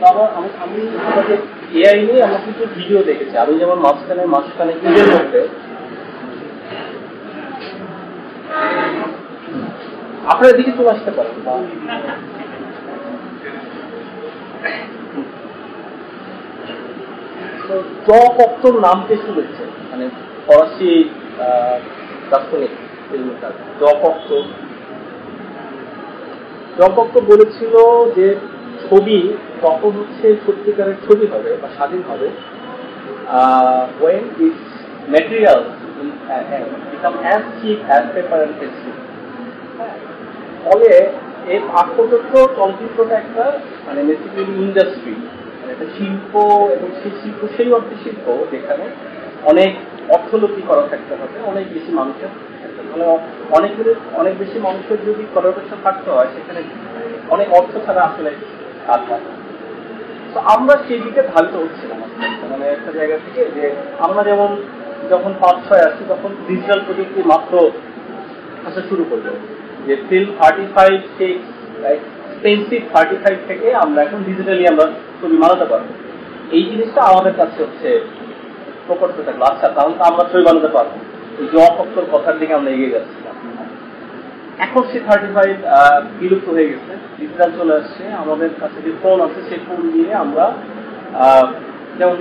আমি আমাদের এআই নিয়ে আমরা কিছু ভিডিও দেখেছি। আমি যেমন মাঝখানে ঈদের মধ্যে আপনারা দিকে চলে আসতে পারেন। জকক্তর নামকে শুনেছে, মানে ফরাসি দার্শনিক জকক্তর বলেছিল যে ছবি তখন হচ্ছে সত্যিকারের ছবি হবে বা স্বাধীন হবে when its materials become as cheap as paper and pencil। ফলে এর আত্মতত্ত্ব চলচ্চিত্রটা একটা মানে বেসিক্যালি ইন্ডাস্ট্রি, মানে একটা শিল্প, এবং সেই শিল্প সেই অর্থে শিল্প যেখানে অনেক অর্থলব্ধি করা থাকতে হবে, অনেক বেশি মানুষের মানে অনেক বেশি মানুষের যদি কলাবরেশন থাকতে হয় সেখানে অনেক অর্থ ছাড়া আসলে কাজ হয়। তো আমরা সেই দিকে ধাবিত হচ্ছিলাম মানে একটা জায়গা থেকে, যে আমরা যেমন যখন 5-6 আসছি তখন ডিজিটাল প্রযুক্তি মাত্র আসা শুরু করলো, যে ফিল্ম 35 এক্সপেন্সিভ 35 থেকে আমরা এখন ডিজিটালি আমরা ছবি বানাতে পারবো। এই জিনিসটা আমাদের কাছে হচ্ছে প্রকট হতে থাকলো। আচ্ছা, তাহলে তো আমরা ছবি বানাতে পারবো, এই জকক্তর কথার দিকে আমরা এগিয়ে যাচ্ছিলাম। এখন সে 35 বিলুপ্ত হয়ে গেছে, ডিজিটাল চলে আসছে। আমাদের কাছে যে ফোন আছে সেই ফোন দিয়ে আমরা যেমন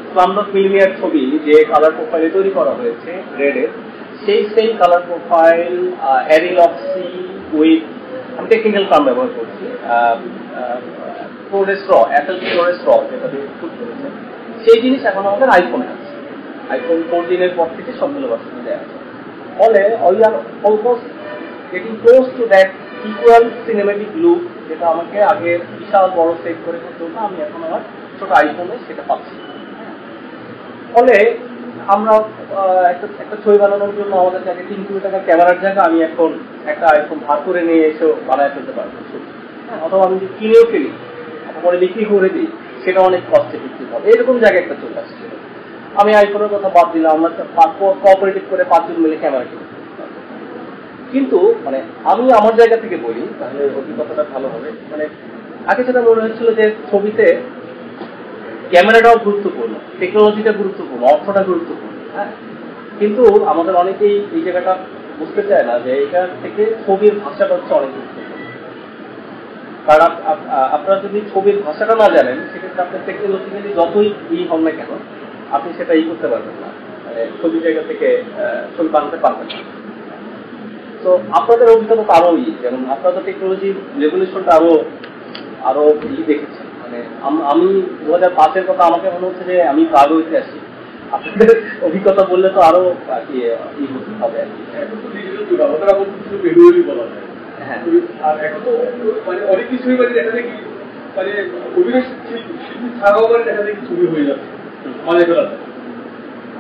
স্লামডগ মিলিয়নিয়ার ছবি যে কালার প্রোফাইলে তৈরি করা হয়েছে রেডের, সেই সেম কালার প্রোফাইল অ্যারিলক্সি উইথ, আমি টেকনিক্যাল টার্ম ব্যবহার করছি, ফ্লোরেস র, অ্যাপেল ফ্লোরেস র যেটা দিয়ে শুট করেছে, সেই জিনিস এখন আমাদের আইফোনে আছে। আইফোন 14 এর পর থেকে সবগুলো ভার্সনে দেওয়া আছে। ফলে we are almost getting close to that equal cinematic look, যেটা আমাকে আগে বিশাল বড় সেট করে করতে হতো, আমি এখন আমার ছোট আইফোনে সেটা পাচ্ছি। ফলে আমরা একটা ছবি বানানোর জন্য আমাদের কাছে 3 কোটি টাকা ক্যামেরার জায়গা আমি এখন একটা আইফোন ভাগ করে নিয়ে এসেও বানায় ফেলতে পারবো, অথবা আমি যদি কিনেও ফেলি পরে বিক্রি করে দিই, সেটা অনেক কস্ট এফেক্টিভ হবে। এরকম জায়গায় একটা চলে আসছে। আমি আইফোনের কথা বাদ দিলাম, আমরা কোঅপারেটিভ করে 5 জন মিলে ক্যামেরা কিনি। কিন্তু মানে আমি আমার জায়গা থেকে বলি, তাহলে অভিজ্ঞতাটা ভালো হবে। মানে আগে সেটা মনে হচ্ছিল যে ছবিতে ক্যামেরাটাও গুরুত্বপূর্ণ, টেকনোলজিটা গুরুত্বপূর্ণ, অর্থটা গুরুত্বপূর্ণ, হ্যাঁ। কিন্তু আমাদের অনেকেই এই জায়গাটা বুঝতে চায় না যে এটা থেকে ছবির ভাষাটা হচ্ছে অনেক গুরুত্বপূর্ণ। কারণ আপনারা যদি ছবির ভাষাটা না জানেন, সেক্ষেত্রে আপনার টেকনোলজিক্যালি যতই হন না কেন আপনি সেটা করতে পারবেন না, মানে ছবি জায়গা থেকে ছবি বানাতে পারবেন না। তো আপনাদের অভিজ্ঞতা তো আরো যেমন আপনারা তো টেকনোলজি রেভলিউশনটা আরো দেখেছেন। মানে আমি 2005-এর কথা আমাকে মনে হচ্ছে যে আমি আগে হইতে আসি। আপনাদের অভিজ্ঞতা বললে তো আরো হবে আর কি। হ্যাঁ, আর এখন তো মানে অনেক কিছুই মানে দেখা যায় কি, মানে অভিনয় শিল্পী ছাড়াও মানে দেখা যায় কি ছবি হয়ে যাচ্ছে মানে ফেলা যায়।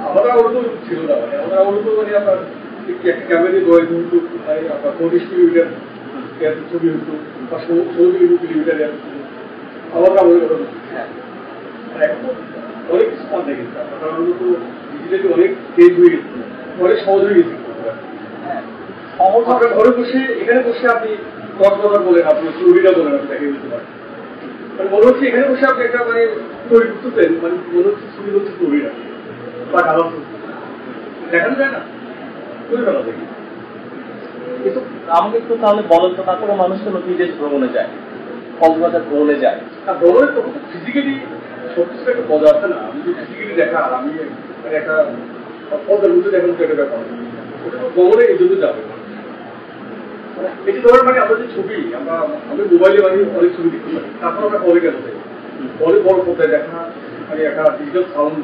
আমরা ওরকম ছিল না, মানে আমরা ওরকম মানে আপনার একটা ক্যামেরা দোয়াই হতো, মানে আপনার 40 মিলিমিটার ছবি হতো বা 16 মিলিমিটার আমরা আমাদের কথা বলছি। হ্যাঁ, এখন তো অনেক কিছু পাল্টে গেছে, আপনার তো ডিজিটালি অনেক চেঞ্জ হয়ে গেছে, অনেক সহজ হয়ে গেছে। আপনার ঘরে বসে এখানে বসে আপনি কক্সবাজার বলেন, আপনি ফ্লোরিডা বলেন, আপনি দেখে দিতে পারেন। মানে মনে হচ্ছে এখানে বসে আপনি একটা মানে তৈরি করতেছেন, মানে মনে হচ্ছে ছবি হচ্ছে ফ্লোরিডা বা ঢালা দেখানো যায় না, তৈরি করা যায়। কিন্তু আমাকে একটু তাহলে বলেন তো, তারপরে মানুষ কেন বিদেশ ভ্রমণে যায়, কক্সবাজার ভ্রমণে যায়? ভ্রমণের তো ফিজিক্যালি সবকিছু একটা মজা আছে না। আমি যদি ফিজিক্যালি দেখা, আর আমি মানে একটা পদের মধ্যে দেখানো একটা ব্যাপার, ওটা তো ভ্রমণে এই জন্য যাবে। এটি ধরেন মানে আমরা যে ছবি আমি মোবাইলে মানে অনেক ছবি দেখতে পারি, তারপর আমরা পরে গেল পরে বড় পর্দায় দেখা, মানে একটা ডিজিটাল সাউন্ড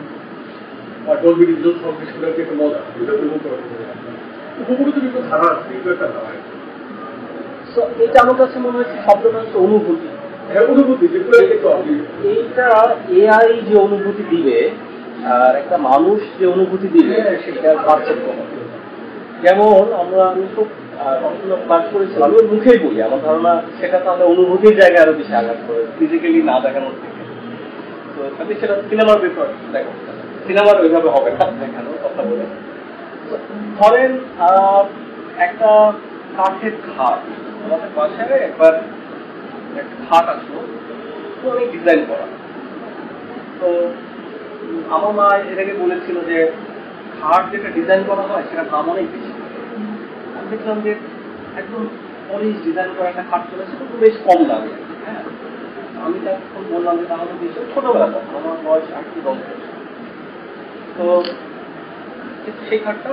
বা ডলবি ডিজিটাল সাউন্ড শোনার যে একটা মজা, এটা উপভোগ করা উপভোগ তো কিন্তু ধারা আছে, কিন্তু একটা ধারা। এটা আমার কাছে মনে হচ্ছে শব্দটা হচ্ছে অনুভূতি। হ্যাঁ, অনুভূতি যেগুলো এইটা এআই যে অনুভূতি দিবে আর একটা মানুষ যে অনুভূতি দিবে সেটার পার্থক্য হবে। যেমন আমি খুব ক্লাস করেছিলাম, আমি মুখেই বলি, আমার ধারণা সেটা তাহলে অনুভূতির জায়গায় আরো বেশি আঘাত করে ফিজিক্যালি না দেখানোর থেকে। তো আমি সেটা সিনেমার ব্যাপার দেখো, সিনেমার ওইভাবে হবে না দেখানো কথা বলে। ধরেন একটা কাঠের খাট, আমাদের বাসায় একবার একটা খাট আসলো, অনেক ডিজাইন করা। তো আমার মা এটাকে বলেছিল যে খাট যেটা ডিজাইন করা হয় সেটা দাম অনেক বেশি। আমি দেখলাম যে একদম পলিশ ডিজাইন করা একটা খাট চলেছে, কিন্তু বেশ কম দামে। হ্যাঁ, আমি তখন বললাম যে তাহলে বেশি ছোটবেলা, তখন আমার বয়স 8-10 বছর। তো সেই খাটটা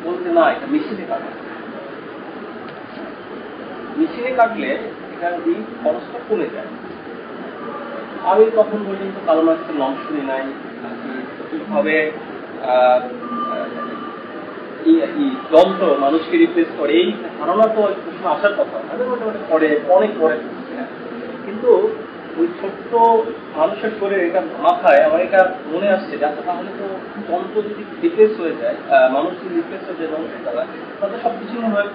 বলতে না, এটা মেশিনে কাটা, মেশিনে কাটলে এটা এই খরচটা কমে যায়। আমি তখন পর্যন্ত কারো মার্ক্সের নাম শুনি নাই, কিভাবে যন্ত্র মানুষকে রিপ্লেস করে এই ধারণা তো প্রশ্ন আসার কথা, মোটামুটি পরে অনেক পরে। কিন্তু ওই ছোট্ট মানুষের শরীরে এটা মাথায় আমার এটা মনে আসছে যে আচ্ছা তাহলে তো যন্ত্র যদি রিপ্লেস হয়ে যায়, মানুষ যদি রিপ্লেস হয়ে যায় যন্ত্রের দ্বারা, তাহলে সবকিছু মনে হয়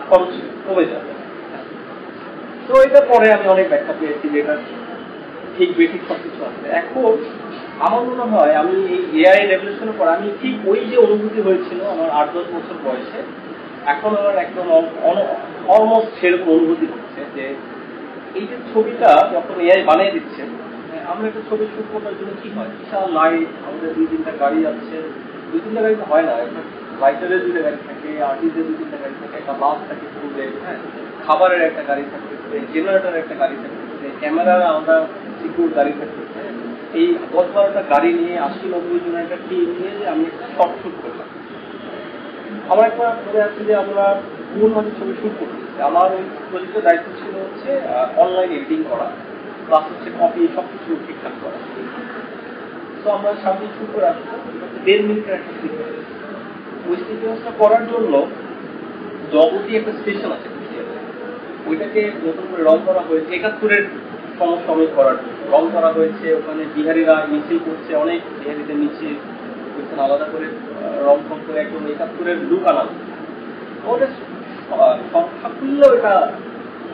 খরচ কমে যাবে। তো এটা পরে আমি অনেক ব্যাখ্যা পেয়েছি যে এটা ঠিক বেঠিক সবকিছু আছে। এখন আমার মনে হয় আমি এই এআই রেভলিউশনের পর আমি ঠিক ওই যে অনুভূতি হয়েছিল আমার 8-10 বছর বয়সে, এখন আমার একদম অলমোস্ট সেরকম অনুভূতি হচ্ছে যে এই যে ছবিটা যখন এআই বানিয়ে দিচ্ছে, আমরা একটা ছবি শুট করার জন্য কি হয়, বিশাল লাইট, আমাদের 2-3টা গাড়ি আছে, 2-3টা গাড়ি তো হয় না, একটা লাইটারের 2টা গাড়ি থাকে, আর্টিস্টের 2-3টা গাড়ি থাকে, একটা বাস থাকে পুরো, হ্যাঁ, খাবারের একটা গাড়ি থাকে, জেনারেটরের একটা গাড়ি থাকে, ক্যামেরার আমরা সিকিউর গাড়ি থাকে। এই 10-12টা গাড়ি নিয়ে 80-90 জনের একটা টিম নিয়ে যে আমি একটা শর্ট শুট করলাম। আমার একটা মনে আছে যে আমরা কোন মাঝে ছবি শুট করতেছি, আমার ওই প্রজেক্টের দায়িত্ব ছিল হচ্ছে অনলাইন এডিটিং করা, প্লাস হচ্ছে কপি সবকিছু ঠিকঠাক করা। তো আমরা সামনে শুট করে আসবো 1.5 মিনিটের একটা সিকোয়েন্স। ওই সিকোয়েন্সটা করার জন্য জগতি একটা স্টেশন আছে, ওইটাকে নতুন করে রং করা হয়েছে 71-এর সমসাময়িক করার জন্য রং করা হয়েছে। ওখানে বিহারিরা মিছিল করছে, অনেক বিহারিদের মিছিল ওইখানে আলাদা করে রং ফং করে একদম 71-এর লুক আনা। ওটা সংখ্যা খুললেও এটা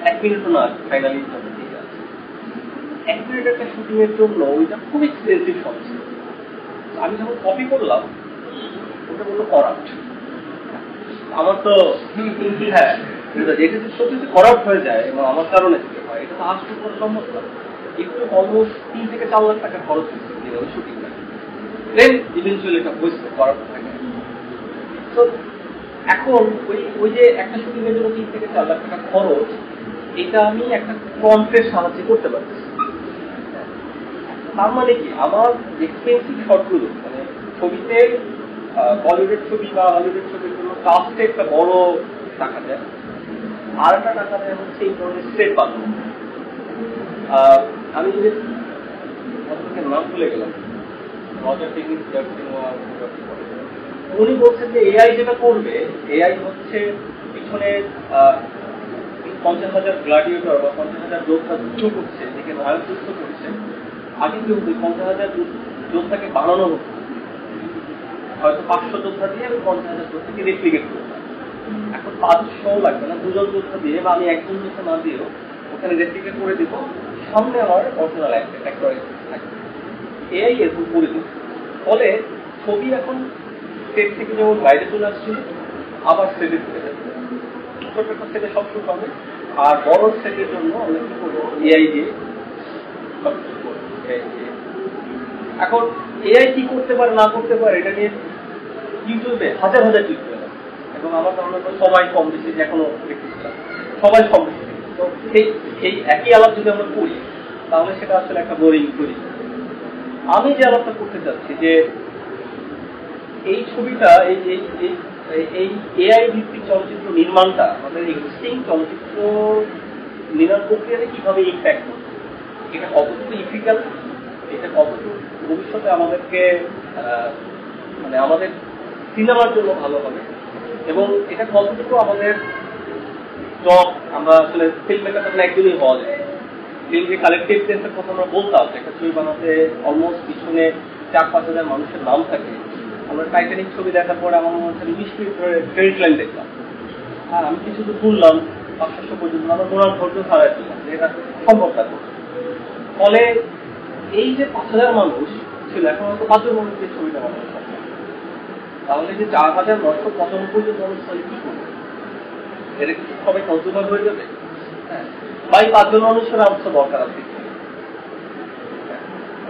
1 মিনিটও না, ফাইনালি ঠিক আছে। 1 মিনিট একটা শুটিং এর জন্য ওইটা খুব এক্সপেন্সিভ হচ্ছে। আমি যখন কপি করলাম ওটা বললো করাপ্ট। আমার তো হ্যাঁ, এটা যদি সত্যি করাপ্ট হয়ে যায় এবং আমার কারণে হয়, এটা তো আসতে কোনো সম্ভব না। একটু অলমোস্ট 3 থেকে 4 লাখ টাকা খরচ হচ্ছে ওই শুটিংটা, দেন ইভেন্চুয়ালি এটা হয়েছে করাপ্ট থাকে। তো এখন ওই যে একটা শুটিং এর জন্য 3 থেকে 4 লাখ টাকা খরচ, এটা আমি একটা প্রম্পটের সাহায্যে করতে পারছি। তার মানে কি আমার এক্সপেন্সিভ শটগুলো, মানে ছবিতে বলিউডের ছবি বা হলিউডের ছবির জন্য কাস্টে একটা বড় টাকা দেয়, আর একটা টাকা দেয় হচ্ছে এই ধরনের স্টেপ বানানো। আমি যদি নাম ভুলে গেলাম, উনি বলছেন যে এআই যেটা করবে, এআই হচ্ছে পিছনে 50,000 গ্লাডিয়েটর বা 50,000 যোদ্ধা যুদ্ধ করছে, এদিকে নায়ক যুদ্ধ করছে। আগে কিন্তু 50,000 যোদ্ধাকে বানানো হতো, হয়তো 500 যোদ্ধা দিয়ে আমি 50,000 যোদ্ধাকে রেপ্লিকেট করবো। এখন 500 লাগবে না, 2 জন যোদ্ধা দিয়ে বা আমি 1 জন যোদ্ধা না দিয়েও ওখানে রেপ্লিকেট করে দিব, সামনে আমার অরিজিনাল অ্যাক্টর থাকবে। এআই এরকম করে দিবে। ফলে ছবি এখন সেট থেকে যেমন বাইরে চলে আসছিল, আবার সেটে চলে যাচ্ছে। ছোট একটা সেটে সব শুট হবে, আর বড় সেটের জন্য আমরা কি করবো, এআই দিয়ে সবকিছু করবো। এখন এআই কি করতে পারে না করতে পারে এটা নিয়ে ইউটিউবে হাজার হাজার টিউটোরিয়াল আছে, এবং আমার ধারণা সবাই কম বেশি এখনো দেখতেছিলাম, সবাই কম বেশি। তো এই একই আলাপ যদি আমরা করি তাহলে সেটা আসলে একটা বোরিং তৈরি। আমি যে আলাপটা করতে চাচ্ছি যে এই ছবিটা এই এআই ভিত্তিক চলচ্চিত্র নির্মাণটা আমাদের এক্সিস্টিং চলচ্চিত্র নির্মাণ প্রক্রিয়াতে কিভাবে ইম্প্যাক্ট করছে, এটা কতটুকু ইফিক্যাল, এটা কতটুকু ভবিষ্যতে আমাদেরকে মানে আমাদের সিনেমার জন্য ভালো হবে, এবং এটা কতটুকু আমাদের জব, আমরা আসলে ফিল্ম মেকার তখন একজনই হওয়া যায়। ফিল্ম যে কালেকটিভ সেন্সের কথা আমরা বলতাম, একটা ছবি বানাতে অলমোস্ট পিছনে 4-5 হাজার মানুষের নাম থাকে। আমরা টাইটানিক ছবি দেখার পরে আমার মনে হচ্ছে 20 মিনিট ধরে ক্রেডিট লাইন দেখলাম, আর আমি কিছু তো তুললাম 500 পর্যন্ত, আমার মোড়ার ধৈর্য ছাড়াই ছিলাম যে এটা সম্ভব না। ফলে এই যে 5,000 মানুষ ছিল, এখন হয়তো 5 জন মানুষ যে ছবিটা বানানো সম্ভব, তাহলে যে 4,995 জন মানুষ তাহলে কি করবে, এটা কিছু সবাই কনজিউমার হয়ে যাবে। হ্যাঁ, বা এই 5 জন মানুষের অবস্থা দরকার আছে,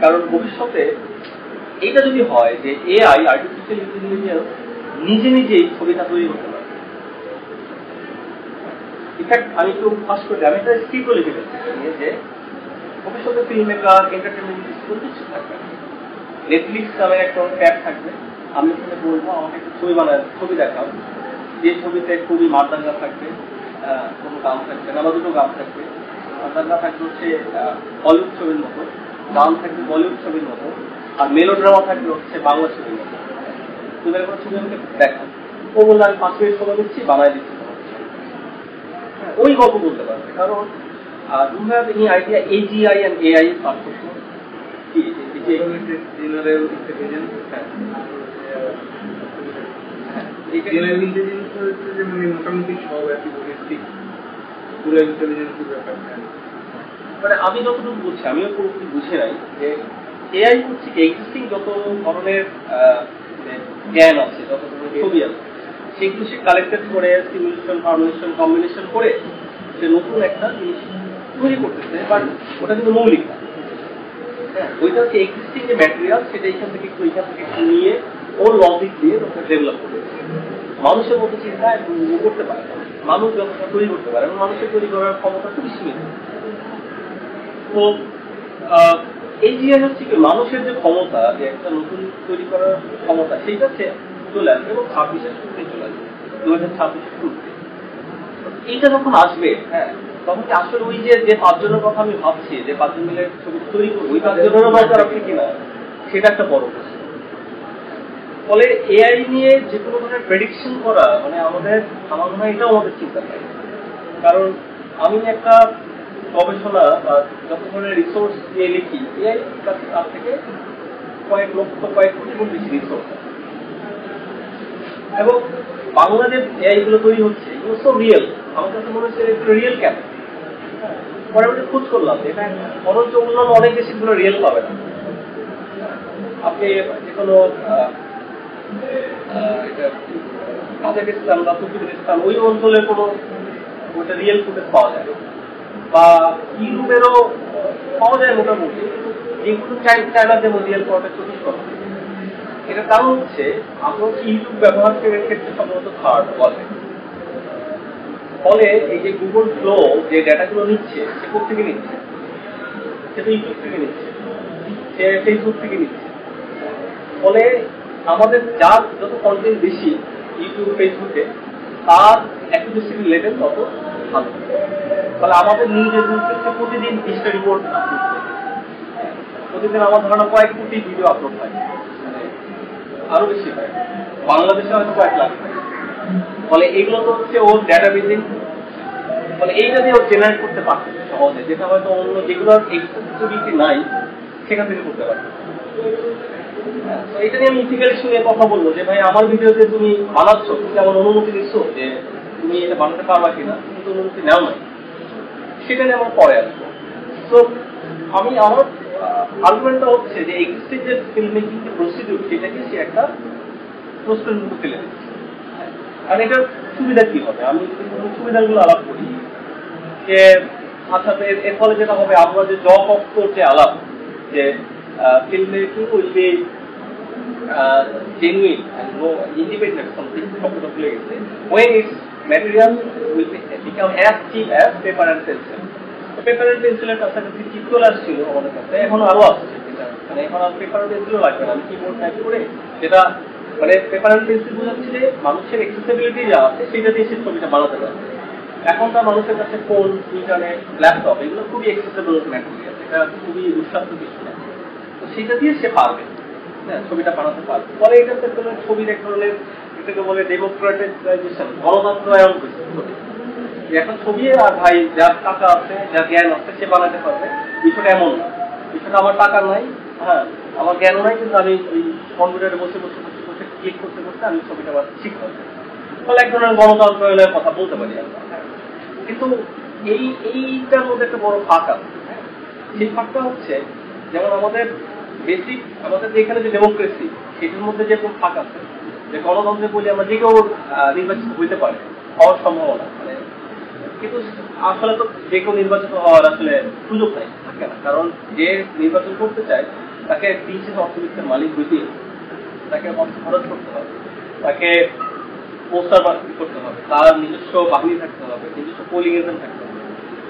কারণ ভবিষ্যতে এটা যদি হয় যে এআই আর্টিফিশিয়াল ইন্টেলিজেন্স নিজে নিজেই ছবিটা তৈরি করতে পারে। ইনফ্যাক্ট আমি একটু ফার্স্ট করে আমি একটা স্ক্রিপ্টও লিখে ফেলছি যে ভবিষ্যতে ফিল্ম মেকার এন্টারটেনমেন্ট কিছু থাকবে, নেটফ্লিক্স নামে একটা অ্যাপ থাকবে, আমি ওখানে বলবো আমাকে একটা ছবি বানায়, ছবি দেখাও, যে ছবিতে খুবই মারদাঙ্গা থাকবে, কোনো গান থাকবে না বা দুটো গান থাকবে, মারদাঙ্গা থাকবে হচ্ছে হলিউড ছবির মতো, গান থাকবে বলিউড ছবির মতো, আর মেলোড্রামা থাকবে হচ্ছে বাংলা ছবির মতো। তুমি কোনো ছবি আমাকে দেখা, ও বললে আমি 5 মিনিট সময় দিচ্ছি, বানায় দিচ্ছি, ওই গল্প বলতে পারবে। কারণ do have any idea AGI and AI এর পার্থক্য কি? জেনারেল ইন্টেলিজেন্স, জেনারেল ইন্টেলিজেন্স হচ্ছে যে মানে মোটামুটি সব অ্যাপিবলিস্টিক পুরো ইন্টেলিজেন্সের ব্যাপারটা। মানে আমি যতটুকু বুঝছি, আমিও পুরোপুরি বুঝি নাই যে এআই হচ্ছে কি এক্সিস্টিং যত ধরনের জ্ঞান আছে, যত ধরনের ছবি আছে, সেগুলো সে কালেক্টেড করে সিমুলেশন, পারমিনেশন, কম্বিনেশন করে সে নতুন একটা জিনিস তৈরি করতেছে। বাট ওটা কিন্তু মৌলিক না, হ্যাঁ, ওইটা হচ্ছে এক্সিস্টিং যে ম্যাটেরিয়াল, সেটা এইখান থেকে একটু নিয়ে ওর লজিক দিয়ে ওটা ডেভেলপ করতে। মানুষের মতো চিন্তা করতে পারে, মানুষ যতটা তৈরি করতে পারে এবং মানুষের তৈরি করার ক্ষমতা খুবই সীমিত। তো এই যে হচ্ছে কি মানুষের যে ক্ষমতা, যে একটা নতুন তৈরি করার ক্ষমতা, সেইটা চলে আসবে এবং 26-এর শুরুতে চলে আসবে, 2026-এর শুরুতে। এইটা যখন আসবে, হ্যাঁ, তখন কি আসলে ওই যে 5 জনের কথা আমি ভাবছি, যে 5 জন মিলে ছবি তৈরি করবো, ওই 5 জনেরও দরকার আছে কিনা, সেটা একটা বড় প্রশ্ন। ফলে এআই নিয়ে যে কোনো ধরনের প্রেডিকশন করা মানে আমার মনে হয় এটাও আমাদের চিন্তা নাই। কারণ আমি একটা গবেষণা বা যত ধরনের রিসোর্স দিয়ে লিখি, এআই তার থেকে কয়েক লক্ষ, কয়েক কোটি গুণ বেশি রিসোর্স, এবং বাংলা যে এআই গুলো তৈরি হচ্ছে এগুলো সব রিয়েল। আমার কাছে মনে হচ্ছে এগুলো রিয়েল কেন, পরে আমি খোঁজ করলাম এটা বরঞ্চ অন্যান্য অনেক দেশে গুলো রিয়েল পাবে না। আপনি যে কোনো কাজাকিস্তান বা তুর্কমেনিস্তান ওই অঞ্চলের কোনো ওইটা রিয়েল ফুটেজ পাওয়া যায়, বা ইউরোপেরও পাওয়া যায় মোটামুটি, যেগুলো চায়নার যেমন রিয়েল পাওয়াটা চল্লিশ কথা। এটার কারণ হচ্ছে আমরা ইউটিউব ব্যবহারকারীর ক্ষেত্রে সম্ভবত থার্ড বলে। ফলে এই যে গুগল ফ্লো যে ডেটাগুলো নিচ্ছে, সে কোথেকে নিচ্ছে? সে তো ইউটিউব থেকে নিচ্ছে, সে ফেসবুক থেকে নিচ্ছে। ফলে আমাদের যার যত কন্টেন্ট বেশি ইউটিউব, ফেসবুকে, তার অ্যাকুরেসি লেভেল তত ভালো। ফলে আমাদের নিউজ এজেন্সিতে প্রতিদিন 20টা রিপোর্ট আপলোড করে, প্রতিদিন আমার ধারণা কয়েক কোটি ভিডিও আপলোড হয়, আরো বেশি হয়, বাংলাদেশে হয়তো কয়েক লাখ হয়। ফলে এগুলো তো হচ্ছে ওর ডেটা বেজিং, ফলে এইটা দিয়ে ও জেনারেট করতে পারছে সহজে, যেটা হয়তো অন্য যেগুলোর এক্সেসিবিলিটি নাই সেখান থেকে করতে পারছে। তো এটা নিয়ে আমি ইথিক্যালি শুনে কথা বলবো যে ভাই আমার ভিডিওতে তুমি বানাচ্ছ, তুমি আমার অনুমতি দিচ্ছ যে তুমি এটা বানাতে পারবা কিনা, কিন্তু অনুমতি নেও নাই, সেটা নিয়ে আমার পরে আসবো। তো আমি আমার আর্গুমেন্টটা হচ্ছে যে এক্সিস্টিং যে ফিল্ম মেকিং যে প্রসিডিউর, সেটাকে সে একটা প্রশ্নের মধ্যে ফেলে দিচ্ছে। আর এটার সুবিধা কি হবে, আমি যদি কোনো সুবিধাগুলো আলাপ করি যে আচ্ছা, এর ফলে যেটা হবে, আমরা যে জব অফর যে আলাপ, যে film making will be genuine and no independent, something শব্দটা ভুলে গেছে, when its material will become as cheap as paper and pencil. তো পেপার এন্ড পেন্সিলের কাছাকাছি চিপ চলে আসছিল আমাদের কাছে, এখন আরো আসছে, মানে এখন আর পেপার এন্ড পেন্সিলও লাগবে না, আমি কিবোর্ড টাইপ করে যেটা মানে পেপার এন্ড পেন্সিল বোঝাচ্ছে যে মানুষের অ্যাক্সেসিবিলিটি যা আছে সেটা দিয়ে সে ছবিটা বানাতে পারে। এখন তার মানুষের কাছে ফোন, ইন্টারনেট, ল্যাপটপ এগুলো খুবই অ্যাক্সেসিবল ম্যাটেরিয়াল, এটা খুবই দুঃসাধ্য কিছু না, তো সেটা দিয়ে সে পারবে, হ্যাঁ, ছবিটা বানাতে পারবে। ফলে এটা ছবির এক ধরনের, এটাকে বলে ডেমোক্রেটাইজেশন, গণতন্ত্রায়ন হয়েছে ছবি। এখন ছবি আর ভাই যার টাকা আছে, যার জ্ঞান আছে, সে বানাতে পারবে, বিষয়টা এমন না। বিষয়টা আমার টাকা নাই, হ্যাঁ, আমার জ্ঞান নাই, কিন্তু আমি ওই কম্পিউটারে বসে বসে বসে বসে ক্লিক করতে করতে আমি ছবিটা শিখতে পারবো। ফলে এক ধরনের গণতন্ত্রায়নের কথা বলতে পারি আমরা। কিন্তু এইটার মধ্যে একটা বড় ফাঁক আছে। সেই ফাঁকটা হচ্ছে যেমন আমাদের বেসিক, আমাদের যেখানে যে ডেমোক্রেসি, সেটার মধ্যে যে কোনো ফাঁক আছে, যে গণতন্ত্রে বলি আমরা যে কেউ নির্বাচিত হইতে পারে, হওয়ার সম্ভাবনা, মানে কিন্তু আসলে তো যে কেউ নির্বাচিত হওয়ার আসলে সুযোগ নাই, থাকে না। কারণ যে নির্বাচন করতে চায় তাকে দিন শেষে অর্থবিত্তের মালিক হইতে, তাকে অর্থ খরচ করতে হবে, তাকে পোস্টার করতে হবে, তার নিজস্ব বাহিনী থাকতে হবে, নিজস্ব পোলিং এজেন্ট থাকতে হবে,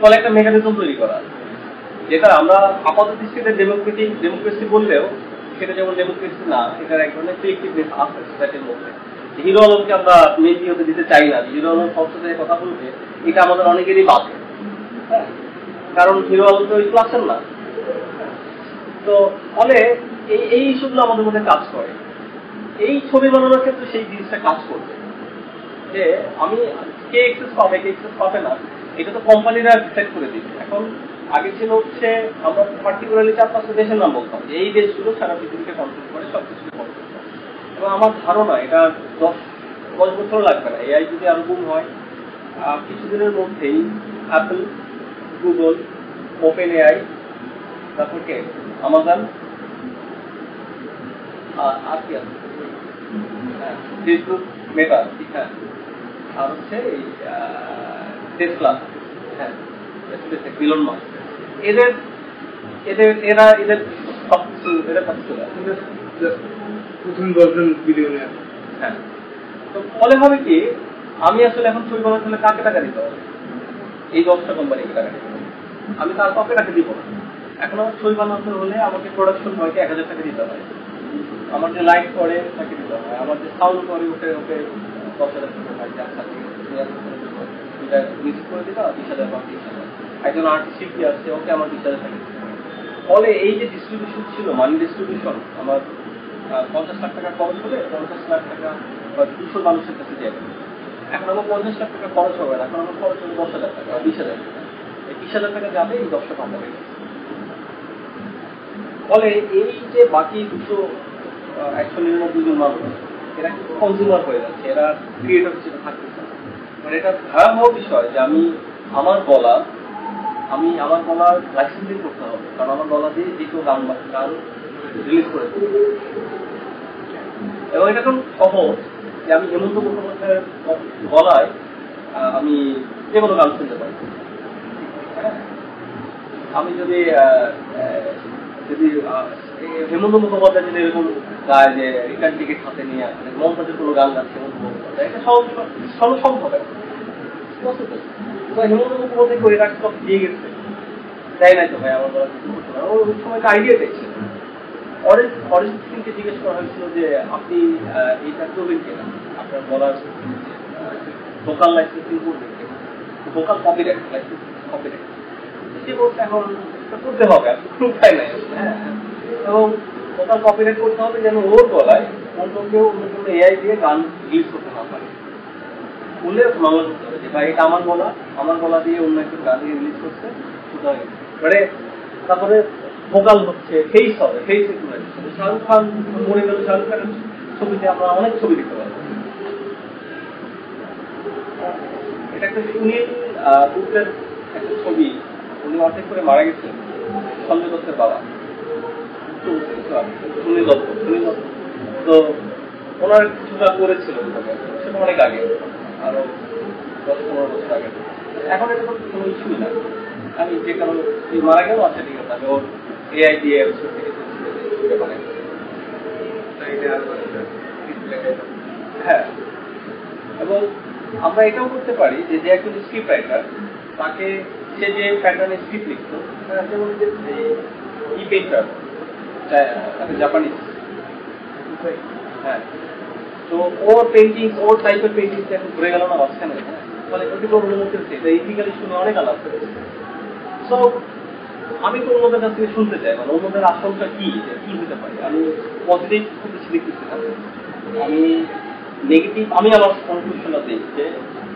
ফলে একটা মেকানিজম তৈরি করা, যেটা আমরা আপাতত দৃষ্টিতে ডেমোক্রেসি বললেও সেটা যেমন ডেমোক্রেসি না, সেটার এক ধরনের ক্রিয়েটিভনেস আছে সোসাইটির মধ্যে। হিরো আলমকে আমরা মেনলি হতে দিতে চাই না, হিরো আলম সংসদে কথা বলবে, এটা আমাদের অনেকেরই বাধে, হ্যাঁ, কারণ হিরো আলম তো ওই ক্লাসের না। তো ফলে এই ইস্যুগুলো আমাদের মধ্যে কাজ করে। এই ছবি বানানোর ক্ষেত্রে সেই জিনিসটা কাজ করবে যে আমি কে এক্সেস পাবে, কে এক্সেস পাবে না, এটা তো কোম্পানিরা ডিসাইড করে দিবে। এখন আগে ছিল হচ্ছে আমরা পার্টিকুলারলি 4-5টা দেশের নাম বলতাম যে এই দেশগুলো সারা পৃথিবীকে কন্ট্রোল করে, সবকিছুকে কন্ট্রোল করে। এবং আমার ধারণা এটা 10 বছর লাগবে না, এআই যদি আরো গুণ হয়, কিছুদিনের মধ্যেই অ্যাপল, গুগল, ওপেন এআই, তারপর কে আমাজন, আর কি আছে, ফেসবুক, মেটা, হ্যাঁ, আর হচ্ছে এই টেসলা, হ্যাঁ, ইলন মাস্ক, এদের সবকিছু প্রথম 10 জন বিলিয়নিয়ার। হ্যাঁ, তো ফলে হবে কি, আমি আসলে এখন ছবি বানাতে হলে কাকে টাকা দিতে হবে? এই 10টা কোম্পানিকে টাকা দিতে হবে, আমি তার কাউকে টাকা দিব না। এখন আমার ছবি বানাতে হলে আমাকে প্রোডাকশন বয়কে 1000 টাকা দিতে হয়, আমার যে লাইট করে তাকে দিতে হয়, আমার যে সাউন্ড করে ওকে 10,000 টাকা হয়, যার সাথে মিউজিক করে দিতে 20,000 বা 30,000। একজন আর্টিস্ট শিল্পী আছে, ওকে আমার 20,000 টাকা দিতে হয়। ফলে এই যে ডিস্ট্রিবিউশন ছিল, মানি ডিস্ট্রিবিউশন, আমার 50 লাখ টাকা খরচ হলে 50 লাখ টাকা বা 200 মানুষের কাছে যাবে। এখন আমার 50 লাখ টাকা খরচ হবে না, এখন আমার খরচ হবে 10,000 টাকা বা 20,000 টাকা। এই 20,000 টাকা যাবে এই 10টা কোম্পানির কাছে। ফলে এই যে বাকি 199 জন মানুষ, এরা কিন্তু কনজিউমার হয়ে যাচ্ছে, এরা ক্রিয়েটর হিসেবে থাকতেছে। মানে এটা ভয়াবহ বিষয় যে আমি আমার গলার লাইসেন্সিং করতে হবে, কারণ আমার গলা দিয়ে যে কেউ গান রিলিজ করে দেবে। এবং এটা খুব সহজ যে আমি হেমন্ত মুখোপাধ্যায়ের গলায় আমি যে কোনো গান শুনতে পারি। আমি যদি হেমন্ত মুখোপাধ্যায় যদি এরকম গায় যে রিটার্ন টিকিট হাতে নিয়ে মমতাজের কোনো গান গাচ্ছে হেমন্ত মুখোপাধ্যায়, এটা সম্ভব। হেমন্ত মুখোপাধ্যায় করে রাখতে সব দিয়ে গেছে, তাই নাই তো ভাই আমার গলা কিছু করতে পারে। ওই সময় আইডিয়া দেখছে। অরিজিৎ সিংকে জিজ্ঞেস করা হয়েছিল যে আপনি এইটা করবেন কিনা, আপনার গলার ভোকাল লাইসেন্সিং করবেন কিনা, ভোকাল কপিরাইট লাইসেন্সিং কপিরাইট। সে বলছে এখন করতে হবে, উপায় নাই। হ্যাঁ, এবং ভোকাল কপিরাইট করতে হবে যেন ওর গলায় অন্য কেউ অন্য কোনো এআই দিয়ে গান রিলিজ করতে না পারে। বলে মামলা করতে হবে যে ভাই এটা আমার গলা দিয়ে অন্য একজন গান দিয়ে রিলিজ করছে, মানে তারপরে ভোকাল হচ্ছে ফেস হবে, ফেস রিকগনাইজেশন। শাহরুখ খান মরে গেল, শাহরুখ খানের ছবিতে আমরা অনেক ছবি দেখতে পাবো। এটা একটা সুনীল গুপ্তের একটা ছবি, উনি অর্ধেক করে মারা গেছেন, সঞ্জয় দত্তের বাবা সুনীল দত্ত। তো ওনার কিছুটা করেছিল সেটা অনেক আগে, আরো 10-15 বছর আগে। এখন এটা তো কোনো ইস্যুই না, আমি যে কারণে মারা গেল, আচ্ছা ঠিক আছে, আমি ওর এআই দিয়ে হ্যাঁ। এবং আমরা এটাও করতে পারি যে যে একজন স্ক্রিপ্ট রাইটার, তাকে সে যে প্যাটার্নে স্ক্রিপ্ট লিখতো, যেমন ই পেইন্টার, তাকে জাপানিজ, হ্যাঁ, তো ওর পেইন্টিংস, ওর টাইপের পেইন্টিংস এখন ঘুরে গেল না মাঝখানে, মানে প্রতিটি অনুমতি হচ্ছে, এটা ইথিক্যালি শুনে অনেক আলাপ করেছে। সো আমি তো অন্যদের কাছ থেকে শুনতে চাই, মানে অন্যদের আশঙ্কা কি হতে পারে। আমি পজিটিভ খুব বেশি লিখতেছি না, আমি নেগেটিভ, আমি আমার কনক্লুশনটা দিই যে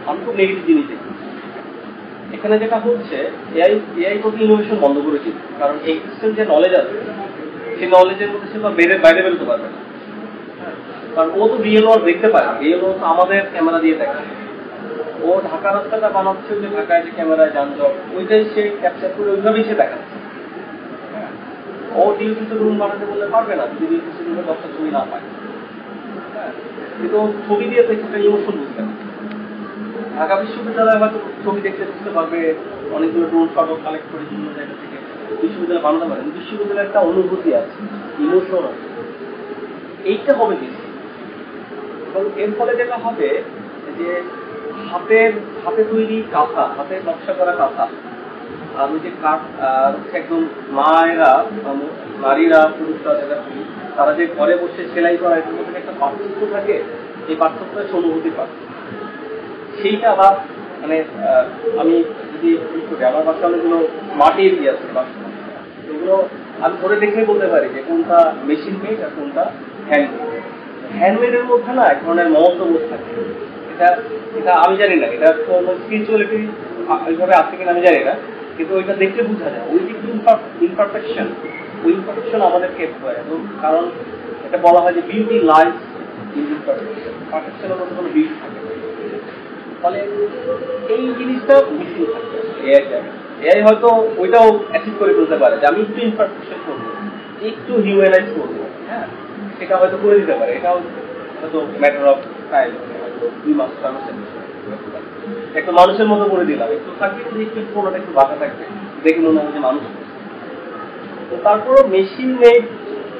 আমি খুব নেগেটিভ জিনিস দেখি। এখানে যেটা হচ্ছে এআই প্রতি ইনোভেশন বন্ধ করে দিই, কারণ এক্সিস্টেন্ট যে নলেজ আছে সেই নলেজের মধ্যে সে বাইরে বেরোতে পারবে না, কারণ ও তো রিয়েল ওয়ার্ল্ড দেখতে পারে। রিয়েল ওয়ার্ল্ড আমাদের ক্যামেরা দিয়ে দেখে, ও ঢাকা রাস্তাটা বানাচ্ছে যে ঢাকায় যে ক্যামেরায় যানজট, ওইটাই সে ক্যাপচার করে ওইভাবেই সে দেখাচ্ছে। ও ডিউটিতে রুম বানাতে বললে পারবে না যদি ডিউটিতে রুমে 10টা ছবি না পায়, কিন্তু ছবি দিয়ে তো একটা ইমোশন বুঝতে পারে। ঢাকা বিশ্ববিদ্যালয় হয়তো ছবি দেখতে বুঝতে পারবে, অনেকগুলো ড্রোন ফটো কালেক্ট করে বিভিন্ন জায়গা থেকে বিশ্ববিদ্যালয় বানাতে পারে। বিশ্ববিদ্যালয়ের একটা অনুভূতি আছে, ইমোশন আছে, এইটা হবে বেশি। এবং এর ফলে যেটা হবে যে হাতে তৈরি কাঁথা, হাতে নকশা করা কাঁথা, আমি যে কাঠ একদম মায়েরা, নারীরা, পুরুষরা যারা করি, তারা যে ঘরে বসে সেলাই করা, এটার মধ্যে একটা পার্থক্য থাকে। এই পার্থক্যটা হচ্ছে অনুভূতির পার্থক্য। সেইটা আবার মানে আমি যদি আমার বাচ্চা অনেকগুলো মাটির ইয়ে আছে, এগুলো আমি ধরে দেখে বলতে পারি যে কোনটা মেশিন মেড আর কোনটা হ্যান্ডমেড। হ্যান্ডমেডের মধ্যে না এক ধরনের মমত্ববোধ থাকে। এটা এটা আমি জানি না, এটা স্পিরিচুয়ালিটি ওইভাবে আছে কিনা আমি জানি না, কিন্তু ওইটা দেখতে বোঝা যায়। ওই যে ইমপারফেকশন, ওই ইমপারফেকশন আমাদেরকে হয়। কারণ এটা বলা হয় যে বিউটি লাইফ ইন ইমপারফেকশন, পারফেকশনের মধ্যে কোনো বিউটি থাকে। ফলে এই জিনিসটা মিসিং থাকবে এআই জায়গায়। এআই হয়তো ওইটাও অ্যাচিভ করে ফেলতে পারে যে আমি একটু ইমপারফেকশন করবো, একটু হিউম্যানাইজ করবো, হ্যাঁ, সেটা হয়তো করে দিতে পারে। এটাও হয়তো ম্যাটার অফ টাইম, হয়তো 2 মাস 4 মাসের একটা মানুষের মতো করে দিলাম, একটু থাকবে, একটু কোনোটা একটু বাঁকা থাকবে, দেখে মনে হয় যে মানুষ। তো তারপরও মেশিন মেড,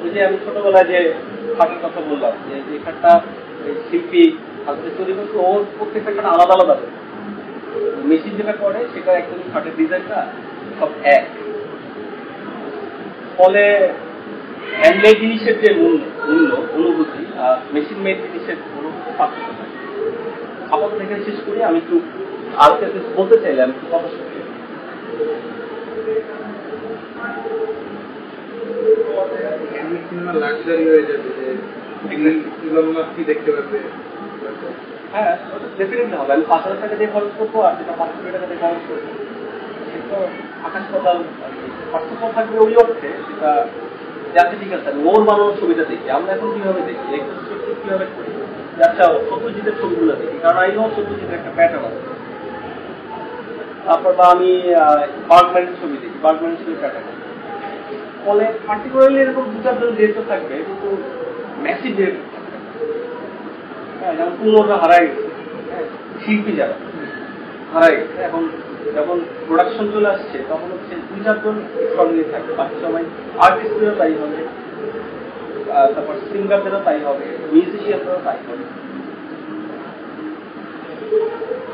ওই যে আমি ছোটবেলায় যে খাটের কথা বললাম, যে খাটটা শিল্পী হাতে তৈরি করছে, ওর প্রত্যেকটা খাট আলাদা আলাদা। মেশিন যেটা করে সেটা একদম খাটের ডিজাইনটা সব এক। ফলে হ্যান্ডমেড জিনিসের যে মূল্য অনুভূতি আর মেশিন মেড জিনিসের অনুভূতি পার্থক্য থাকে। আপাতত এখানে শেষ করি। আমি একটু আর কিছু বলতে চাইলে আমি একটু কথা শুনতে। লাক্সারি হয়ে যাবে যে কি দেখতে পারবে। হ্যাঁ, ডেফিনেটলি হবে। আমি 5,000 টাকা দিয়ে খরচ করবো আর যেটা 500 টাকা দিয়ে খরচ করবো, সেটা আকাশ পাতাল পার্থক্য থাকবে ওই অর্থে। সেটা যাচ্ছে ঠিক আছে, আমি ওর বানানোর ছবিটা দেখি। আমরা এখন কিভাবে দেখি, কিভাবে করি, আচ্ছা সত্যজিতের ছবিগুলো দেখি, কারণ আই নো সত্যজিতের একটা প্যাটার্ন আছে। তারপর বা আমি বার্গম্যানের ছবি দেখি, বার্গম্যানের ছবির প্যাটার্ন আছে। ফলে পার্টিকুলারলি এরকম 2-4 জন ডিরেক্টর থাকবে, কিন্তু ম্যাসিভ ডিরেক্টর থাকবে। হ্যাঁ, যেমন কুমোররা হারাই গেছে, শিল্পী যারা হারাই গেছে। এখন যখন প্রোডাকশন চলে আসছে তখন হচ্ছে 2-4 জন সঙ্গে থাকবে, বাকি সবাই আর্টিস্টদেরও তাই হবে, তারপর সিঙ্গারদেরও তাই হবে, মিউজিশিয়ানদেরও তাই হবে।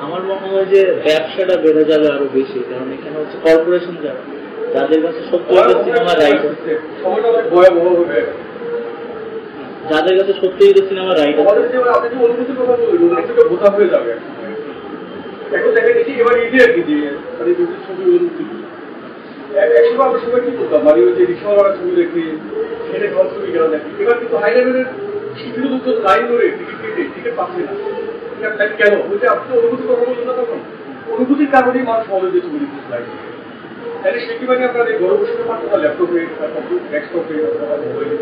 আমার মনে হয় যে ব্যবসাটা বেড়ে যাবে আরো বেশি, কারণ এখানে হচ্ছে কর্পোরেশন যারা, যাদের কাছে 70 সিনেমা রাইট আছে, যাদের কাছে 70 সিনেমা রাইট আছে, অনুভূতির কথা বলবেন একটা বোঝা হয়ে যাবে। এখন দেখা দেখি এবার ইজি আর কি, যে মানে ছবি অনুভূতি একসময় আমরা সবাই কি করতাম, মানে ওই যে রিক্সাওয়ালারা ছবি দেখে সেটা ঘর ছবি কেনা দেখি। এবার কিন্তু হাই লেভেলের শিল্পীর দুটো লাইন ধরে টিকিট পাচ্ছে না। কেন? বলতে আপনি তো অনুভূতির কথা বলছেন না, তখন অনুভূতির কারণেই মানুষ বলে যে ছবি দেখতে চাই। তাহলে সে কি মানে আপনার এই ঘরে বসে পারতো না, ল্যাপটপে, ডেস্কটপে, মোবাইলে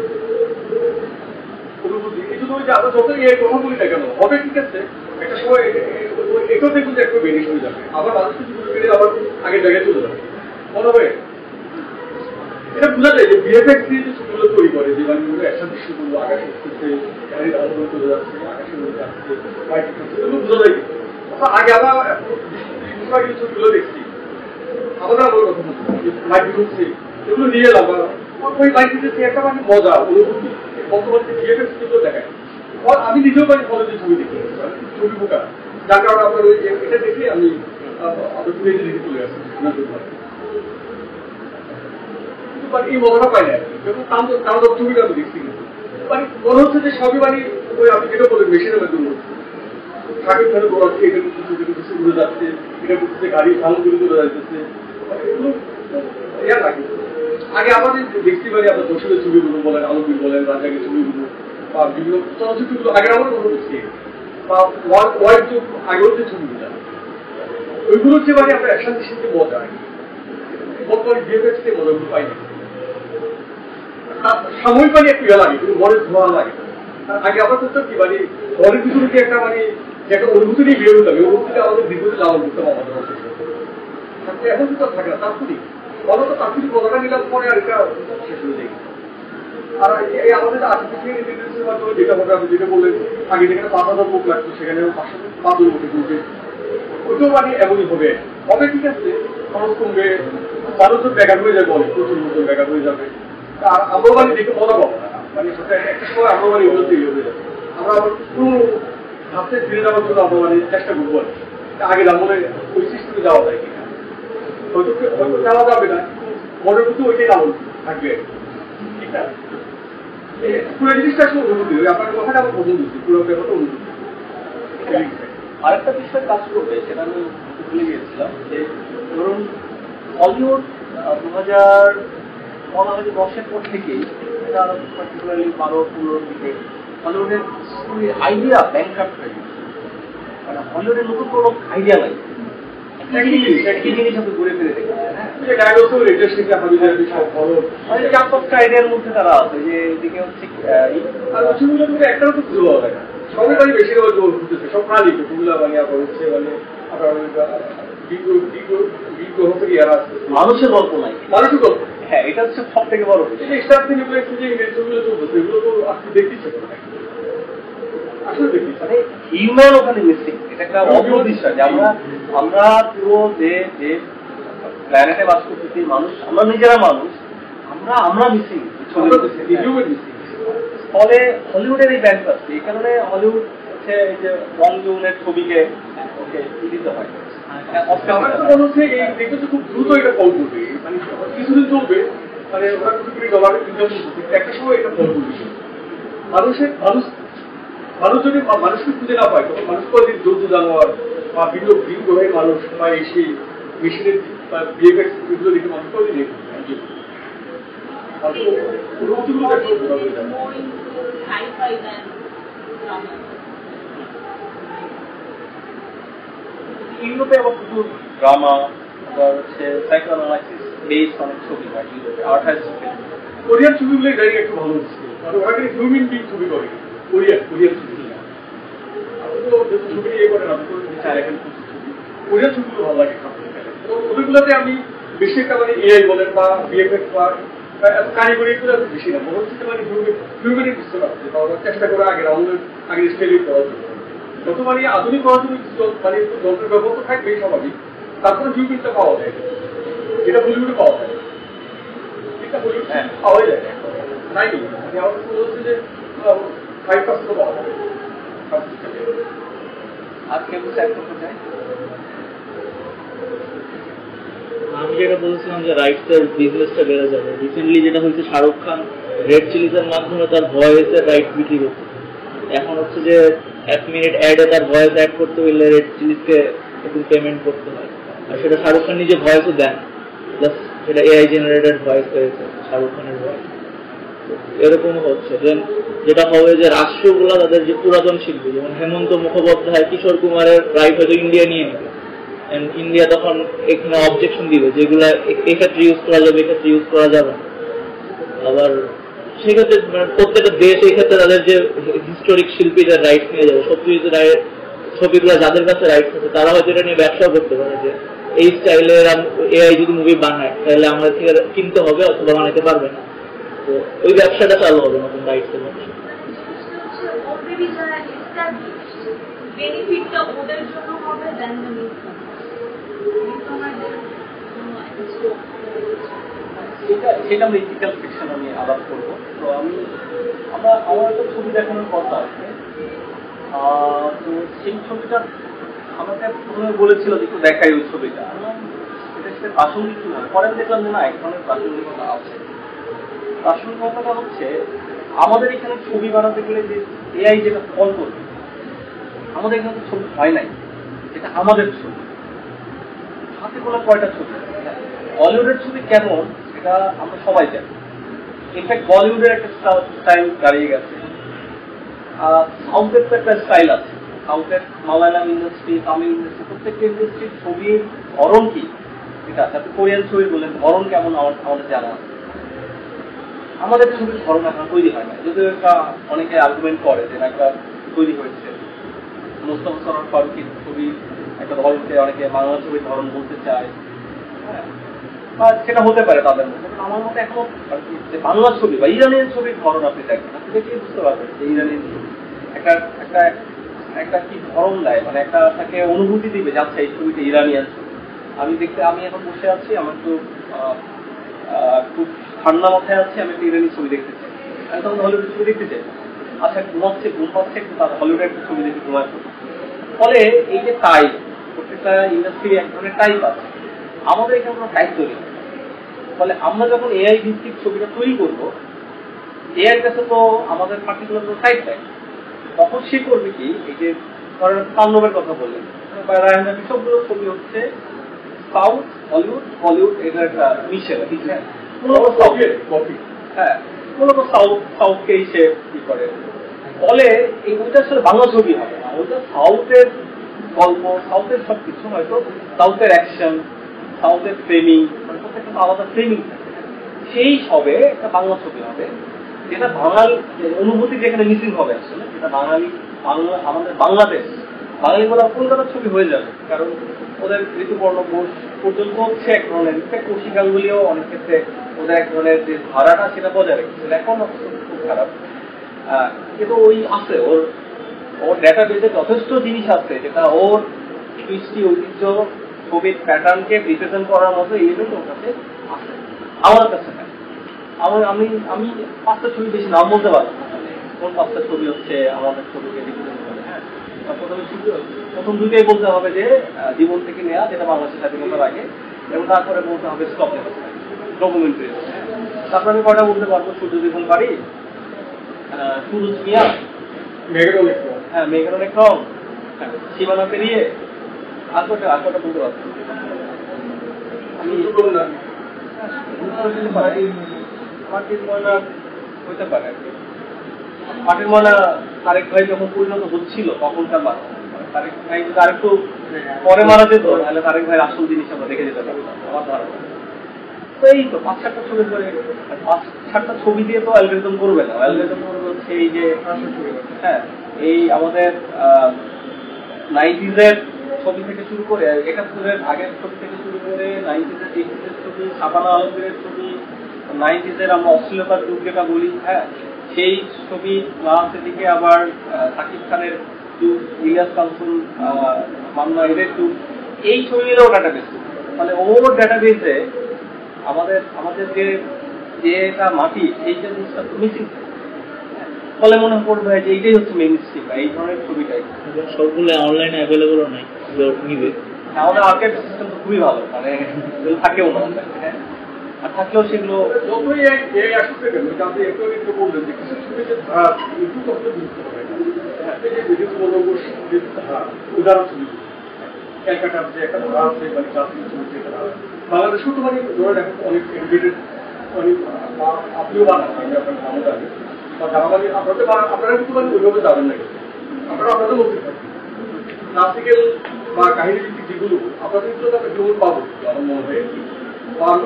অনুভূতি। এই জন্য যে আমরা যতই এই কথা বলি না কেন, হবে ঠিক আছে, একটা সময় এটাও দেখুন যে একটু বেরিশ হয়ে যাবে, আবার মানুষ কিছু বেড়ে আবার আগের জায়গায় চলে যাবে। মনে হবে এটা বোঝা যায় যে ভিএফএক্স দিয়ে যে ছবিগুলো তৈরি করে, যে মানে অ্যাকশন দৃশ্যগুলো আকাশে উঠতেছে, গাড়ির আলো চলে যাচ্ছে, আকাশের মধ্যে আসছে, বাইক উঠছে, এগুলো বোঝা যায়। আগে আমরা আগে ছবিগুলো দেখছি, আমাদের আমার কথা বলছি, লাইট ঢুকছে, এগুলো নিয়ে এলাম, ওই লাইট দিতে একটা মানে মজা অনুভূতি বর্তমানে ভিএফএক্স যেগুলো দেখায়। আমি নিজেও পারি ফলে যে ছবি দেখি, ছবি বোকা, যার কারণে আপনার ওই এটা দেখে আমি আমাদের পুরো দেখে চলে আসছি। মানে এই মজাটা পাই না, যখন তার ছবিটা আমি দেখছি, মানে মনে হচ্ছে যে সবই মানে ওই আপনি যেটা বলেন মেশিনের মাধ্যমে ট্রাকের ধরে দৌড়াচ্ছে, এটা করতেছে, এটা করতেছে, উড়ে যাচ্ছে, এটা করতেছে, গাড়ির সামগ্রী চলে যাচ্ছে, ইয়া লাগে। আগে আমাদের দেখতে পারি আপনার দর্শকের ছবিগুলো বলেন, আলোকবীর বলেন, রাজাকের ছবিগুলো বা বিভিন্ন চলচ্চিত্রগুলো আগের আমাদের কথা বলছি, বা ওয়াইড যুগ আগেও যে ছবিগুলো ওইগুলো হচ্ছে মানে আমরা একসাথে শিখতে মজা হয়। বর্তমানে ভিএফএক্স থেকে মজাগুলো পাই না, সাময়িক মানে একটু ইয়া লাগে, কিন্তু মনের ধোয়া লাগে। আগে আমরা করতাম কি মানে ঘরের পিছনে কি একটা মানে একটা অনুভূতি নিয়ে বের হতাম, এই অনুভূতিটা আমাদের দীর্ঘদিন লালন করতাম আমাদের থাকতে। এখন কিন্তু থাকে না, তাৎক্ষণিক অন্তত তাৎক্ষণিক কথাটা নিলাম পরে আর এটা শেষ হয়ে যায়। আর এই আমাদের আর্টিফিশিয়াল ইন্টেলিজেন্সের মাধ্যমে যেটা হবে, আপনি যেটা বললেন আগে যেখানে 5,000 লোক লাগতো সেখানে 500 লোক বলছে, ওইটাও মানে এমনই হবে। হবে ঠিক আছে, খরচ কমবে, মানুষজন বেকার হয়ে যাবে, অনেক প্রচুর মতন বেকার হয়ে যাবে, আম্রবাণী দেখে মজা পাবো না, মানে একটা সময় আম্রবাণী এগুলো তৈরি হয়ে যাবে। আমরা আবার পুরো ভাবতে ফিরে যাওয়ার জন্য আম্রবাণীর চেষ্টা করবো আর আগে মনে ওই সিস্টেমে যাওয়া যায় কিনা, হয়তো হয়তো যাওয়া যাবে না, মনের মধ্যে ওইটাই নাম থাকবে, ঠিক না? পুরো জিনিসটা আসলে অনুভূতি, আপনার কথাটা আমার পছন্দ হচ্ছে, পুরো ব্যাপারটা অনুভূতি। আরেকটা বিষয় কাজ করবে, সেটা আমি ভুলে গিয়েছিলাম, যে ধরুন হলিউড 2010-এর পর থেকেই, এটা আরো পার্টিকুলারলি 12-15 দিকে হলিউডের আইডিয়া ব্যাংকরাপ্ট হয়ে গেছে। মানে হলিউডের নতুন কোনো আইডিয়া নাই, একই জিনিস আপনি ঘুরে ফিরে দেখেছেন। আইডিয়ার মধ্যে তারা আছে, যে এদিকে হচ্ছে একটাও তো খুঁজে পাওয়া যায় না, সবাই মানে বেশিরভাগ জোর খুঁজতেছে, সব প্রাণী কুমিল্লা বানিয়ে হচ্ছে, মানে মানুষের গল্প নাই, মানুষের গল্প। হ্যাঁ, এটা হচ্ছে সব থেকে বড় বিষয়। স্টার থেকে খুঁজে ছবিগুলো চলতেছে, এগুলো তো আপনি দেখতেছে আসলে দেখতেছে, মানে হিউম্যান ওখানে মিসিং। এটা একটা অদ্ভুত বিষয় যে আমরা পুরো যে প্ল্যানেটে বাস করতেছি মানুষ, আমরা নিজেরা মানুষ, আমরা মিসিং, ফলে হলিউডের এই ব্যাংক আছে। এই কারণে হলিউড হচ্ছে এই যে বং জুনের ছবিকে ওকে দিতে হয়। আমার তো মনে হচ্ছে এই দেখতে তো খুব দ্রুত এটা ফল করবে, মানে কিছুদিন চলবে, মানে ওরা $1 ইনকাম করতে, একটা সময় এটা ফল করবে। মানুষ যদি মানুষকে খুঁজে না পায়, তখন মানুষ কদিন জন্তু জানোয়ার বা বিভিন্ন গ্রহের মানুষ বা এসে মেশিনের বা বিহেভিয়ার এগুলো দেখে মানুষ কদিন ইউরোপে আবার প্রচুর ড্রামা, আবার হচ্ছে সাইকোঅ্যানালাইসিস বেসড অনেক ছবি হয় ইউরোপে, আর্টাইজ কোরিয়ান ছবিগুলো জানি একটু ভালো হচ্ছে, মানে ওরা কিন্তু হিউম্যান বিং ছবি করে, কোরিয়ান ছবি ছবি ইয়ে করে না, কোরিয়ান ছবিগুলো ভালো লাগে। ওদেরগুলোতে আমি বেশি একটা মানে এআই বলেন বা বিএফএক্স বা এত কারিগরি এগুলো বেশি না, মনে হচ্ছে মানে হিউম্যানের কিছু আছে, ওরা চেষ্টা করে আগে স্টাইল করার জন্য, যত মানে আধুনিক করার জন্য মানে যন্ত্রের ব্যবহার তো থাকবেই স্বাভাবিক, তারপরে হিউম্যানটা পাওয়া যায়, যেটা বলিউডে পাওয়া যায়, এটা বলিউড পাওয়া যায় নাই, মানে আমার কাছে মনে হচ্ছে যে 5% পাওয়া যায়। আজকে বুঝতে চাই আমি যেটা বলছিলাম যে রাইটসের বিজনেসটা বেড়ে যাবে। রিসেন্টলি যেটা হচ্ছে, শাহরুখ খান রেড চিলিজের মাধ্যমে তার ভয়েসের রাইট বিক্রি করছে। এখন হচ্ছে যে 1 মিনিট অ্যাডে তার ভয়েস অ্যাড করতে হলে রেড চিলিজকে একটু পেমেন্ট করতে হয়, আর সেটা শাহরুখ খান নিজে ভয়েসও দেন, জাস্ট সেটা এআই জেনারেটেড ভয়েস হয়েছে শাহরুখ খানের ভয়েস। এরকম হচ্ছে যেটা হবে যে রাষ্ট্রগুলা তাদের যে পুরাতন শিল্পী, যেমন হেমন্ত মুখোপাধ্যায়, কিশোর কুমারের রাইট হয়তো ইন্ডিয়া নিয়ে নেবে, ইন্ডিয়া তখন এখানে অবজেকশন দিবে যেগুলা এক্ষেত্রে ইউজ করা যাবে, এক্ষেত্রে ইউজ করা যাবে। আবার সেক্ষেত্রে প্রত্যেকটা দেশ এই ক্ষেত্রে তাদের যে হিস্টোরিক শিল্পীদের রাইটস নিয়ে যাবে, সবকিছু ছবিগুলো যাদের কাছে রাইটস আছে তারা হয়তো এটা নিয়ে ব্যবসাও করতে পারে, যে এই স্টাইলের এআই যদি মুভি বানায় তাহলে আমাদের থেকে কিনতে হবে অথবা বানাতে পারবে না, তো ওই ব্যবসাটা চালু হবে নতুন রাইটসের ব্যবসা। সেটা আমরা ইথিক্যাল ফিকশন আমি আলাপ করবো। তো আমার একটা ছবি দেখানোর কথা আছে, তো সেই ছবিটা আমাকে প্রথমে বলেছিল যে একটু দেখাই ওই ছবিটা, এটা সেটা প্রাসঙ্গিক কি না, পরে দেখলাম যে না, এক ধরনের প্রাসঙ্গিকতা আছে। প্রাসঙ্গিকতাটা হচ্ছে আমাদের এখানে ছবি বানাতে গেলে যে এআই যেটা ফল করবে, আমাদের এখানে তো ছবি হয় নাই, এটা আমাদের ছবি, হাতে গোলা কয়টা ছবি। বলিউডের ছবি কেমন এটা আমরা সবাই জানি, ইনফ্যাক্ট বলিউডের একটা স্টাইল দাঁড়িয়ে গেছে, সাউথের তো একটা স্টাইল আছে, সাউথের মালায়ালাম ইন্ডাস্ট্রি, তামিল ইন্ডাস্ট্রি, প্রত্যেকটা ইন্ডাস্ট্রির ছবির ধরন কি, ঠিক আছে। আপনি কোরিয়ান ছবি বললেন, ধরন কেমন আমাদের জানা আছে, আমাদের ছবির ধরন এখন তৈরি হয় না, যদিও একটা অনেকে আর্গুমেন্ট করে যে একটা তৈরি হয়েছে। মোস্তফা সরোয়ার ফারুকীর ছবির একটা ধরনকে অনেকে বাংলা ছবির ধরন বলতে চায়, হ্যাঁ, বা সেটা হতে পারে তাদের মধ্যে। আমার মতে এখন বাংলা ছবি বা ইরানিয়ান ছবির ধরন আপনি দেখবেন, আপনি দেখে বুঝতে পারবেন যে ইরানিয়ান ছবি একটা একটা একটা কি ধরন দেয়, মানে একটা তাকে অনুভূতি দিবে যাচ্ছে এই ছবিটা ইরানিয়ান ছবি। আমি এখন বসে আছি, আমার তো খুব ঠান্ডা মাথায় আছে, আমি একটা ইরানি ছবি দেখতে চাই, আমি তখন হলিউড ছবি দেখতে চাই। আচ্ছা ঘুমাচ্ছে, ঘুম পাচ্ছে, একটু তার হলিউডের একটা ছবি দেখে ঘুমায়। ফলে এই যে টাইপ, প্রত্যেকটা ইন্ডাস্ট্রি এক ধরনের টাইপ আছে, আমাদের এখানে কোনো টাইপ তৈরি হয়। ফলে আমরা যখন এআই ভিত্তিক ছবিটা তৈরি করবো, এআইয়ের কাছে তো আমাদের পার্টিকুলার কোনো টাইপ নাই। তখন সে করবে কি, এই যে ধরেন তাণ্ডবের কথা বললেন বা রায়হান রাফি, সবগুলো ছবি হচ্ছে সাউথ হলিউড হলিউড, এটা একটা মিশেল। হ্যাঁ, মূলত সাউথকেই সে কি করে। ফলে এই ওইটা আসলে বাংলা ছবি হবে না, ওইটা সাউথের গল্প, সাউথের সবকিছু, হয়তো সাউথের অ্যাকশন, সাউথের ফ্রেমিং, প্রত্যেকটা আলাদা ফ্রেমিং থাকে, সেই সবে একটা বাংলা ছবি হবে, যেটা বাঙালি অনুভূতি যেখানে মিসিং হবে আসলে, যেটা বাঙালি বাংলা, আমাদের বাংলাদেশ বাঙালি বলা কলকাতার ছবি হয়ে যাবে। কারণ ওদের ঋতুপর্ণ ঘোষ পর্যন্ত হচ্ছে এক ধরনের, কৌশিকালগুলিও অনেক ক্ষেত্রে ওদের এক ধরনের যে ধারাটা সেটা বজায় রেখেছিল, এখন খুব খারাপ। কিন্তু ওই আছে, ওর ওর ডেটাবেজে যথেষ্ট জিনিস আছে যেটা ওর কৃষ্টি ঐতিহ্য ছবির প্যাটার্নকে রিপ্রেজেন্ট করার মতো এলিমেন্ট ওর কাছে আছে, আমার কাছে নাই। আমি আমি 5টা ছবি বেশি নাম বলতে পারবো না, কোন 5টা ছবি হচ্ছে আমাদের ছবিকে রিপ্রেজেন্ট করে। হ্যাঁ, প্রথম দুইটাই বলতে হবে যে জীবন থেকে নেওয়া, যেটা বাংলাদেশের স্বাধীনতার আগে, এবং তারপরে বলতে হবে স্টপ ডকুমেন্টারি। তারপরে আমি কয়টা বলতে পারবো, সূর্য জীবন বাড়ি, সুরজ মিয়া, হ্যাঁ মেঘের অনেক রং, সীমানা পেরিয়ে, আর কটা বলতে পারবো। আমি মাটির ময়না হইতে পারে আর কি। মাটির ময়না তারেক ভাই যখন পরিণত হচ্ছিল তখনকার মানুষ, তারেক ভাই যদি আরেকটু পরে মারা যেত তাহলে তারেক ভাইয়ের আসল জিনিস আমরা দেখে যেতে পারতাম, আমার ধারণা। তো এই তো 5-7টা ছবি করে, 5-7টা ছবি দিয়ে তো অ্যালগরিদম করবে না, অ্যালগরিদম করবে হচ্ছে এই যে, হ্যাঁ এই আমাদের 90s-এর ছবি থেকে শুরু করে, 71-এর আগের ছবি থেকে শুরু করে 90s-এর 80s-এর ছবি, শাবানা আলমের ছবি, 90s-এর আমরা অশ্লীলতার যুগ যেটা বলি, হ্যাঁ সেই ছবি, প্লাস এদিকে আবার সাকিব খানের যুগ, ইলিয়াস কাঞ্চন, মান্না, এদের যুগ, এই ছবিগুলো ডাটাবেস। মানে ওর ডাটাবেসে আমাদের যে এটা মাটি, এইটা জিনিসটা মিসিং, ফলে মনে করবে যে এইটাই হচ্ছে মেইন স্ট্রিম, এই ধরনের ছবিটাই। সবগুলো অনলাইনে অ্যাভেলেবল নাই, নিবে আমাদের আর্কাইভ সিস্টেম তো খুবই ভালো, মানে থাকেও না, হ্যাঁ আর থাকলেও সেগুলো যতই এই আসতে কেন, আপনি একটু বললেন যে কিছু ছবিতে ধারা একটু কষ্ট বুঝতে পারে না, এই যে বিদ্যুৎ বলবস যে ধারা, উদাহরণ ছবি ক্যালকাটার যে একটা ধারা আছে, মানে জাতীয় ছবি একটা ধারা, বাংলাদেশেও তো মানে ধরে দেখেন অনেক এডুকেটেড, মানে আপনিও বানান, আপনার ভালো লাগে বা যারা মানে আপনারা কিন্তু মানে ওইভাবে যাবেন না, আপনারা আপনাদের মধ্যে থাকবেন ক্লাসিক্যাল বা কাহিনী ভিত্তিক যেগুলো আপনাদের কিন্তু একটা গ্রহণ পাবো আমার মনে হয়।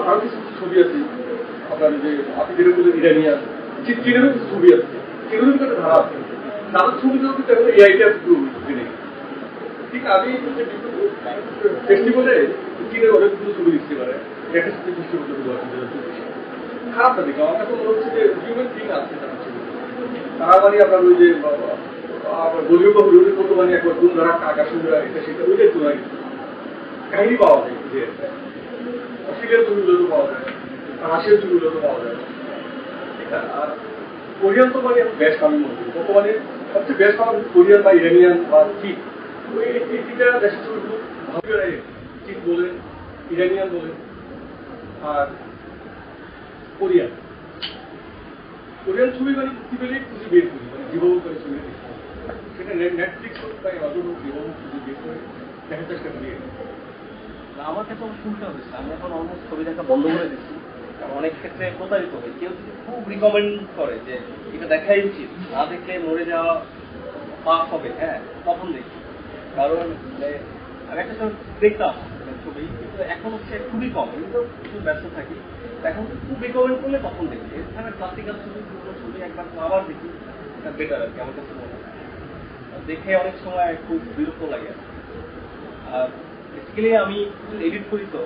আরো কিছু ছবি আছে আপনার, যে আপনি যেটা বললেন ইরানিয়ান, চীনেরও কিছু ছবি আছে, সেগুলো কিন্তু একটা ধারা আছে, তাদের ছবিগুলো কিন্তু এখন এআইটা জেনে। ঠিক আমি ফেস্টিভ্যালে চীনের অনেকগুলো ছবি দিতে পারে, একটা সাথে ফেস্টিভ্যাল খারাপ না দেখে আমার কাছে মনে হচ্ছে যে হিউম্যান থিং আছে তাদের ছবি। তারা মানে আপনার ওই যে বলিউড বা হলিউডের মতো মানে একবার কোন ধারা আকাশ সুন্দর এটা সেটা ওইটাই তোলা কাহিনী পাওয়া যায়, যে অস্ট্রেলিয়ার ছবিগুলো তো পাওয়া যায়, রাশিয়ার ছবিগুলো তো পাওয়া যায়, ঠিক আছে। আর কোরিয়ান তো মানে বেস্ট, আমি মনে করি বর্তমানে সবচেয়ে বেস্ট আমার কোরিয়ান বা ইরানিয়ান বা চীন, ওই তিনটা দেশের ছবিগুলো ভালো লাগে। চীন বলেন, ইরানিয়ান বলেন, আর কোরিয়ান ছবি মানে মুক্তি পেলে খুঁজে বের করি, মানে জীবন করে ছবি সেটা নেটফ্লিক্স হোক বা অজর হোক, জীবন খুঁজে বের করে দেখার চেষ্টা করি। আমার ক্ষেত্রে শুনতে হয়েছে, আমি এখন অলমোস্ট ছবি দেখা বন্ধ করে দিচ্ছি, অনেক ক্ষেত্রে প্রতারিত হয়। কেউ যদি খুব রিকমেন্ড করে যে এটা দেখাই উচিত, না দেখলে মরে যাওয়া পাপ হবে, হ্যাঁ তখন দেখি। কারণ আমি একটা সময় দেখতাম ছবি, কিন্তু এখন হচ্ছে খুবই কম, কিন্তু খুব ব্যস্ত থাকি, এখন খুব রিকমেন্ড করলে তখন দেখি। এখানে ক্লাসিক্যাল ছবি, পুরোনো ছবি একবার আবার দেখি, এটা বেটার আর কি আমার কাছে মনে হয়। দেখে অনেক সময় খুব বিরক্ত লাগে। আর বেসিক্যালি আমি এডিট করি, তো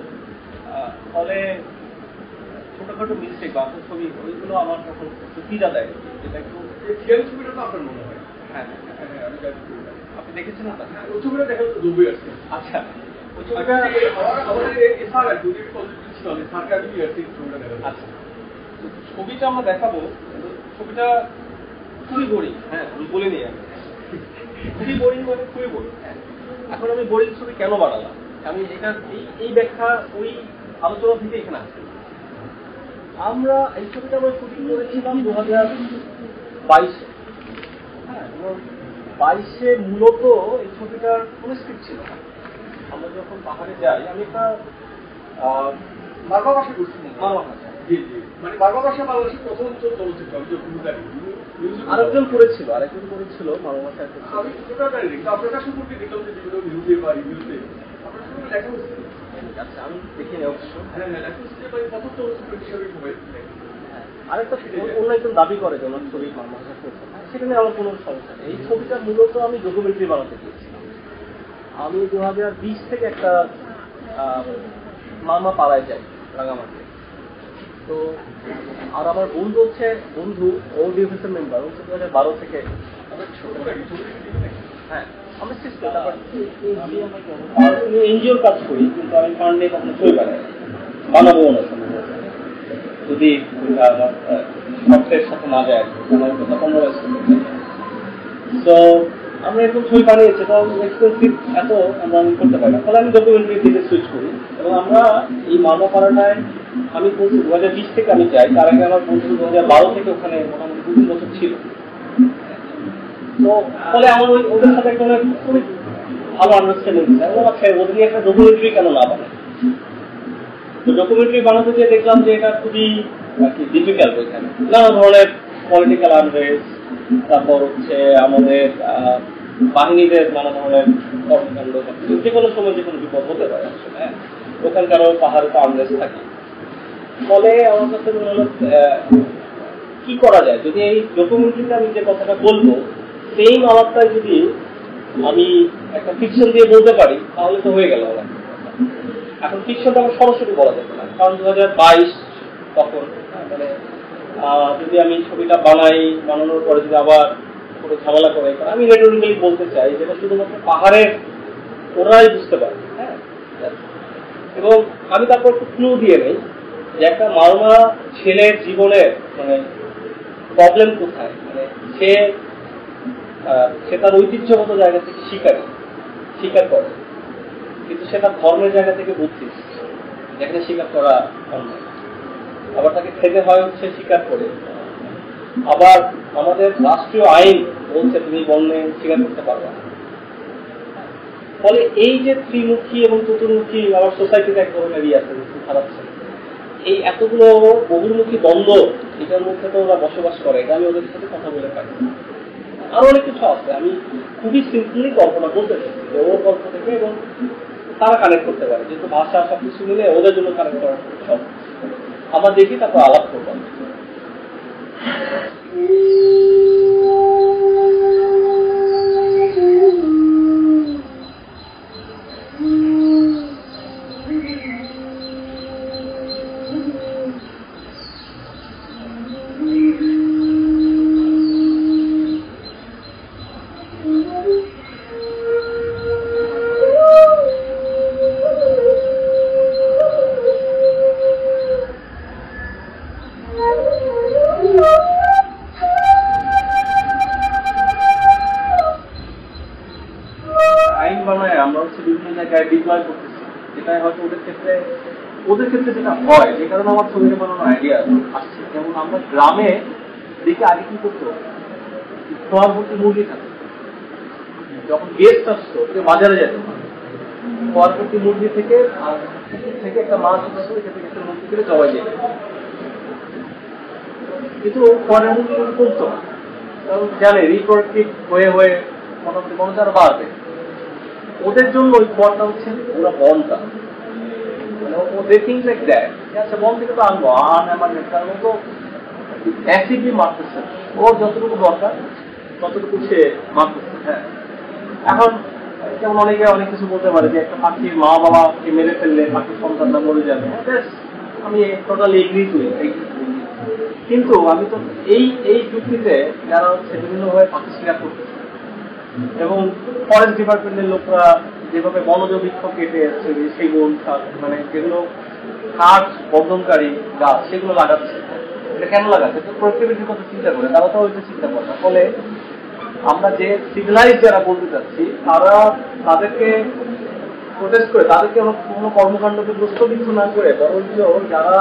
ফলে ছোটখাটো মিস্টেক বা ছবি ওইগুলো আমার তখন সুবিধা দেয়, যেটা একটু ছবিটা তো আপনার মনে হয়। হ্যাঁ হ্যাঁ, আমি আপনি দেখেছেন না? ওই ছবিটা দেখা তো দুবই আসছে। আচ্ছা, ওই ছবিটা আমাদের স্যার আর কি স্যারকে আমি ছবিটা দেখা। আচ্ছা ছবিটা আমরা দেখাবো, ছবিটা খুবই বোরিং। হ্যাঁ, আমি বলে নিই আগে, খুবই বোরিং মানে খুবই বোরিং। এখন আমি বোরিং ছবি কেন বানালাম, আমি এটা এই ব্যাখ্যা ওই আলোচনা থেকে এখানে আসছি। আমরা এই ছবিটা আমরা শুটিং করেছিলাম 2022-এ। হ্যাঁ, এবং 22-এ মূলত এই ছবিটার কোনো স্ক্রিপ্ট ছিল না। আমরা যখন পাহাড়ে যাই, আমি একটা মারমা ভাষা করছি, মারমা ভাষা, জি জি, মানে মারমা ভাষা বাংলাদেশের প্রথম চলচ্চিত্র, আমি যখন জানি আরেকজন করেছিল মারমা ভাষা। আমি কিছুটা জানি, কিন্তু আপনার কাছে সম্পর্কে দেখলাম যে বিভিন্ন নিউজে বা রিভিউতে আপনার সঙ্গে লেখা হচ্ছে। আচ্ছা, আমি দেখিনি অবশ্য। হ্যাঁ হ্যাঁ, লেখা হচ্ছে মানে প্রথম চলচ্চিত্র হিসেবে সবাই আরেকটা অন্য একজন দাবি করে যে ওনার ছবি মারমা ভাষা করছে, সেখানে আমার কোনো সমস্যা নেই। এই ছবিটা মূলত আমি ডকুমেন্টারি বানাতে গিয়েছিলাম। আমি 2020 থেকে একটা মারমা পাড়ায় যাই, রাঙামাটি। তো আর আমার বন্ধু ও ডিএফএসের মেম্বার, হচ্ছে 2012 থেকে। হ্যাঁ, আমি এনজিওর কাজ করি, কিন্তু আমি ফান্ডে কখনো ছবি বানাবো না যদি আমার শর্টের সাথে না যায়। আমার কথা 15 তো আমরা এরকম ছবি বানিয়েছি, তো এক্সপেন্সিভ এত আমরা করতে পারি না, ফলে আমি ডকুমেন্টারি দিকে সুইচ করি। এবং আমরা এই মারমা পাড়াটায় আমি বলছি 2020 থেকে আমি যাই, তার আগে আমার বন্ধু 2012 থেকে ওখানে মোটামুটি 2-3 বছর ছিল। তো ফলে আমার ওদের সাথে একটা খুবই ভালো আন্ডারস্ট্যান্ডিং ছিল। এবং ওদের নিয়ে একটা ডকুমেন্টারি কেন না বানায়। তো ডকুমেন্টারি বানাতে গিয়ে দেখলাম যে এটা খুবই ডিফিকাল্ট। ওইখানে নানা ধরনের পলিটিক্যাল আনরেস্ট, তারপর হচ্ছে আমাদের বাহিনীদের নানা ধরনের কর্মকাণ্ড, যে কোনো সময় যে কোনো বিপদ হতে পারে আসলে। হ্যাঁ, ওখানকারও পাহাড়ে তো আনরেস্ট থাকে। ফলে আমার কাছে মনে হলো কি করা যায়, যদি এই ডকুমেন্টারিতে আমি যে কথাটা বলবো সেই আলাপটায় যদি আমি একটা ফিকশন দিয়ে বলতে পারি, তাহলে তো হয়ে গেল। এখন ফিকশনটা আমার সরাসরি বলা যাবে না, কারণ 2022 তখন মানে যদি আমি ছবিটা বানানোর পরে যদি আবার কোনো ঝামেলা করে, আমি রেটরিক্যালি বলতে চাই যেটা শুধুমাত্র পাহাড়ের ওরাই বুঝতে পারে। হ্যাঁ, এবং আমি তারপর একটু ক্লু দিয়ে নেই যে একটা মারমা ছেলের জীবনের মানে প্রবলেম কোথায়। মানে সে তার ঐতিহ্যগত জায়গা থেকে স্বীকার করে, কিন্তু সে তার ধর্মের জায়গা থেকে বুদ্ধিস্ট, যেখানে স্বীকার করা অন্যায়। আবার তাকে খেতে হয় হচ্ছে স্বীকার করে। আবার আমাদের রাষ্ট্রীয় আইন বলছে তুমি বর্ণে স্বীকার করতে পারবা না। ফলে এই যে ত্রিমুখী এবং চতুর্মুখী আবার সোসাইটিতে এক ধরনের আছে খারাপ ছিল, এই এতগুলো বহুমুখী দ্বন্দ্ব এটার মধ্যে তো ওরা বসবাস করে। এটা আমি ওদের সাথে কথা বলে পারি। আরো অনেক কিছু আছে, আমি খুবই সিম্পলি কল্পনা করতে চাচ্ছি যে ওর গল্প থেকে, এবং তারা কানেক্ট করতে পারে, যেহেতু ভাষা সবকিছু মিলে ওদের জন্য কানেক্ট করা সব। আমরা দেখি, তারপর আলাপ করবো। ডিপ্লয় করতেছি, যেটাই হয়তো ওদের ক্ষেত্রে যেটা হয়, যে কারণে আমার ছবিটা বানানোর আইডিয়া আসছে। যেমন আমরা গ্রামে দেখে আগে কি করতো, খোয়ার ভর্তি মুরগি থাকে, যখন গেস্ট আসতো বাজারে যেত, খোয়ার ভর্তি মুরগি থেকে একটা মাছ আসতো, এখান থেকে একটা মুরগি করে জবাই যেত। কিন্তু খোয়ারের মুরগি কিন্তু কমতো না, কারণ জানে রিপ্রোডাক্টিভ হয়ে মোটামুটি মানুষ আরো বাড়বে। ওদের জন্য ওই বনটা হচ্ছে ওরা বনটা মানে ওদের থিংস লাইক দ্যাট। আচ্ছা, বন থেকে তো আনবো, আমার তার মতো অ্যাক্টিভলি মারতেছে, ওর যতটুকু দরকার ততটুকু সে মারতেছে। হ্যাঁ, এখন যেমন অনেকে অনেক কিছু বলতে পারে যে একটা পাখির মা বাবাকে মেরে ফেললে পাখির সন্তানরা মরে যাবে। আমি টোটালি এগ্রি করি, কিন্তু আমি তো এই যুক্তিতে যারা হচ্ছে বিভিন্নভাবে পাখি শিকার করতেছে, এবং ফরেস্ট ডিপার্টমেন্টের লোকরা যেভাবে বনজ বৃক্ষ কেটে যাচ্ছে, সেগুন মানে যেগুলো কাঠ বর্ধনকারী গাছ সেগুলো লাগাচ্ছে, এটা কেন লাগাচ্ছে? তো প্রোডাক্টিভিটির কথা চিন্তা করে, তারা তো ওইটা চিন্তা করে না। ফলে আমরা যে সিভিলাইজ যারা বলতে চাচ্ছি, তারা তাদেরকে প্রোটেস্ট করে, তাদেরকে কোনো কর্মকাণ্ডকে প্রশ্নবিদ্ধ না করে, বরঞ্চ যারা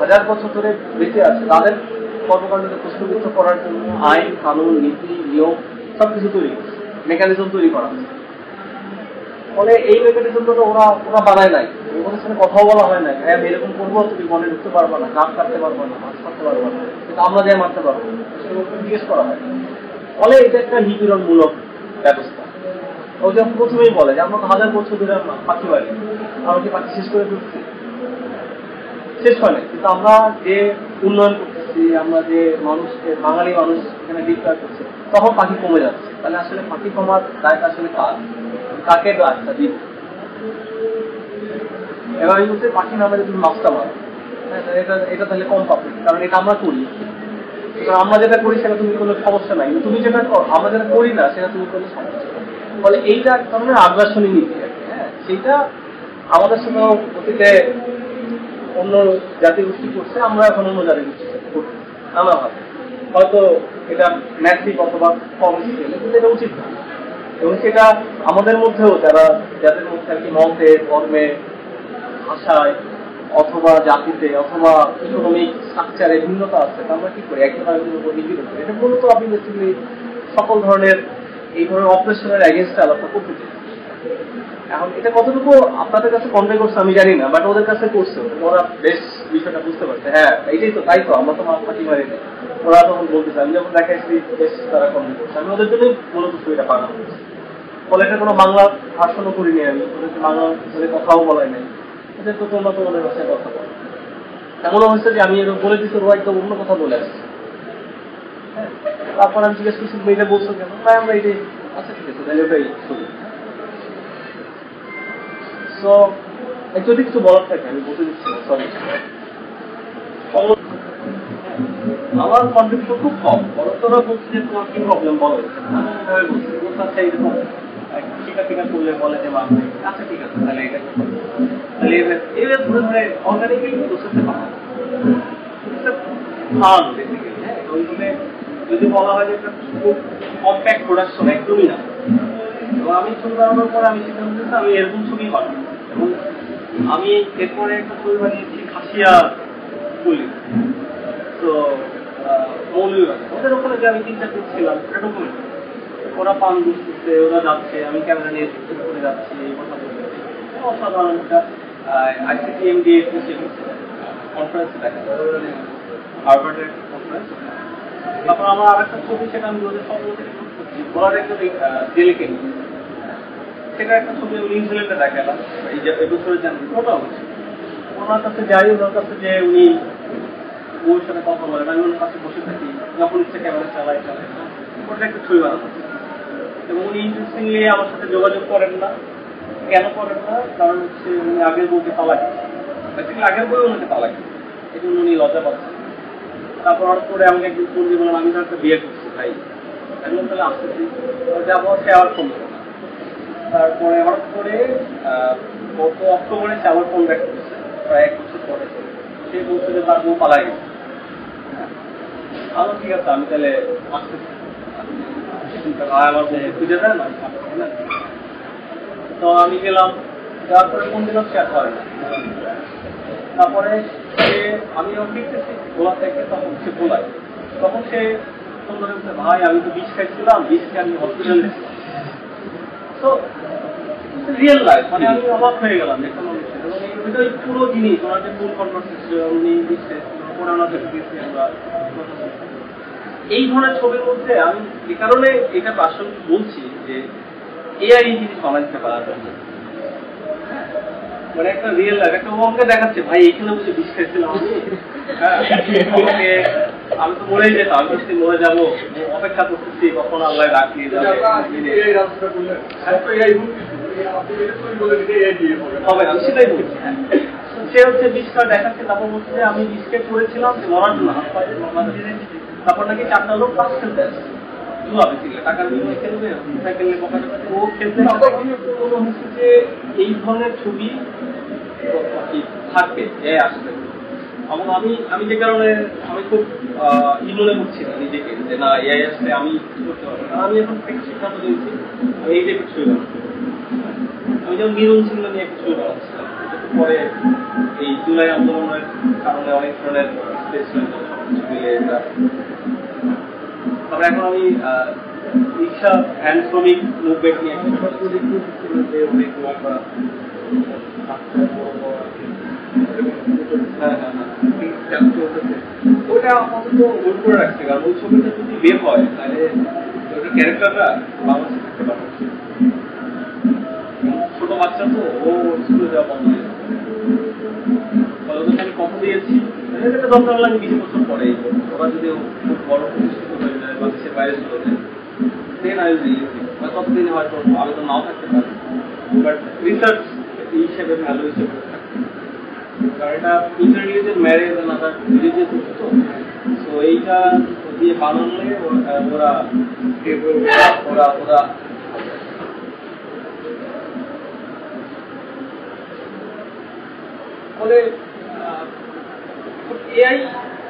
হাজার বছর ধরে বেঁচে আছে তাদের কর্মকাণ্ডকে প্রশ্নবিদ্ধ করার জন্য আইন, কানুন, নীতি, নিয়ম সবকিছু তৈরি করছে, মেকানিজম তৈরি করা হচ্ছে। ফলে এই মেকানিজমটা ওরা বানায় নাই, ওদের সাথে কথাও বলা হয় নাই, হ্যাঁ এরকম করবো, তুমি মনে ঢুকতে পারবো না, গাছ কাটতে পারবো না, মাছ কাটতে পারবো না, কিন্তু আমরা যাই মারতে পারবো, সেরকম জিজ্ঞেস করা হয়। ফলে এটা একটা নিপীড়নমূলক ব্যবস্থা। ও যখন প্রথমেই বলে যে আমরা হাজার বছর ধরে পাখি মারি, আমরা কি পাখি শেষ করে ফেলছি? শেষ হয় না। কিন্তু আমরা যে উন্নয়ন করতেছি, আমরা যে মানুষকে, বাঙালি মানুষ এখানে ডিক্লেয়ার করছে, তখন পাখি কমে যাচ্ছে। তাহলে আসলে পাখি কমার দায়টা আসলে কাকে দায়টা দিব? এবার আমি বলছি পাখি নামে তুমি মাছটা মারো, এটা তাহলে কম পাবে, কারণ এটা আমরা করি। আমরা যেটা করি সেটা তুমি কোনো সমস্যা নাই, তুমি যেটা আমরা যেটা করি না সেটা তুমি কোনো সমস্যা। ফলে এইটা এক ধরনের আগ্রাসনী নীতি আর কি। হ্যাঁ, সেইটা আমাদের সাথে অতীতে অন্য জাতি গোষ্ঠী করছে, আমরা এখন অন্য জাতি গোষ্ঠী করছি নানাভাবে। হয়তো এটা ম্যাথিক অথবা কম স্কেলে, কিন্তু এটা উচিত না। এবং সেটা আমাদের মধ্যেও যাদের মধ্যে আর কি মতে, ধর্মে, ভাষায় অথবা জাতিতে অথবা ইকোনমিক স্ট্রাকচারে ভিন্নতা আছে, আমরা কি করি? একজন আরেকজনের উপর নির্ভর করি। এটা মূলত আপনি বেসিক্যালি সকল ধরনের এই ধরনের অপারেশনের এগেনস্টে আলাদা করতে চাই। এখন এটা কতটুকু আপনাদের কাছে কনভে করছে আমি জানি না, বাট ওদের কাছে করছে, ওরা বেশ বিষয়টা বুঝতে পারছে। হ্যাঁ এইটাই তো, তাই তো, আমরা তো মাছ ফাঁকি মারি না। ওরা তখন বলতেছে, আমি যখন দেখাইছি বেশ তারা কনভে করছে। আমি ওদের জন্যই মূলত ছবিটা বানানো হয়েছে। ফলে এটা কোনো বাংলা ভাষণও করিনি, আমি ওদেরকে বাংলা ধরে কথাও বলাই নাই। এটা তো তোমরা তো ওদের ভাষায় কথা বলো। এমনও হয়েছে যে আমি এরকম বলে দিচ্ছি, ওরা একদম অন্য কথা বলে আসছে। হ্যাঁ, তারপর আমি জিজ্ঞেস করছি তুমি এটা বলছো কেন? তাই আমরা এটাই, আচ্ছা ঠিক আছে তাহলে ওটাই ছবি। সো যদি কিছু বলার থাকে আমি বলতে দিচ্ছি না, সরি। আমার কন্ট্রিবিউশন খুব কম, বড়রা বলছি যে তোমার কি প্রবলেম বলো, আমি বলছি আচ্ছা এরকম টিকা করলে বলে যে মানুষ আচ্ছা ঠিক আছে তাহলে এটা তাহলে এবার ধরে ধরে অর্গানিক্যালি প্রসেসে বানাবো। ওইভাবে যদি বলা হয় যে একটা খুব কম্প্যাক্ট প্রোডাকশন একদমই না। এবং আমি ছবি বানানোর পরে আমি সিদ্ধান্ত নিয়েছি আমি এরকম ছবি বানাবো। এবং আমি এরপরে একটা ছবি বানিয়েছি খাসিয়া বলি, তো মৌলভীবাজার ওদের ওখানে যে আমি 3-4 দিন ছিলাম, এটা ডকুমেন্ট। ওরা পান বুঝতেছে, ওরা যাচ্ছে, আমি ক্যামেরা নিয়ে করে যাচ্ছি, এই কথা বলতে অসাধারণ একটা ICTMD কনফারেন্সে দেখা যায়, হার্ভার্ডের একটা কনফারেন্স। তারপর আমার আর একটা ছবি, সেটা আমি 2017 থেকে করছি, বলার একটা জেলেকে নিয়ে, সেটা একটা ছবি আমি নিউজিল্যান্ডে দেখালাম এই বছরের জানুয়ারি। ওটা হচ্ছে ওনার কাছে যাই, ওনার কাছে যে উনি বউর সাথে কথা বলেন, আমি ওনার কাছে বসে থাকি, যখন ইচ্ছে ক্যামেরা চালাই ওটা একটা ছবি বানানো। এবং উনি ইন্টারেস্টিংলি আমার সাথে যোগাযোগ করেন না। কেন করেন না? কারণ হচ্ছে উনি আগের বউকে তালাক দিচ্ছেন, আগের বউ ওনাকে তালাক দিচ্ছেন, এই জন্য উনি লজ্জা পাচ্ছেন। তারপর হঠাৎ করে আমাকে একদিন ফোন দিয়ে বললাম আমি তো একটা বিয়ে করছি ভাই, একদম তাহলে আসতেছি যাবো, সে আবার ফোন করো। তারপরে হঠাৎ করে গত অক্টোবরে সে আবার ফোন ব্যাক করছে, প্রায় 1 বছর পরে। সে বলছে যে তার বউ পালাই গেছে। আমার ঠিক আছে আমি তাহলে আসতেছি, আমার খুঁজে দেন না। তো আমি গেলাম, যাওয়ার পরে কোন দিনও শেয়ার করে না। তারপরে আমি যখন ফিরতেছি গোলা থেকে, তখন সে গোলায়, তখন সে সুন্দর বলছে ভাই আমি তো বিষ খাইছিলাম, বিষ খেয়ে আমি হসপিটাল গেছিলাম। তো রিয়েল লাইফ, মানে আমি অবাক হয়ে গেলাম একটা মানুষের। এবং ওই পুরো জিনিস ওনার যে ফুল কনভারসেশন, উনি বিষ খাইছিলেন, পরে ওনার কাছে গেছি আমরা। এই ধরনের ছবির মধ্যে আমি এ কারণে এটা আসলে বলছি যে এআই এই জিনিস বানাইতে পারবে, মানে একটা রিয়েল লাইফ, একটা ওকে দেখাচ্ছে ভাই এখানে বসে বিষ খাইছিলাম আমি তো মরেই যেতাম, আমি যদি মরে যাবো, অপেক্ষা করতেছি কখন আল্লাহ ডাক নিয়ে যাবে। হবে আমি সেটাই বলছি। সে হচ্ছে বিষটা দেখাচ্ছে, তারপর বলছে যে আমি বিষকে করেছিলাম মরার জন্য, তারপর নাকি 4টা লোক পাস খেলতে আসছে, টাকার বিনিময়ে খেলবে, খেললে ও খেলতে হচ্ছে যে এই ধরনের ছবি থাকবে আসবে। এবং আমি যে কারণে আমি খুব মনে করছি না নিজেকে যে না এআই আসলে আমি কিছু করতে পারবো না, আমি এখন থেকে সিদ্ধান্ত নিয়েছি আমি এই টাইপের ছবি বানাচ্ছি। আমি যেমন মিলন সিংহ নিয়ে একটা ছবি বানাচ্ছিলাম, পরে এই জুলাই আন্দোলনের কারণে অনেক ধরনের তবে এখন আমি রিক্সা হ্যান্ড শ্রমিক মুভমেন্ট নিয়ে অনেক লম্বা ওটা আপাতত হোল্ড করে রাখছে, কারণ ওই ছবিটা যদি বের হয় তাহলে ওটা ক্যারেক্টাররা বাংলাদেশে থাকতে পারবে। ছোট বাচ্চা তো ও স্কুলে যাওয়া বন্ধ হয়ে যাবে, আমি কথা দিয়েছি এটা দরকার হলে আমি 20 বছর পরে ওরা যদি খুব বড় প্রতিষ্ঠিত হয়ে যায় বা দেশের বাইরে চলে যায় দেন আই উইল রিলিজ ইট, বা ততদিনে হয়তো আবেদন নাও থাকতে পারে, বাট রিসার্চ হিসেবে ভ্যালু হিসেবে থাকবে, কারণ এটা ইন্টাররিলিজিয়াস ম্যারেজ আলাদা রিলিজিয়াস হচ্ছে তো। সো এইটা দিয়ে বানালে ওরা বলে এআই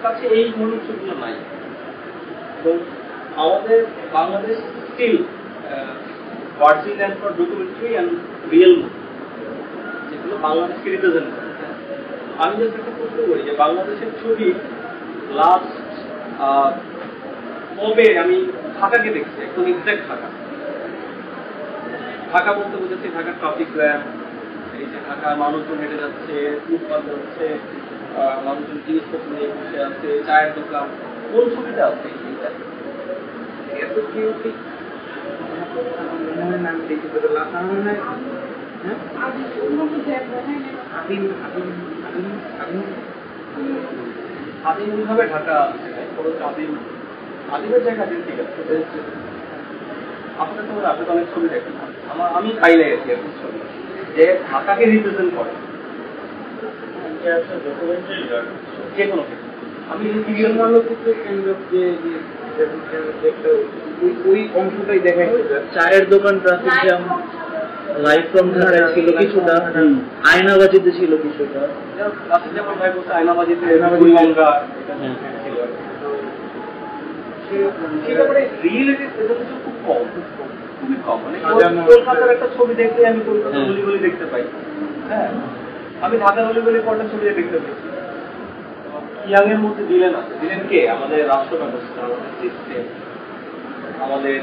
কাছে এই মনুষ্যগুলো নাই, এবং আমাদের Bangladesh still virgin land for documentary and real যেগুলো বাংলাদেশকে রিপ্রেজেন্ট করে। আমি যদি একটা প্রশ্ন করি যে বাংলাদেশের ছবি লাস্ট কবে আমি ঢাকাকে দেখছি, একদম এক্সাক্ট ঢাকা বলতে বুঝেছি ঢাকার ট্রাফিক জ্যাম, এই যে ঢাকার মানুষজন হেঁটে যাচ্ছে, ফুটপাত হচ্ছে, মানুষজন জিনিসপত্র নিয়ে বসে আছে, চায়ের দোকান, কোন ছবিটা আছে এত কিউটি নাম দেখি আদিমভাবে ঢাকা আদিমের জায়গা ঠিক আছে। আপনার তো আপনি তো অনেক ছবি দেখেন, আমি তাই লেগেছি এখন ছবি যে ঢাকাকে রিপ্রেজেন্ট করে যে কোনো আমি ওই অংশটাই দেখাই। চায়ের দোকান, ট্রাফিক জ্যাম, লাইফ ফ্রম ঢাকায় ছিল কিছুটা, আয়নাবাজিতে ছিল কিছুটা, যেমন ভাই বলছে আয়নাবাজিতে খুব কম, খুবই কম। মানে কলকাতার একটা ছবি দেখলে আমি কলকাতার গলি দেখতে পাই, হ্যাঁ আমি ঢাকার গলি কটা ছবি দেখতে পাই। ইয়াং এর মধ্যে দিলেন আছে, দিলেন কে? আমাদের রাষ্ট্র ব্যবস্থা, আমাদের সিস্টেম, আমাদের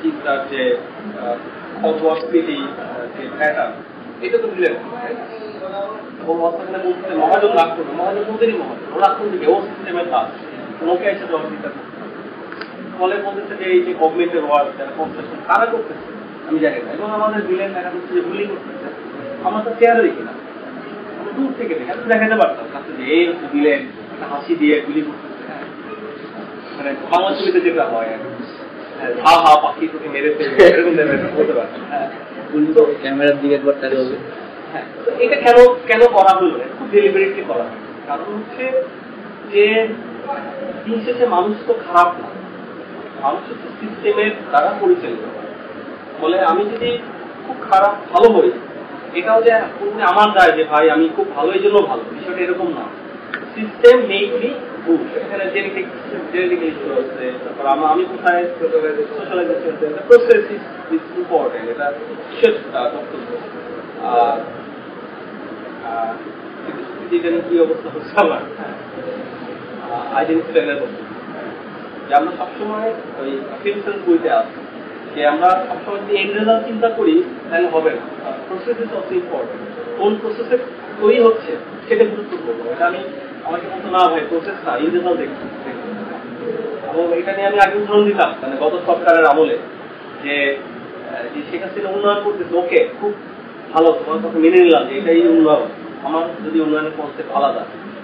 চিন্তার যে অস্বীতি, যে প্যাটার্ন, এটা তো দিলেন। মহাজন রাগ করবে, মহাজন ওদেরই মহাজন, ও রাগ করবে ও সিস্টেমের কাজ, ওকে এসে জবাব দিতে ফলে বলতেছে যে এই যে গভর্নমেন্টের ওয়ার্ক যারা কনস্ট্রাকশন কারা করতেছে আমি জানি না, এবং আমাদের দিলেন দেখা যাচ্ছে যে গুলি করতেছে, আমরা তো চেয়ারে দেখি না, দূর থেকে দেখে দেখাতে পারতাম কাছে যে এই দিলেন হাসি দিয়ে গুলি করতেছে, মানে বাংলা ছবিতে যেটা হয় হা হা পাখি তোকে মেরেছে এরকম বলতে পারতাম। ক্যামেরার দিকে একবার তাহলে হবে। হ্যাঁ, এটা কেন করা হলো? খুব ডেলিভারিটলি করা হয়, কারণ হচ্ছে যে দিন শেষে মানুষ তো খারাপ না, মানুষ হচ্ছে সিস্টেমের দ্বারা পরিচালিত। বলে আমি যদি খুব খারাপ ভালো হই, এটাও যে আমার দায় যে ভাই আমি খুব ভালো এই জন্য ভালো, বিষয়টা এরকম না। সিস্টেম মেক মি গুড, এখানে জেনেটিক ইস্যু আছে, তারপর আমি কোথায় সোশ্যালাইজেশন, প্রসেস ইজ ইম্পর্টেন্ট, এটা বিশেষ বক্তব্য। কি অবস্থা হচ্ছে আমার আইডেন্টি প্ল্যানের বক্তব্য যে আমরা সবসময় ওই ফিলসেন্স বইতে আসি যে আমরা সবসময় যদি এন্ড রেজাল্ট চিন্তা করি তাহলে হবে না, প্রসেস ইজ অলসো ইম্পর্টেন্ট। কোন প্রসেসে তৈরি হচ্ছে সেটা গুরুত্বপূর্ণ। এটা আমি আমাকে বলতো না ভাই প্রসেস না, এন্ড রেজাল্ট দেখছি। এবং এটা নিয়ে আমি আগে উদাহরণ দিতাম, মানে গত সরকারের আমলে যে শেখ হাসিনা উন্নয়ন করতেছে, ওকে খুব ভালো, তোমার কথা মেনে নিলাম যে এটাই উন্নয়ন, আমার যদি উন্নয়নের কনসেপ্ট আলাদা,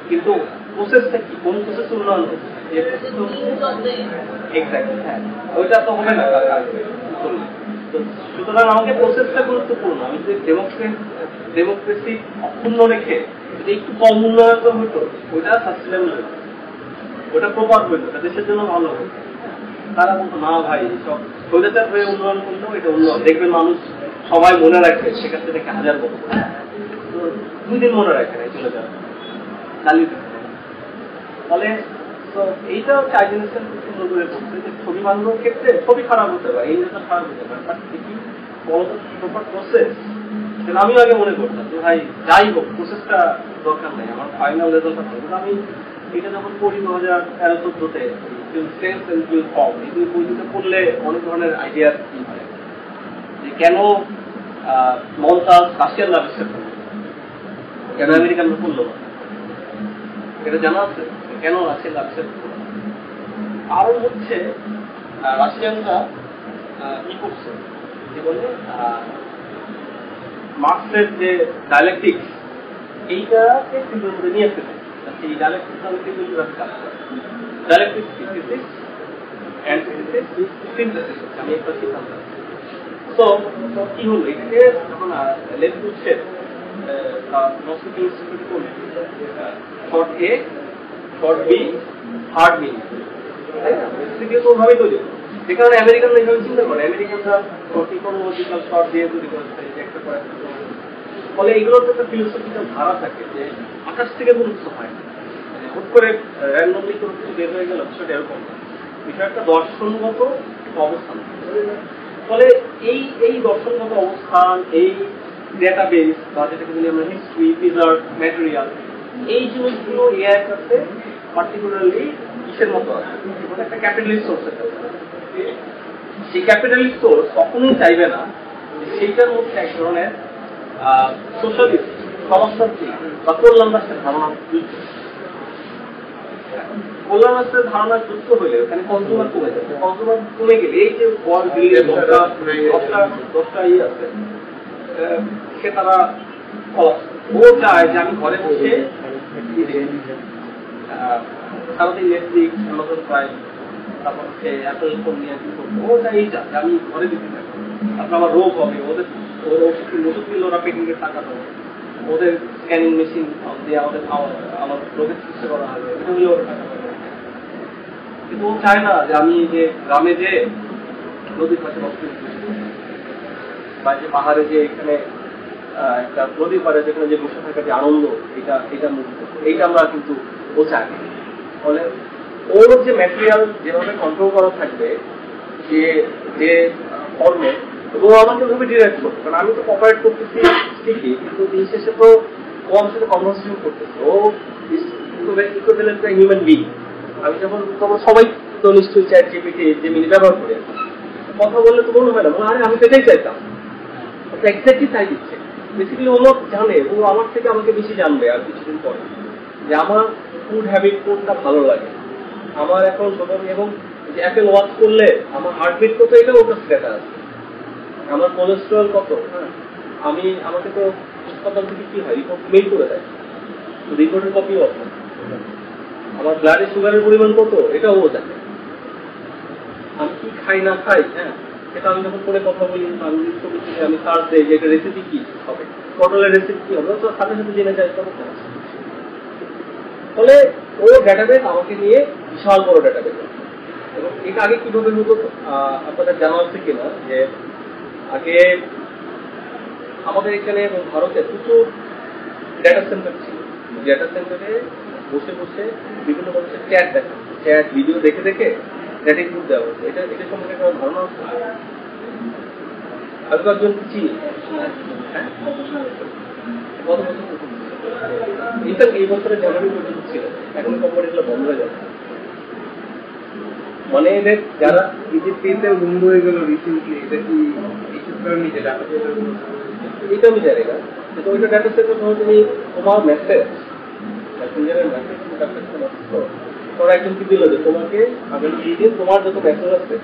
কিন্তু প্রসেসটা কি, কোন প্রসেস উন্নয়ন হচ্ছে, হ্যাঁ ওইটা তো হবে না। সুতরাং আমাকে প্রসেসটা গুরুত্বপূর্ণ। আমি যদি ডেমোক্রেসি অক্ষুণ্ণ রেখে যদি একটু কম উন্নয়ন হইতো, ওইটা সাস্টেনেবল হইতো, ওটা প্রপার হইতো, ওটা দেশের জন্য ভালো হইতো। তারা বলতো না ভাই সব স্বৈরাচার হয়ে উন্নয়ন করলেও এটা উন্নয়ন, দেখবেন মানুষ সবাই মনে রাখবে, সেখান থেকে 1000 বছর, 2 দিন মনে রাখে না চলে যাবে। চালিয়ে যেতে হবে। ফলে তো এইটা চাইনিজের সুন্দর করে বলছে যে ছবি বানানোর ক্ষেত্রে ছবি খারাপ হতে পারে, এই জিনিসটা খারাপ হতে পারে, বাট দেখি বলতো প্রপার প্রসেস। তাহলে আমিও আগে মনে করতাম যে ভাই যাই হোক প্রসেসটা দরকার নেই, আমার ফাইনাল রেজাল্টটা ভালো। কিন্তু আমি এটা যখন পড়ি 2013-14-তে সেন্স এন্ড ফিল ফর্ম, এই দুই বইটা পড়লে অনেক ধরনের আইডিয়া কি হয় যে কেন মমতাজ রাশিয়ান আবিষ্কার করলো, কেন আমেরিকানরা করলো না, এটা জানা আছে কেন রাশিয়ান আবিষ্কার করলো। আরো হচ্ছে রাশিয়ানরা কি করছে যে বলে মার্কসের যে ডায়ালেকটিক্স এইটাকে সিম্পল করে নিয়ে আসতে চাই। সেই ডায়ালেকটিক্স আমি সিম্পল করে কাজ করি। ডায়ালেকটিক্স থিসিস অ্যান্টিথিসিস সিনথেসিস, আমি একটা সিদ্ধান্ত। তো কি হলো এটাকে যখন লেফট করছে মস্কো ইনস্টিটিউট করলে short A short B hard B, তাই না? তো ওভাবেই তৈরি হলো। যেখানে আমেরিকানরা এভাবে চিন্তা করে, আমেরিকানরা ইকোনমিক্যাল শর্ট দিয়ে তৈরি করেছে একটা পর একটা। ফলে এগুলোর তো একটা ফিলোসফিক্যাল ধারা থাকে যে আকাশ থেকে কোনো কিছু হয় না, হুট করে র্যান্ডমলি কোনো কিছু বের হয়ে গেল, সেটা এরকম না। বিষয় একটা দর্শনগত অবস্থান। ফলে এই দর্শনগত অবস্থান, এই ডেটাবেস বা যেটাকে বলি আমরা হিস্ট্রি, প্রিজার্ভ ম্যাটেরিয়াল, এই জিনিসগুলো এআই কাছে পার্টিকুলারলি কিসের মতো আছে, মানে একটা ক্যাপিটালিস্ট সোর্সের কাছে। সেই ক্যাপিটালিস্ট সোর্স কখনোই চাইবে না সেইটার মধ্যে এক ধরনের সোশ্যালিস্ট সমাজতান্ত্রিক বা কল্যাণ রাষ্ট্রের ধারণা যুক্ত। কল্যাণ রাষ্ট্রের ধারণা যুক্ত হলে ওখানে কনজিউমার কমে যাবে। কনজিউমার কমে গেলে এই যে দশটা ইয়ে আছে সে তারা ও চায় যে আমি ঘরে বসে সারাদিন নেটফ্লিক্স, অ্যামাজন প্রাইম, তারপর হচ্ছে অ্যাপল ফোন নিয়ে কি করবো, ও চায় এইটা যে আমি ঘরে দিতে থাকবো। তারপর আমার রোগ হবে, ওদের ওষুধ কিনলে ওরা পেটেন্টের টাকা দেবো, ওদের স্ক্যানিং মেশিন দিয়ে আমার রোগের চিকিৎসা করা হবে, এটা হলে ওরা টাকা পাবে। কিন্তু ও চায় না যে আমি যে গ্রামে যে নদীর পাশে বসতে বা যে পাহাড়ে যে এখানে একটা নদীর পাড়ে যেখানে যে বসে থাকার যে আনন্দ, এইটা আমরা কিন্তু ও চাই। ফলে ওর যে ম্যাটেরিয়াল যেভাবে কন্ট্রোল করা থাকবে যে যে ফর্মে, ও আমাকে ওভাবে ডিরেক্ট করবে। কারণ আমি তো কপারেট করতেছি ঠিকই, কিন্তু দিন শেষে তো ও আমার সাথে কনভারসেশন করতেছে। ও ইকুইভ্যালেন্ট টু হিউম্যান বিং। আমি যখন সবাই তো নিশ্চয়ই চ্যাট জিপিটি জেমিনি ব্যবহার করে কথা বললে তো মনে হয় না আরে আমি তো এটাই চাইতাম, এক্স্যাক্টলি তাই দিচ্ছে। বেসিক্যালি ও জানে, ও আমার থেকে আমাকে বেশি জানবে আর কিছুদিন পরে যে আমার ফুড হ্যাবিট কোনটা ভালো লাগে। আমার এখন এবং যে অ্যাপেল ওয়াচ করলে আমার হার্টবিট কত, এটা ওর কাছে দেখা আছে। আমার কোলেস্ট্রল কত, হ্যাঁ আমাকে তো হাসপাতাল থেকে কি হয় রিপোর্ট মেইল করে দেয়, রিপোর্টের কপিও আছে। আমার ব্লাডে সুগারের পরিমাণ কত, এটা ও জানে। আমি কি খাই না খাই, হ্যাঁ সেটা আমি যখন করে কথা বলি, আমি ছবি থেকে আমি সার্চ দিই যে এটা রেসিপি কি হবে, পটলের রেসিপি কি হবে, তো সাথে সাথে জেনে যায়। ফলে ও ডেটাবেস আমাকে নিয়ে বিশাল বড় ডেটাবেস। এবং এটা আগে কিভাবে হতো আপনাদের জানা আছে কিনা, যে আগে আমাদের এখানে এবং ভারতে প্রচুর ডেটা সেন্টার ছিল। ডেটা সেন্টারে বসে বসে বিভিন্ন মানুষের চ্যাট দেখা, চ্যাট ভিডিও দেখে দেখে ডেটা ইনপুট দেওয়া হচ্ছে। এটা সম্পর্কে একটা ধারণা আছে। আমি কয়েকজন চিনি, হ্যাঁ কত বছর ইনফ্যাক্ট এই বছরের জানুয়ারি পর্যন্ত ছিল, এখন কোম্পানিগুলো বন্ধ হয়ে যাচ্ছে। মানে এদের যারা ইজিপ্টে বন্ধ হয়ে গেল রিসেন্টলি, এটা কি এইসব কারণে যে ডাটা সেন্টার, এটা আমি জানি না। কিন্তু ওইটা ডাটা সেন্টার ধরো তুমি তোমার মেসেজ মেসেঞ্জারের মেসেজ তোর একজনকে দিল যে তোমাকে আগামী 2 দিন তোমার যত মেসেজ আছে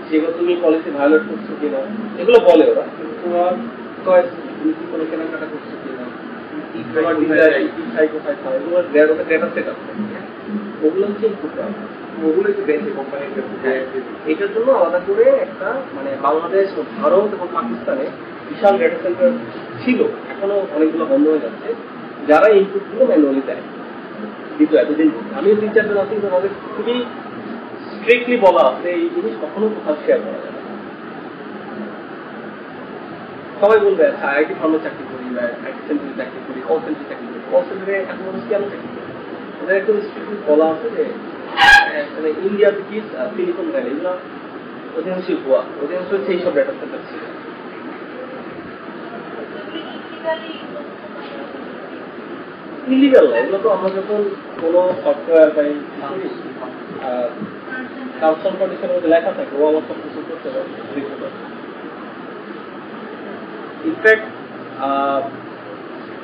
সেগুলো তুমি পলিসি ভায়োলেট করছো কিনা এগুলো বলে ওরা। তোমার চয়েস তুমি কি কোনো কেনাকাটা করছো কিনা, তোমার ডিজাইন কোথায় খায়, এগুলো ডেটা সেট আছে, ওগুলো হচ্ছে ইনপুট করা। ওগুলোই তো দেখে কোম্পানির এটার জন্য আলাদা করে একটা মানে বাংলাদেশ, ভারত এবং পাকিস্তানে বিশাল ডেটা সেন্টার ছিল, এখনো অনেকগুলো বন্ধ হয়ে যাচ্ছে, যারা ইনপুট গুলো ম্যানুয়ালি দেয় দিত এতদিন। আমি 3-4 জন আছি তাদের খুবই স্ট্রিক্টলি বলা আছে এই জিনিস কখনো কোথাও শেয়ার করা যাবে না। সবাই বলবে আচ্ছা আইটি ফার্মে চাকরি করি বা আইটি সেন্টারে চাকরি করি, কল সেন্টারে চাকরি করি, কল সেন্টারে এখন মানুষ কেন চাকরি করি, ওদের একটা ইনস্টিটিউট বলা আছে যে মানে ইন্ডিয়া থেকে সিলিকন ভ্যালি এগুলো অধিকাংশই ভুয়া, অধিকাংশ সেই সব ডেটা সেন্টার ছিল। ইলিগাল না এগুলো, তো আমরা যখন কোনো সফটওয়্যার বা টার্মস এন্ড কন্ডিশনের মধ্যে লেখা থাকে ও আমার সব কিছু করতে পারে, লিখতে পারে। ইনফ্যাক্ট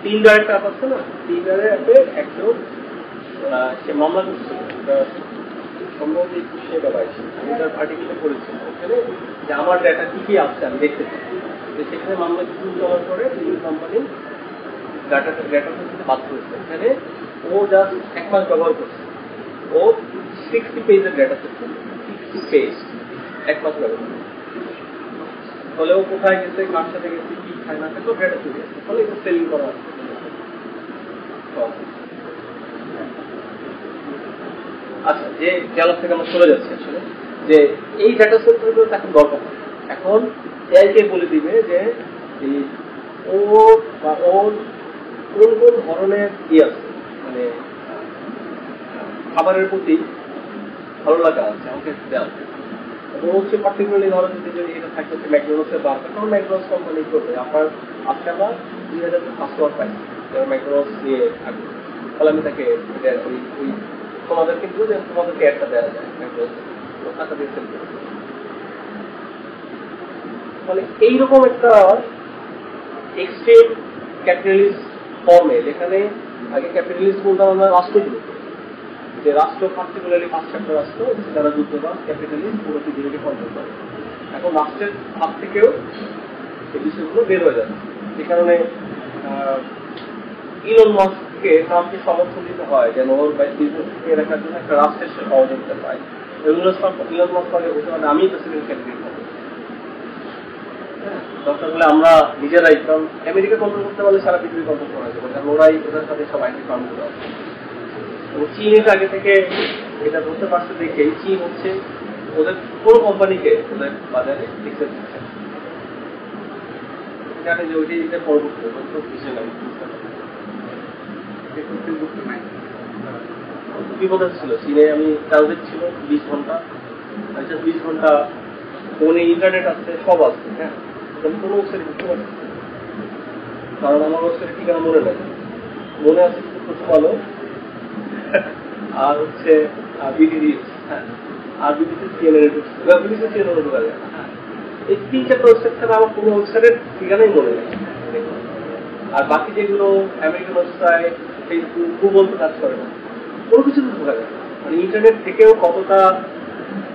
টিন্ডারের কাজ আছে না, টিন্ডারে একজন সে মামলা করছিল সম্ভবত 21 বা 22 আমি তার আর্টিকেলে পড়েছি ওখানে যে আমার ডেটা কি কি আছে আমি দেখতে চাই। সেখানে মামলা কিছু জমা করে বিভিন্ন কোম্পানি ডাটাটা বাদ করেছে। এখানে ও জাস্ট 1 মাস ব্যবহার করছে, ও 60 পেজের ডেটা সেট, 60 পেজ 1 মাস ব্যবহার করছে। ফলে ও কোথায় গেছে, কার সাথে গেছে, কি খায় না খায় সব ডেটা চলে গেছে। ফলে এটা সেলিং করা আচ্ছা, যে জেলার থেকে আমরা চলে যাচ্ছি আসলে যে এই ডেটা সেন্টারগুলো এখন দরকার। এখন এআইকে বলে দিবে যে ও বা ওর কোন কোন ধরনের আছে, মানে খাবারের প্রতি ভালো লাগা আছে আমাকে দেওয়া। ও হচ্ছে পার্টিকুলারলি ধরো যদি এটা থাকে হচ্ছে ম্যাকডোনাল্ডসের বার্গার, তখন ম্যাকডোনাল্ডস কোম্পানি করবে আপনার আজকে আমরা 2000 কাস্টমার পাই যারা ম্যাকডোনাল্ডস নিয়ে থাকবে। তাহলে আমি তাকে ওই তোমাদের কিন্তু তোমাদেরকে একটা দেওয়া যায় টাকা দিয়ে সেল করে। মানে এইরকম একটা এক্সট্রিম ক্যাপিটালিস্ট ফর্মে, যেখানে আগে ক্যাপিটালিস্ট বলতাম আমরা রাষ্ট্রগুলো, যে রাষ্ট্র পার্টিকুলারলি 5-6টা রাষ্ট্র যারা যুদ্ধবাদ ক্যাপিটালিস্ট পুরো পৃথিবীকে কন্ট্রোল করে। এখন রাষ্ট্রের হাত থেকেও এই বিষয়গুলো বের হয়ে যাচ্ছে, যে কারণে ইলন মাস্ককে ট্রাম্পকে সমর্থন দিতে হয় যেন ওর বিজনেস থেকে রাখার জন্য একটা রাষ্ট্রের সহযোগিতা পায়। ইলন মাস্ক আগে বলতে পারে আমি প্রেসিডেন্ট ক্যান্ডিডেট হবো, দরকার হলে আমরা নিজেরাই, কারণ আমেরিকা কন্ট্রোল করতে পারলে সারা পৃথিবী কন্ট্রোল করা যাবে, কারণ ওরাই ওদের সাথে সব আইটি ফার্মগুলো আছে। এবং চীন এটা আগে থেকে এটা ধরতে পারছে দেখে চীন হচ্ছে ওদের কোনো কোম্পানিকে ওদের বাজারে লিখতে দিচ্ছে, জানে যে ওইটাই এটা পরবর্তী বিষয় লাগে। বিপদ ছিল চীনে, আমি ট্রানজিট ছিল 20 ঘন্টা, 20 ঘন্টা ফোনে ইন্টারনেট আছে, সব আছে, হ্যাঁ আমি কোনো ওয়েবসাইট বুঝতে পারছি, কারণ আমার ওয়েবসাইট ঠিকানা মনে নেই, মনে আছে শুধু প্রথম আলো আর হচ্ছে বিডিডি, হ্যাঁ আর বিডিসি সিএনএন বিডিসি সিএনএন ঢোকা যায় না। এই 3-4টা ওয়েবসাইট ছাড়া আমার কোনো ওয়েবসাইটের ঠিকানাই মনে নেই। আর বাকি যেগুলো আমেরিকান ওয়েবসাইট, ফেসবুক, গুগল তো কাজ করে না, কোনো কিছু তো ঢোকা যায় না। মানে ইন্টারনেট থেকেও কতটা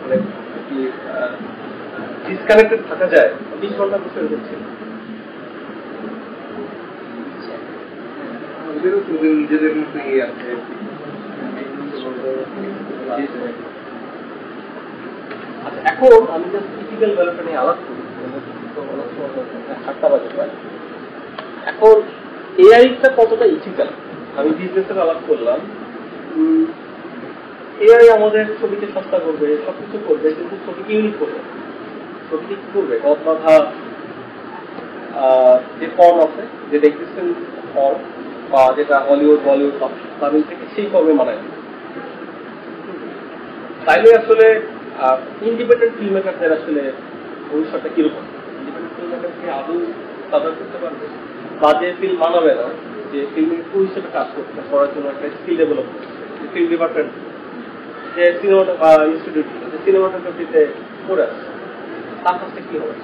মানে কি ডিসকানেক্টেড থাকা যায় 20 ঘন্টা বসে হচ্ছে। নিজেদের মধ্যে আছে। আচ্ছা, এখন আমি জাস্ট ইথিক্যাল ভ্যালুটা নিয়ে আলাপ করি, 7টা বাজে প্রায়। এখন এআইটা কতটা ইথিক্যাল, আমি বিজনেসের আলাপ করলাম। এআই আমাদের ছবিকে সস্তা করবে, সবকিছু করবে, কিন্তু ছবিকে ইউনিক করবে। ছবিকে কি করবে, গদ বাঁধা যে ফর্ম আছে, যে এক্সিস্টেন্স ফর্ম বা যেটা হলিউড বলিউড তামিল থেকে সেই ফর্মে মানায়। তাইলে আসলে ইন্ডিপেন্ডেন্ট ফিল্ম মেকারদের আসলে ভবিষ্যৎটা কিরকম, ইন্ডিপেন্ডেন্ট ফিল্ম মেকার কি আদৌ সাধারণ করতে পারবে, বা যে ফিল্ম মানাবে না, যে ফিল্মের ক্রু হিসেবে কাজ করতে করার জন্য একটা স্কিল ডেভেলপ করছে, ফিল্ম ডিপার্টমেন্ট যে সিনেমাটা বা ইনস্টিটিউট যে সিনেমাটোগ্রাফিতে পড়ে আসছে তার কাছ থেকে কি হবে,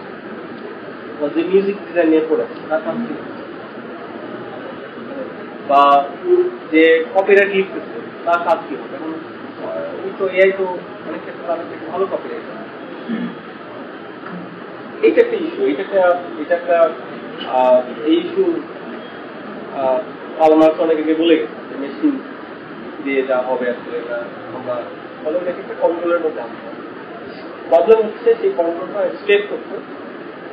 বা যে মিউজিক ডিজাইন নিয়ে পড়ে আসছে তার কাছ থেকে, বা যে কপিরাইট লিখতেছে তার কাজ কি হবে। এখন তো এআই তো অনেক ক্ষেত্রে তাদের থেকে ভালো কপিরাইট। এইটা একটা ইস্যু, এটা একটা এই ইস্যু পালমার্স অনেকে বলে গেছে যে মেশিন দিয়ে যা হবে আসলে এটা আমরা ফলে এটাকে একটা কন্ট্রোলের মধ্যে আনতে হবে। প্রবলেম হচ্ছে সেই কন্ট্রোলটা স্টেট করতে,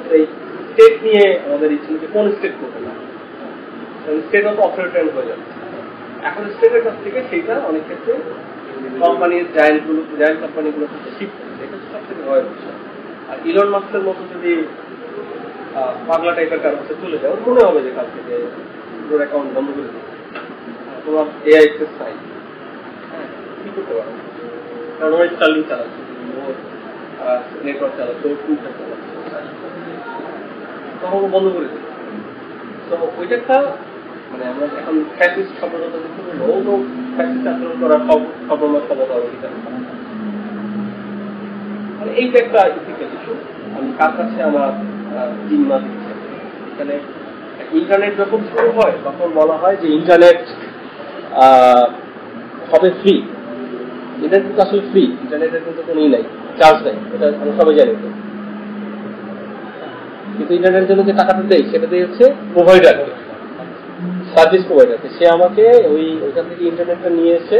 সেই স্টেট নিয়ে আমাদের ইচ্ছে যে কোন স্টেট করতে না, স্টেট অত অথরিটারিয়ান হয়ে যাচ্ছে। এখন স্টেটের কাছ থেকে সেইটা অনেক ক্ষেত্রে কোম্পানির জায়ান্ট কোম্পানিগুলোর সাথে শিফট হচ্ছে, এটা সব থেকে ভয়ের বিষয়। আর ইলন মাস্কের মতো যদি পাগলা টাইপের কারো কাছে চলে যায়, মনে হবে যে কাল থেকে পুরো অ্যাকাউন্ট বন্ধ করে দিচ্ছে, তোমার এআই এক্সেস নাই, করতে পারে না, কারণ ওরা স্টার্লিং চালাচ্ছে, নেটওয়ার্ক চালাচ্ছে, টুইটার চালাচ্ছে, তখন বন্ধ করে দিচ্ছে। তো ওইটা একটা মানে আমরা এখন ফ্যাসিস্ট শব্দটা যখন বলবো, ও তো ফ্যাসিস্ট আচরণ করার সর্বময় ক্ষমতা অধিকার, মানে এইটা একটা ইথিক্যাল ইস্যু। আমি কার কাছে আমার জিম্মা দিচ্ছি। এখানে ইন্টারনেট যখন শুরু হয় তখন বলা হয় যে ইন্টারনেট হবে ফ্রি। ইন্টারনেট কিন্তু আসলে ফ্রি, ইন্টারনেটের কিন্তু কোনো নাই, চার্জ নেই, এটা আমরা সবাই জানি। কিন্তু ইন্টারনেটের জন্য যে টাকাটা দেয় সেটা দিয়ে হচ্ছে প্রোভাইডারকে, সার্ভিস প্রোভাইডারকে। সে আমাকে ওইখান থেকে ইন্টারনেটটা নিয়ে এসে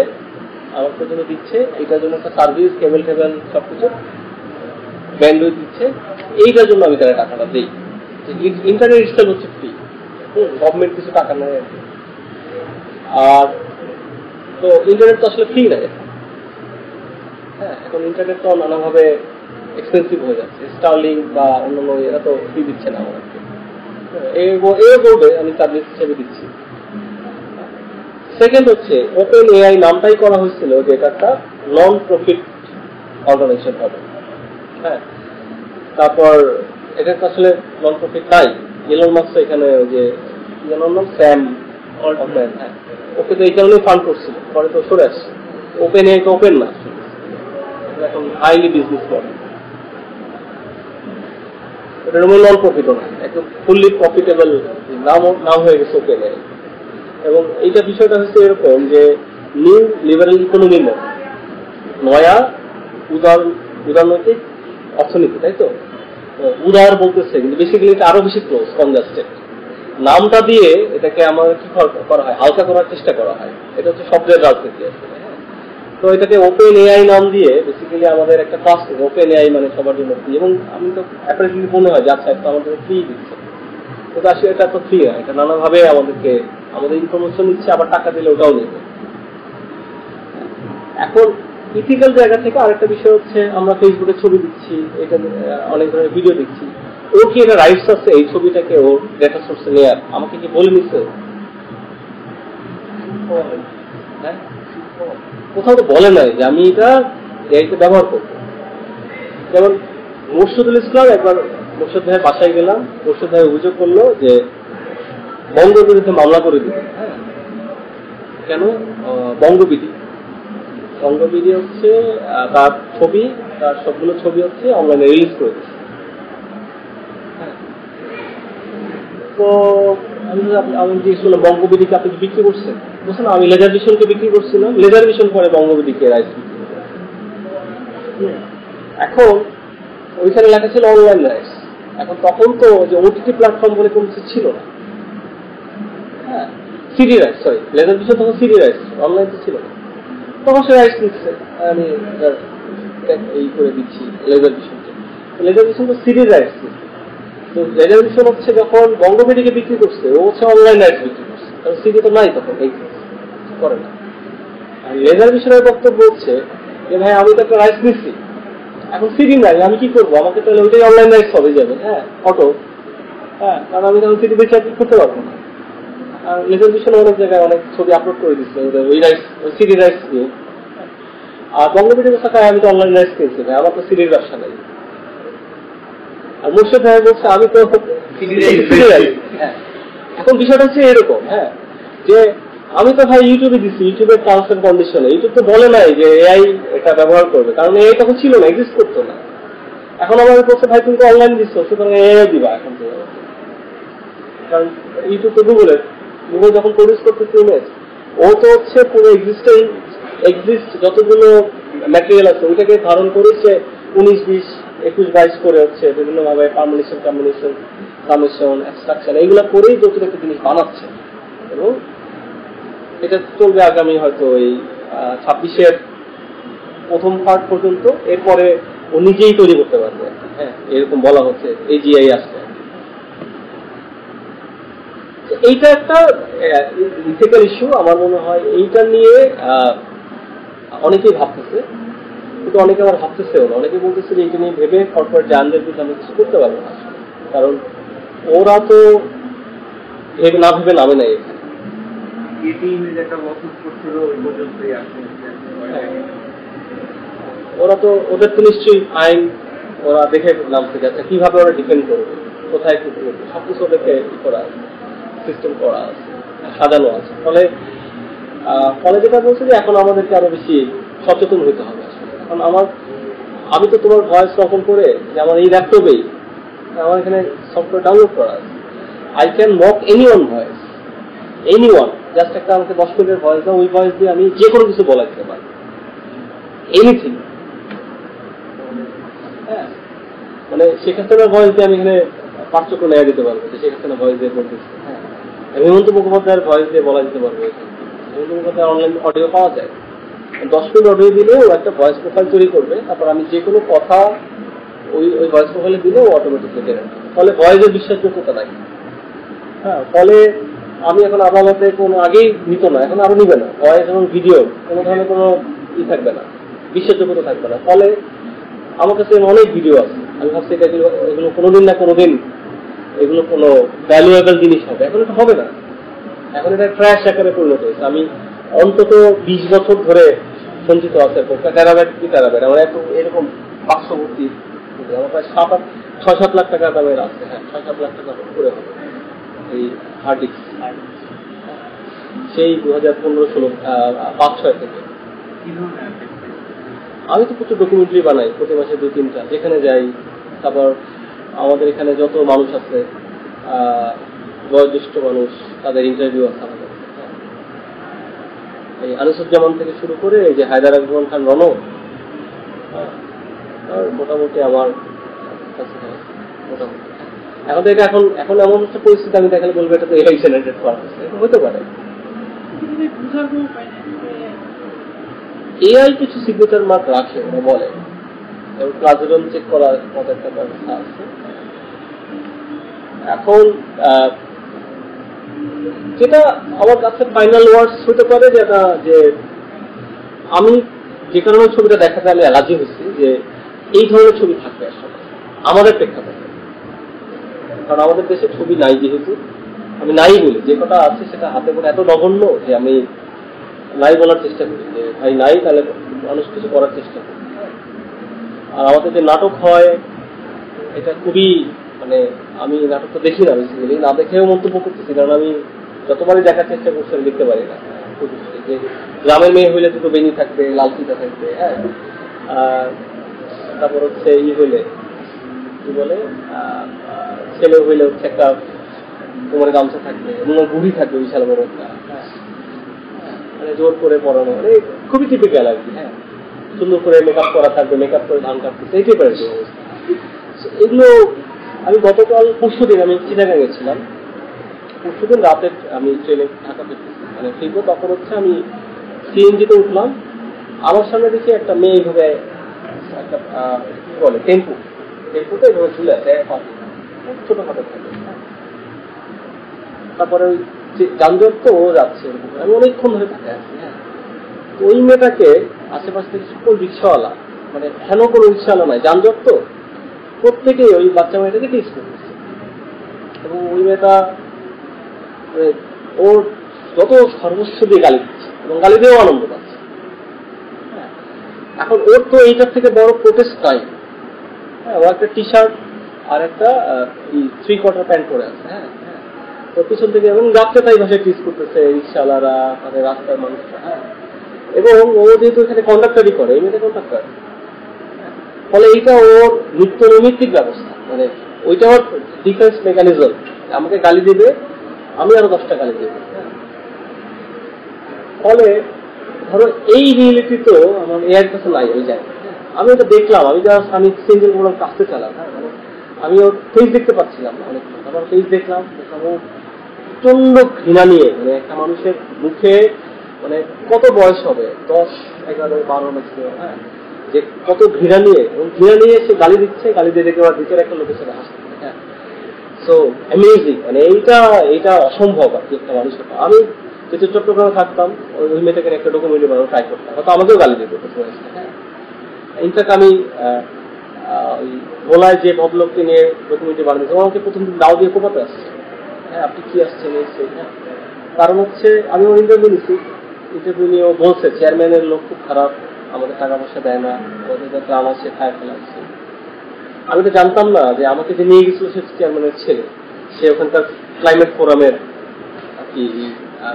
আমাকে জন্য দিচ্ছে, এটার জন্য একটা সার্ভিস, কেবল সবকিছু ব্যান্ডউইথ দিচ্ছে, এইটার জন্য আমি তারা টাকাটা দিই। ইন্টারনেট ইনস্টল হচ্ছে ফ্রি, গভর্নমেন্ট কিছু টাকা নেয়। আর তো ইন্টারনেট তো আসলে ফ্রি না, হ্যাঁ এখন ইন্টারনেট তো নানাভাবে এক্সপেন্সিভ হয়ে যাচ্ছে। স্টারলিং বা অন্যান্য এরা তো ফ্রি দিচ্ছে না আমাদেরকে, এ বলবে আমি সার্ভিস হিসেবে দিচ্ছি। সেকেন্ড হচ্ছে ওপেন এআই নামটাই করা হয়েছিল যে এটা একটা নন প্রফিট অর্গানাইজেশন হবে, হ্যাঁ। তারপর এটা তো আসলে নন প্রফিট নাই। ইলন মাস্ক এখানে যে নাম স্যাম অল্টম্যান, হ্যাঁ, ওকে তো এই কারণেই ফান্ড করছিল, পরে তো সরে আসছে। ওপেন এআই তো ওপেন না, এখন হাইলি বিজনেস করে, এটা নন প্রফিটও না, একদম ফুললি প্রফিটেবল নাম হয়ে গেছে ওপেন এআই। এবং এইটা বিষয়টা হচ্ছে এরকম যে নিউ লিবারেল ইকোনমির মধ্যে নয়া উদারনৈতিক অর্থনীতি, তাই তো উদার বলতেছে, কিন্তু বেসিক্যালি এটা আরো বেশি ক্লোজ, কনজাস্টেড। নামটা দিয়ে এটাকে আমাদের কি করা হয়, হালকা করার চেষ্টা করা হয়। এটা হচ্ছে শব্দের রাজনীতি আসলে। তো এটাকে ওপেন এআই নাম দিয়ে বেসিক্যালি আমাদের একটা কাজ, ওপেন এআই মানে সবার জন্য ফ্রি। এবং আমি তো অ্যাপারেন্টলি মনে হয় যে আচ্ছা একটা আমাদের ফ্রি দিচ্ছে, কিন্তু আসলে এটা তো ফ্রি না, এটা নানাভাবে আমাদেরকে আমাদের ইনফরমেশন দিচ্ছে, আবার টাকা দিলে ওটাও নেবে। এখন ইথিক্যাল জায়গা থেকে আরেকটা বিষয় হচ্ছে আমরা ফেসবুকে ছবি দিচ্ছি, এটা অনেক ধরনের ভিডিও দিচ্ছি, ও কি এটা রাইটস আছে এই ছবিটাকে ও ডেটা সোর্সে নেয়ার? আমাকে কি বলে নিচ্ছে? কোথাও তো বলে নাই যে আমি এটা এআইতে ব্যবহার করবো। যেমন মোর্শেদুল ইসলাম, একবার মোর্শেদ ভাইয়ের বাসায় গেলাম, মোর্শেদ ভাই অভিযোগ করলো যে বঙ্গের বিরুদ্ধে মামলা করে দিবে। হ্যাঁ, কেন? বঙ্গবিডি হচ্ছে তার ছবি, তার সবগুলো ছবি হচ্ছে অনলাইনে রিলিজ করে দিচ্ছে। তো আমি জিজ্ঞেস করলাম বঙ্গবিডিকে আপনি বিক্রি করছেন? বলছেন আমি লেজার ভিশনকে বিক্রি করছিলাম, লেজার ভিশন পরে বঙ্গবিডিকে রাইটস বিক্রি করে। এখন ওইখানে লেখা ছিল অনলাইন রাইটস। এখন তখন তো যে ওটিটি প্ল্যাটফর্ম বলে কোনো কিছু ছিল না, হ্যাঁ, CD writes, sorry laser vision তখন সিডি রাইটস, অনলাইন তো ছিল না। তখন সে রাইটস নিচ্ছে, আমি এই করে দিচ্ছি লেজার ভিশনকে। লেজার ভিশন তো সিডি রাইটস নিচ্ছে। তো লেজার ভিশন হচ্ছে যখন বঙ্গবিডিকে বিক্রি করছে, ও হচ্ছে অনলাইন রাইটস বিক্রি করছে, কারণ সিডি তো নাই তখন, এই করে না। আর লেজার ভিশনের বক্তব্য হচ্ছে যে ভাই আমি তো একটা রাইটস নিচ্ছি, এখন সিডি নাই, আমি কি করবো? আমাকে তাহলে ওইটাই অনলাইন রাইটস হবে যাবে, হ্যাঁ, অটো, হ্যাঁ, কারণ আমি তখন সিডি দেখে করতে পারবো না। আর লেজার ভিশনে অনেক জায়গায় অনেক ছবি আপলোড করে দিচ্ছে ওই রাইটস, সিডি রাইটস দিয়ে। আর বঙ্গবিডির শাখায় আমি তো অনলাইন রাইটস কিনছি, আমার তো সিডির ব্যবসা নাই। আর মোর্শেদ ভাই বলছে আমি তো সিডি রাইটস। হ্যাঁ, এখন বিষয়টা হচ্ছে এরকম, হ্যাঁ, যে আমি তো ভাই ইউটিউবে দিচ্ছি, ইউটিউবের টার্মস এন্ড কন্ডিশনে ইউটিউব তো বলে নাই যে এআই এটা ব্যবহার করবে, কারণ এআই তখন ছিল না, এক্সিস্ট করতো না। এখন আমাদের বলছে ভাই তুমি তো অনলাইন দিচ্ছ, সুতরাং এআই দিবা এখন তো, কারণ ইউটিউব তো গুগল যখন প্রডিউস করতেছে ইমেজ, ও তো হচ্ছে পুরো এক্সিস্ট যতগুলো ম্যাটেরিয়াল আছে ওইটাকে ধারণ করেছে 19, 20, 21, 22 করে হচ্ছে বিভিন্ন ভাবে পারমিনেশন, সামেশন, এক্সট্রাকশন এইগুলা করেই যত একটা জিনিস বানাচ্ছে। এবং এটা চলবে আগামী হয়তো এই 26-এর প্রথম পার্ট পর্যন্ত। এরপরে ও নিজেই তৈরি করতে পারবে, হ্যাঁ, এরকম বলা হচ্ছে এজিআই আসলে। এইটা একটা ইথিক্যাল ইস্যু, আমার মনে হয় এইটা নিয়ে অনেকেই ভাবতেছে, কিন্তু অনেকে আবার ভাবতেছেও না। অনেকে বলতেছে যে এইটা নিয়ে ভেবে কর্পোরেট জায়ান্টদের কিন্তু আমরা কিছু করতে পারবো না, কারণ ওরা তো না ভেবে নামে নাই। এটি একটা ওয়াকআউট করছিল ওই পর্যন্তই আসে। ওরা তো ওদের তো নিশ্চয়ই আইন ওরা দেখে নামতে যাচ্ছে, কিভাবে ওরা ডিপেন্ড করবে, কোথায় কি করবে, সবকিছু ওদেরকে করা আছে, সিস্টেম করা আছে, সাজানো আছে। ফলে যেটা বলছি যে এখন আমাদেরকে আরো বেশি সচেতন হতে হবে আসলে। এখন আমি তো তোমার ভয়েস রেকর্ড করে যে আমার এই ল্যাপটপেই আমার এখানে সফটওয়্যার ডাউনলোড করা আছে, I can mock anyone voice, anyone, just একটা আমাকে 10 মিনিটের ভয়েস দাও, ওই ভয়েস দিয়ে আমি যে কোনো কিছু বলা যেতে পারি, এনিথিং। হ্যাঁ, মানে শেখ হাসিনার ভয়েস দিয়ে আমি এখানে পার্থক্য নেওয়া দিতে পারবো, শেখ হাসিনার ভয়েস দিয়ে বলতেছি। হ্যাঁ, হেমন্ত মুখোপাধ্যায়ের ভয়েস দিয়ে বলা যেতে পারবো। হেমন্ত মুখোপাধ্যায়ের অনলাইন অডিও পাওয়া যায়, 10 মিনিট অডিও দিলে ও একটা ভয়েস প্রোফাইল তৈরি করবে, তারপর আমি যে কোনো কথা ওই ভয়েস প্রোফাইলে দিলে ও অটোমেটিকলি জেনে নেবে। ফলে ভয়েসের বিশ্বাসযোগ্যতা নাই। হ্যাঁ, ফলে আমি এখন আদালতে কোনো আগেই নিত না, এখন আরো নিবে না। ভয়েস এবং ভিডিও কোনো ধরনের কোনো থাকবে না, বিশ্বাসযোগ্যতা থাকবে না। ফলে আমার কাছে অনেক ভিডিও আছে, আমি ভাবছি এগুলো কোনোদিন না কোনোদিন এগুলো কোনো ভ্যালুয়েবল জিনিস হবে। এখন এটা হবে না, এখন এটা ট্র্যাশ আকারে পরিণত হয়েছে। আমি অন্তত 20 বছর ধরে সঞ্চিত আছে টেরাবাইট কি টেরাবাইট, আমার এরকম পার্শ্ববর্তী আমার প্রায় 6-7 লাখ টাকা দামের আছে। হ্যাঁ, 6-7 লাখ টাকা করে হবে এই হার্ড ডিস্ক, সেই 2015-16 5-6 থেকে। আমি তো প্রচুর ডকুমেন্টারি বানাই, প্রতি মাসে 2-3টা, যেখানে যাই। তারপর আমাদের এখানে যত মানুষ আছে, বয়োজ্যেষ্ঠ মানুষ, তাদের ইন্টারভিউ আছে আমাদের। এই আনিসুজ্জামান থেকে শুরু করে এই যে হায়দার আকবর খান রণ, মোটামুটি আমার মোটামুটি এখন তো এটা এখন এমন একটা পরিস্থিতি, আমি দেখালে বলবো এটা তো এআই জেনারেটেড পারপাস, এটা হতে পারে। এআই কিছু সিগনেচার মার্ক রাখে, ওরা বলে, এবং প্লাজরন চেক করার মতো একটা ব্যবস্থা আছে। এখন যেটা আমার কাছে ফাইনাল ওয়ার্ডস হতে পারে যেটা, যে আমি যে কারণে ছবিটা দেখাতে আমি অ্যালার্জি হচ্ছি যে এই ধরনের ছবি থাকবে আসলে আমাদের প্রেক্ষাপটে, কারণ আমাদের দেশে ছবি নাই, যেহেতু আমি নাই বলি, যে কটা আছে সেটা হাতে করে এত নগণ্য যে আমি নাই বলার চেষ্টা করি, যে ভাই নাই, তাহলে মানুষ কিছু করার চেষ্টা করি। আর আমাদের যে নাটক হয় এটা খুবই, মানে আমি নাটকটা দেখি না, বেসিক্যালি না দেখেও মন্তব্য করতেছি, কারণ আমি যতবারই দেখার চেষ্টা করছি আমি দেখতে পারি না। যে গ্রামের মেয়ে হইলে দুটো বেনি থাকবে, লাল ফিতা থাকবে, হ্যাঁ, তারপর হচ্ছে হইলে কি বলে, ছেলে হইলে হচ্ছে একটা কোমরে গামছা থাকবে এবং বুড়ি থাকবে বিশাল বড় একটা, মানে জোর করে পড়ানো, মানে খুবই টিপিক্যাল আর কি। হ্যাঁ, সুন্দর করে মেকআপ করা থাকবে, মেকআপ করে ধান কাটতেছে, এইটাই পারে অবস্থা। এগুলো আমি গতকাল পরশুদিন আমি চিটাগাং গেছিলাম, পরশুদিন রাতে আমি ট্রেনে ঢাকা মানে ফিরবো, তখন হচ্ছে আমি সিএনজিতে উঠলাম, আমার সামনে দেখি একটা মেয়ে এইভাবে একটা কি বলে টেম্পুতে এইভাবে ঝুলে আছে, ছোটখাটো থাকে। তারপরে ওই যানজট তো ও যাচ্ছে, আমি অনেকক্ষণ ধরে থাকে আছি। হ্যাঁ, ওই মেয়েটাকে আশেপাশ থেকে সকল রিক্সাওয়ালা, মানে হেন কোনো রিক্সাওয়ালা নাই, যানজট তো, প্রত্যেকেই ওই বাচ্চা মেয়েটাকে টেস্ট করতেছে, এবং ওই মেয়েটা ওর যত সর্বস্ব দিয়ে গালি দিচ্ছে এবং গালি দিয়েও আনন্দ পাচ্ছে। এখন ওর তো এইটার থেকে বড় প্রোটেস্ট নাই। হ্যাঁ, ও একটা টি শার্ট আর একটা 3/4 প্যান্ট পরে আছে। হ্যাঁ, তো পিছন থেকে এবং রাত্রে তাই ভাষায় টিজ করতেছে রিক্সাওয়ালারা, মানে রাস্তার মানুষরা। হ্যাঁ, এবং ও যেহেতু এখানে কন্ডাক্টারই করে, এই মেয়েটা কন্ডাক্টার, ফলে এইটা ওর নিত্য নৈমিত্তিক ব্যবস্থা, মানে ওইটা ওর ডিফেন্স মেকানিজম, আমাকে গালি দেবে, আমি আরো 10টা গালি দেবো। ফলে ধরো এই রিয়েলিটি তো আমার এর কাছে নাই ওই জায়গায়। আমি ওটা দেখলাম, আমি সিঙ্গেল প্রোগ্রাম কাজতে চালাম। হ্যাঁ, আমি ওর ফেস দেখতে পাচ্ছিলাম না অনেকক্ষণ, আমার ফেস দেখলাম, ও প্রচন্ড ঘৃণা নিয়ে, মানে একটা মানুষের মুখে, মানে কত বয়স হবে, 10, 11, 12 বছর, হ্যাঁ, যে কত ঘৃণা নিয়ে, এবং ঘৃণা নিয়ে সে গালি দিচ্ছে, গালি দিয়ে দেখে আবার ভিতরে একটা লোকের সাথে হাসছে। হ্যাঁ, সো অ্যামেজিং, মানে এইটা অসম্ভব আর কি একটা মানুষের। আমি যেহেতু চট্টগ্রামে থাকতাম, ওই মেয়েটাকে একটা ডকুমেন্টারি বানানো ট্রাই করতাম, হয়তো আমাকেও গালি দিত। হ্যাঁ, ইনফ্যাক্ট আমি ওই ভোলায় যে ভদ্রলোককে নিয়ে ডকুমেন্টারি বানাতে, আমাকে প্রথম দিন দাও দিয়ে কোপাতে আসছে। হ্যাঁ, আপনি কি আসছেন এই সেই। হ্যাঁ, কারণ হচ্ছে আমি ওর ইন্টারভিউ নিচ্ছি, ইন্টারভিউ নিয়েও বলছে চেয়ারম্যানের লোক খুব খারাপ, আমাদের টাকা পয়সা দেয় না, আমাদের যা প্রাণ আছে খায় ফেলাচ্ছে। আমি তো জানতাম না যে আমাকে যে নিয়ে গেছিল সে চেয়ারম্যানের ছেলে, সে ওখানকার ক্লাইমেট ফোরামের আর কি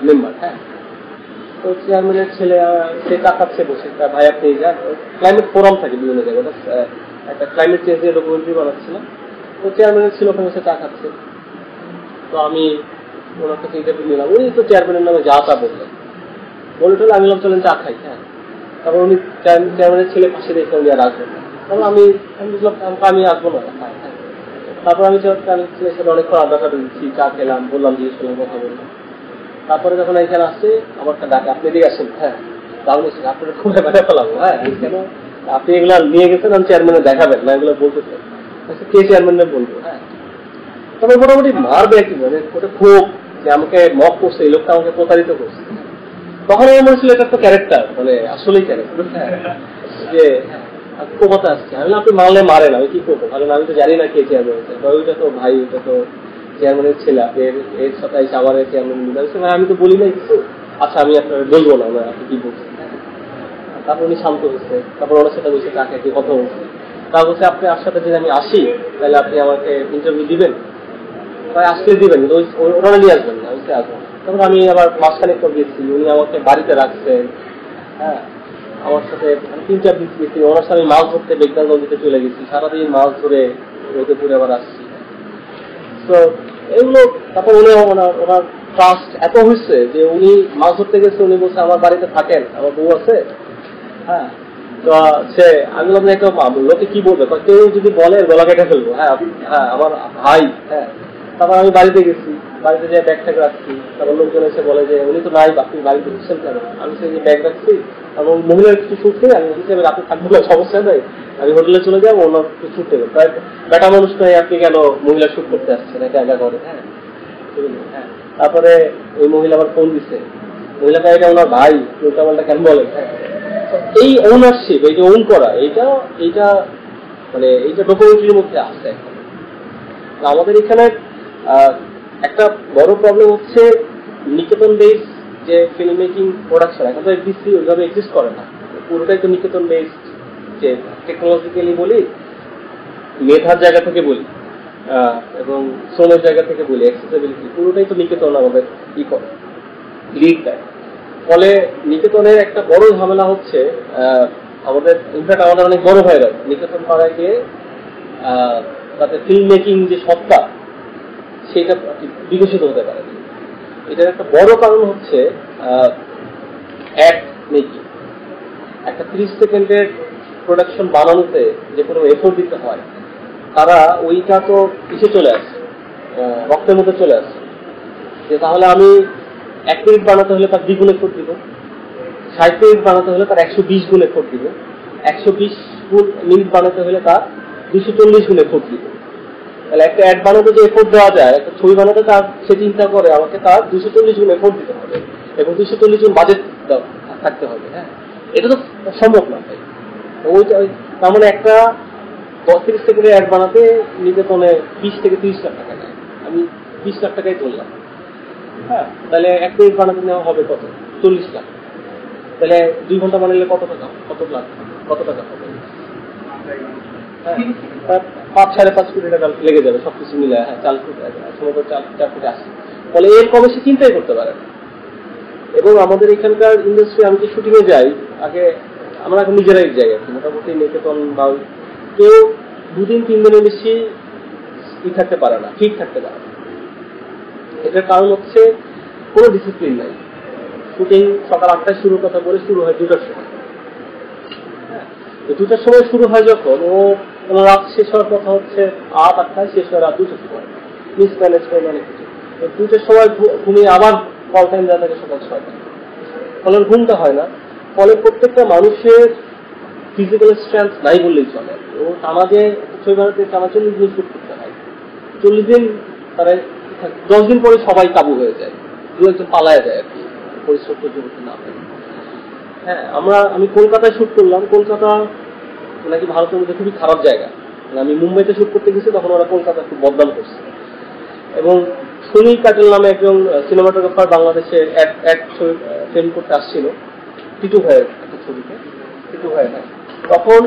মেম্বার। হ্যাঁ, তো চেয়ারম্যানের ছেলে সে টাকাচ্ছে বসে, ভাই আপনি যান, ক্লাইমেট ফোরাম থাকে বিভিন্ন জায়গায়, একটা ক্লাইমেট চেঞ্জের ডকুমেন্টারি বানাচ্ছিলাম, তো চেয়ারম্যানের ছিল ওখানে বসে চা খাচ্ছে। তো আমি ওনার কাছে ইন্টারভিউ নিলাম, উনি তো চেয়ারম্যানের নামে যা তা বললেন, বলে টলে আমি বললাম চলেন চা খাই। হ্যাঁ, তারপর উনি চেয়ারম্যানের ছেলে পাশে দেখে উনি আর আসবেন না, তারপর আমি বুঝলাম আমি আসবো না। হ্যাঁ, তারপর আমি ছেলের সাথে অনেকক্ষণ আড্ডা টাড্ডা দিচ্ছি, চা খেলাম, বললাম জিজ্ঞেস করলাম, কথা বললাম। তারপরে যখন এখানে আসছে আমার একটা ডাকে, আপনি এদিকে আসেন। হ্যাঁ, তাহলে আপনার খুব ব্যাপারে ফেলাবো। হ্যাঁ, কেন আপনি এগুলা নিয়ে গেছেন, আমি চেয়ারম্যানে দেখাবেন না, এগুলো বলতে চাই, কে চেয়ারম্যানে বলবো। হ্যাঁ, তবে মোটামুটি মারবে কি, মানে ওটা খুব যে আমাকে মক করছে, এই লোকটা আমাকে প্রতারিত করছে। তখন আমার মনে ছিল এটা তো ক্যারেক্টার, মানে আসলেই ক্যারেক্টার। হ্যাঁ, যে ক্ষমতা আসছে, আমি আপনি মারলে মারেন, আমি কি করবো, কারণ আমি তো জানি না কে চেয়ারম্যান হচ্ছে, ওইটা তো ভাই, ওইটা তো চেয়ারম্যানের ছেলে, এর সাথে এসে আবার চেয়ারম্যান বলছে, ভাই আমি তো বলি নাই কিছু, আচ্ছা আমি আপনার বলবো না, আপনি কি বলছেন। তারপর উনি শান্ত হচ্ছে, তারপর ওনার সাথে বসে তাকে একটি কথা বলছে, তা বলছে আপনি আর সাথে যদি আমি আসি তাহলে আপনি আমাকে ইন্টারভিউ দিবেন, তাই আসলে দিবেন, ওনারা নিয়ে আসবেন না, আমি আসবো। তারপর আমি আবার মাঝখানে একটু গেছি, উনি আমাকে বাড়িতে রাখছেন। হ্যাঁ, আমার সাথে 3-4 দিন গেছি, ওনার সাথে মাছ ধরতে বেগদাল নদীতে চলে গেছি, সারাদিন মাছ ধরে রোদে পুরে আবার আসছি। তো এগুলো তারপর উনি ওনার ট্রাস্ট এত হয়েছে যে উনি মাছ ধরতে গেছে, উনি বলছে আমার বাড়িতে থাকেন, আমার বউ আছে। হ্যাঁ, তো সে আমি বললাম একটা লোকে কি বলবে, কেউ যদি বলে গলা কেটে ফেলবো। হ্যাঁ হ্যাঁ, আমার ভাই। হ্যাঁ, তারপর আমি বাড়িতে গেছি, বাড়িতে যে ব্যাগ ট্যাগ রাখছি, তারপর লোকজন এসে বলে যে উনি তো নাই, আপনি বাড়িতে ঢুকছেন কেন। আমি সেই যে ব্যাগ রাখছি এবং মহিলার কিছু শুট করে আমি বলছি আপনি থাকবো না, সমস্যা নেই, আমি হোটেলে চলে যাবো, ওনার শুট দেবো। তাই বেটা মানুষ নয়, আপনি কেন মহিলা শুট করতে আসছেন একা একা করে। হ্যাঁ, হ্যাঁ, তারপরে ওই মহিলা আবার ফোন দিচ্ছে, মহিলাটা এটা ওনার ভাই, উল্টা পাল্টা কেন বলেন। হ্যাঁ, এই ওনারশিপ, এই যে ওন করা, এইটা মানে এইটা ডকুমেন্টারির মধ্যে আছে। আমাদের এখানে একটা বড় প্রবলেম হচ্ছে নিকেতন বেস যে ফিল্ম মেকিং প্রোডাকশন, এখন তো এফডিসি ওইভাবে এক্সিস্ট করে না, পুরোটাই তো নিকেতন বেস, যে টেকনোলজিক্যালি বলি, মেধার জায়গা থেকে বলি এবং শ্রমের জায়গা থেকে বলি, অ্যাক্সেসিবিলিটি পুরোটাই তো নিকেতন আমাদের লিড দেয়। ফলে নিকেতনের একটা বড় ঝামেলা হচ্ছে আমাদের, ইনফ্যাক্ট আমাদের অনেক বড় ভাইরা নিকেতন পাড়ায় গিয়ে তাদের ফিল্ম মেকিং যে সত্তা সেটা বিকশিত হতে পারে। এটার একটা বড় কারণ হচ্ছে অ্যাড মেকিং। একটা 30 সেকেন্ডের প্রোডাকশন বানানোতে যে কোনো এফোর্ট দিতে হয়, তারা ওইটা তো কিসে চলে আসে, রক্তের মধ্যে চলে আসে। যে তাহলে আমি 1 মিনিট বানাতে হলে তার 2 গুণ এফোর্ট দিব, 60 মিনিট বানাতে হলে তার 120 গুণ এফোর্ট দিব, 120 মিনিট বানাতে হলে তার 240 গুণ এফোর্ট দিব। তাহলে একটা অ্যাড বানাতে যে এফোর্ট দেওয়া যায়, একটা ছবি বানাতে তার সে চিন্তা করে আমাকে তার 240 গুণ এফোর্ট দিতে হবে এবং 240 গুণ বাজেট থাকতে হবে। হ্যাঁ, এটা তো সম্ভব না ভাই। ওইটা তার মানে একটা 30 সেকেন্ডের অ্যাড বানাতে নিকেতনে 20 থেকে 30 লাখ টাকা নেয়, আমি 20 লাখ টাকাই ধরলাম। হ্যাঁ, তাহলে 1 মিনিট বানাতে নেওয়া হবে কত, 40 লাখ। তাহলে 2 ঘন্টা বানালে কত টাকা, কত টাকা হবে? হ্যাঁ, 5-5.5 কোটি টাকা লেগে যাবে সবকিছু মিলে। হ্যাঁ, 4 কোটি আসে। ফলে এর কমে সে চিন্তাই করতে পারে না। এবং আমাদের এখানকার ইন্ডাস্ট্রি, আমি যে শুটিং এ যাই, আগে আমরা এখন নিজেরাই যাই আর কি, মোটামুটি নিকেতন বা কেউ 2-3 দিনের বেশি থাকতে পারে না, ঠিক থাকতে পারে না। এটার কারণ হচ্ছে কোনো ডিসিপ্লিন নাই। শুটিং সকাল 8টায় শুরুর কথা বলে শুরু হয় 2টার সময়। হ্যাঁ, 2টার সময় শুরু হয় যখন কোনো রাত শেষ হওয়ার কথা হচ্ছে 8-8টায়, শেষ হয় রাত 2টার সময়। মিসম্যানেজমেন্ট অনেক কিছু। 2টার সময় ঘুমিয়ে আবার কল টাইম দেওয়া থাকে সকাল 6টায়, ফলে ঘুমটা হয় না। ফলে প্রত্যেকটা মানুষের ফিজিক্যাল স্ট্রেংথ নাই বললেই চলে। ও টানা ছবি বানাতে টানা 40 দিন শুট করতে হয়। 40 দিন তারা 10 দিন পরে সবাই কাবু হয়ে যায়, 2-1 জন পালায় যায় আর কি, পরিশ্রম করতে না পারে। হ্যাঁ, আমি কলকাতায় শুট করলাম। কলকাতা নাকি ভারতের মধ্যে খুবই খারাপ জায়গা। আমি মুম্বাইতে শুট করতে গেছি, তখন ওরা কলকাতা খুব বদনাম করছে এবং সুনীল কাটেল নামে একজন সিনেমাটোগ্রাফার বাংলাদেশে এক ফিল্ম করতে আসছিল টিটু ভাইয়ের একটা ছবিতে, টিটু ভাইয়ের। তখন